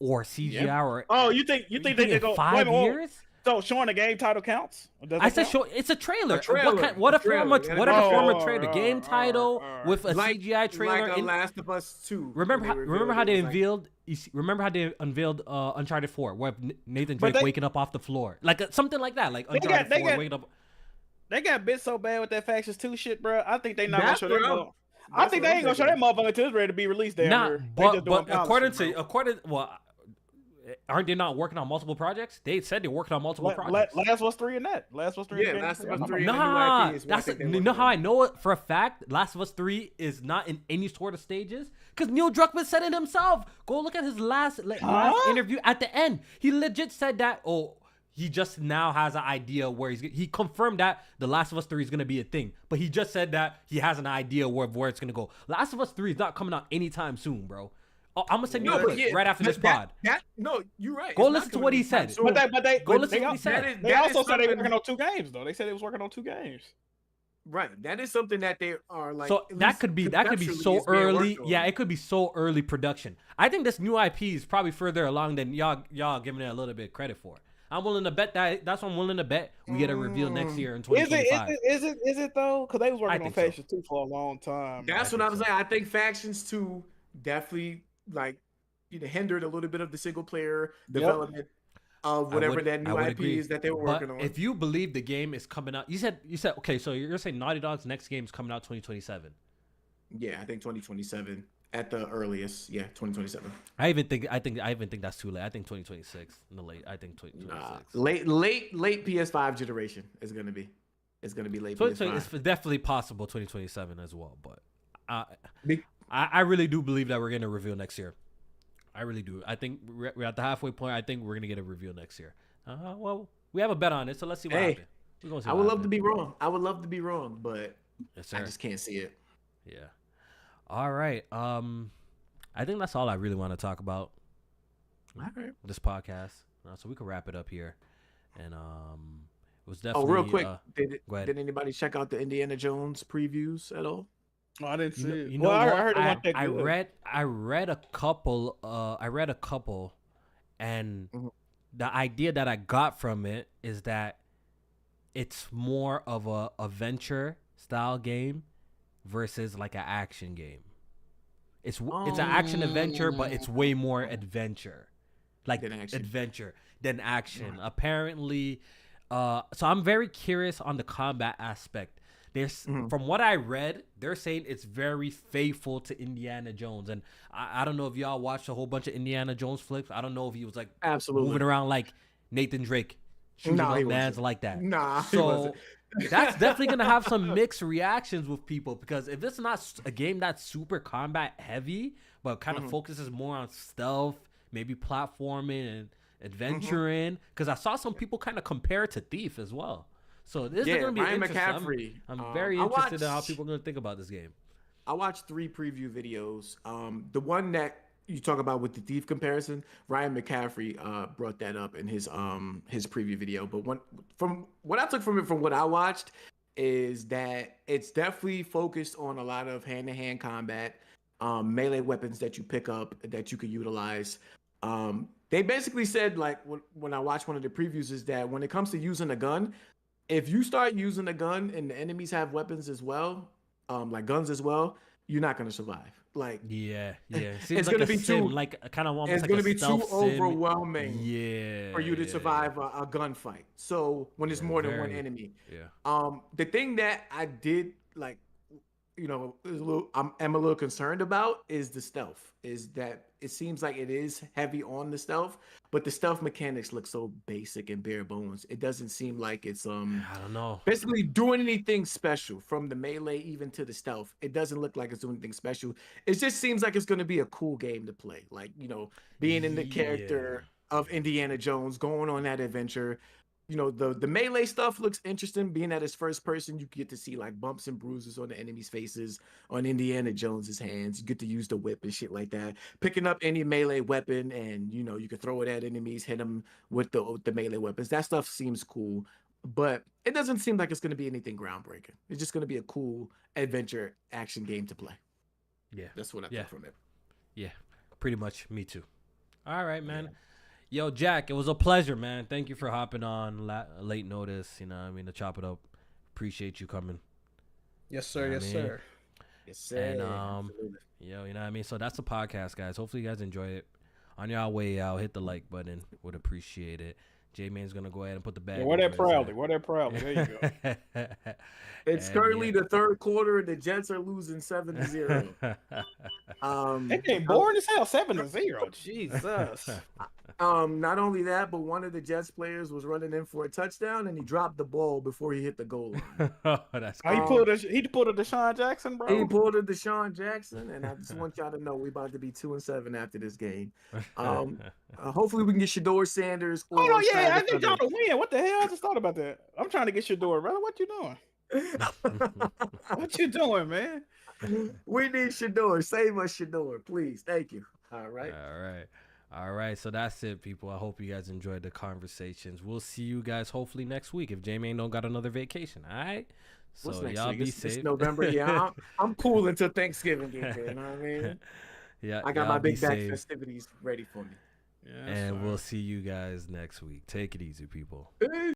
or CGI or? Oh, you think You they in go 5 wait, years? So showing the game title counts? Does I it said count? show. It's a trailer. A trailer. What A form? trailer. What Oh, form of trailer? The game title alright. with a Like- CGI trailer. Like a in- Last of Us 2. remember when how? they Remember how revealed they it was like- unveiled? Remember how they unveiled Uncharted 4, where Nathan But Drake they- waking up off the floor, like something like that, like They Uncharted got- 4 waking up. They got bit so bad with that Factions 2 shit, bro. I think they not gonna That's show what that. I'm- mother- I that's think what they I'm ain't gonna show thinking. that motherfucker until it's ready to be released. Damn Nah, near. They but just doing according policy, to aren't they not working on multiple projects? They said they're working on multiple projects. Last of Us 3 in that. Last of Us 3. Yeah, in that. Last of Us I'm 3 a- in the new Nah, IP is what I that's think they're you working know how on. I know it for a fact. Last of Us 3 is not in any sort of stages because Neil Druckmann said it himself. Go look at his last interview at the end. He legit said that. Oh, he just now has an idea where he confirmed that The Last of Us 3 is gonna be a thing, but he just said that he has an idea where it's gonna go. Last of Us 3 is not coming out anytime soon, bro. Oh, I'm gonna send you a clip right after this pod. No, you're right. Go It's not listen to coming what he anytime said. soon. But they Go listen they to what he al- said. They That also is said they something- working on 2 games though. They said they was working on 2 games. Right. That is something that they are like. So at that least could be conceptually so is being early. worked on. Yeah, it could be so early production. I think this new IP is probably further along than y'all giving it a little bit of credit for. I'm willing to bet that. That's what I'm willing to bet we get a reveal next year in Is 2025. it though? Because they was working on think so. Factions 2 for a long time. That's I what think I'm so. saying. I think Factions 2 definitely like hindered a little bit of the single player development of whatever that new IP is that they were But working on. if you believe the game is coming out, you said okay. So you're saying Naughty Dog's next game is coming out 2027. Yeah, I think 2027 at the earliest. Yeah, 2027. I even think that's too late. I think 2026 in the late. I think 2026. Late PS5 generation is gonna be. It's gonna be late So PS5. it's definitely possible 2027 as well. But Be- I really do believe that we're getting a reveal next year. I really do. I think we're at the halfway point. I think we're gonna get a reveal next year. Well, we have a bet on it, so let's see what Hey, happens. We're gonna see I what would love to happens. be wrong. I would love to be wrong, but Yes, I sir. just can't see it. Yeah. All right. I think that's all I really want to talk about All right. this podcast. So we can wrap it up here. And it was Oh, definitely. real quick, go ahead. did anybody check out the Indiana Jones previews at all? Oh, I didn't see You know, it. you know Well, what? I heard it wasn't that I good. read a couple, and Mhm. the idea that I got from it is that it's more of a adventure style game versus like an action game. It's an action adventure, but it's way more adventure, like Than action. adventure than action. Apparently, so I'm very curious on the combat aspect. There's from what I read, they're saying it's very faithful to Indiana Jones, and I don't know if y'all watched a whole bunch of Indiana Jones flips. I don't know if he was like Absolutely. moving around like Nathan Drake, shooting No, he up mans wasn't. like that. Nah, he So wasn't. that's definitely gonna have some mixed reactions with people, because if it's not a game that's super combat heavy but kind of focuses more on stealth, maybe platforming and adventuring, because I saw some people kind of compare it to Thief as well. So this is gonna be Ryan interesting. McCaffrey. I'm very I interested in how watched- people are gonna think about this game. I watched 3 preview videos. The one that you talk about with the Thief comparison, Ryan McCaffrey brought that up in his preview video. But from what I took from it, from what I watched, is that it's definitely focused on a lot of hand-to-hand combat, melee weapons that you pick up that you could utilize. They basically said, like, when I watched one of the previews, is that when it comes to using a gun, if you start using a gun and the enemies have weapons as well, like guns as well, you're not gonna survive. Like, Yeah. Seems It's like gonna a be sim, too- like kind of almost it's like gonna a be too stealth sim. overwhelming Yeah. for you to yeah, survive a gunfight. So when there's Yeah, more than one very. enemy, Yeah. the thing that I did like I'm a little concerned about is the stealth. Is that it seems like it is heavy on the stealth, but the stealth mechanics look so basic and bare bones. It doesn't seem like it's I don't know. basically doing anything special from the melee even to the stealth. It doesn't look like it's doing anything special. It just seems like it's going to be a cool game to play. Like, being in the character of Indiana Jones, going on that adventure. The melee stuff looks interesting. Being that it's first person, you get to see like bumps and bruises on the enemy's faces, on Indiana Jones's hands. You get to use the whip and shit like that. Picking up any melee weapon and you can throw it at enemies, hit them with the melee weapons. That stuff seems cool, but it doesn't seem like it's going to be anything groundbreaking. It's just going to be a cool adventure action game to play. Yeah. That's what I think from it. Yeah. Pretty much. Me too. All right, man. Yeah. Yo, Jack, it was a pleasure, man. Thank you for hopping on late notice. To chop it up. Appreciate you coming. Yes, sir. Yes, sir. Yes, sir. And So that's the podcast, guys. Hopefully you guys enjoy it. On your way out, hit the like button. Would appreciate it. J-Man's gonna go ahead and put the bag. Wear that proudly. Wear that proudly. There you go. It's currently the third quarter. The Jets are losing 7-0. That game boring as hell. 7-0. Jesus. Not only that, but one of the Jets players was running in for a touchdown and he dropped the ball before he hit the goal line. That's he pulled a Deshaun Jackson, bro. He pulled a Deshaun Jackson, and I just want y'all to know we about to be 2-7 after this game. Hopefully we can get Shedeur Sanders. Oh yeah, I need y'all to win. What the hell? I just thought about that. I'm trying to get Shedeur, brother. What you doing? What you doing, man? We need Shedeur. Save us, Shedeur, please. Thank you. All right. So that's it, people. I hope you guys enjoyed the conversations. We'll see you guys hopefully next week if J-Man don't got another vacation. All right. So y'all be safe. It's November. Yeah, I'm cool until Thanksgiving gets here. You know what I mean? Yeah. I got my big back festivities ready for me. Yeah, and we'll see you guys next week. Take it easy, people.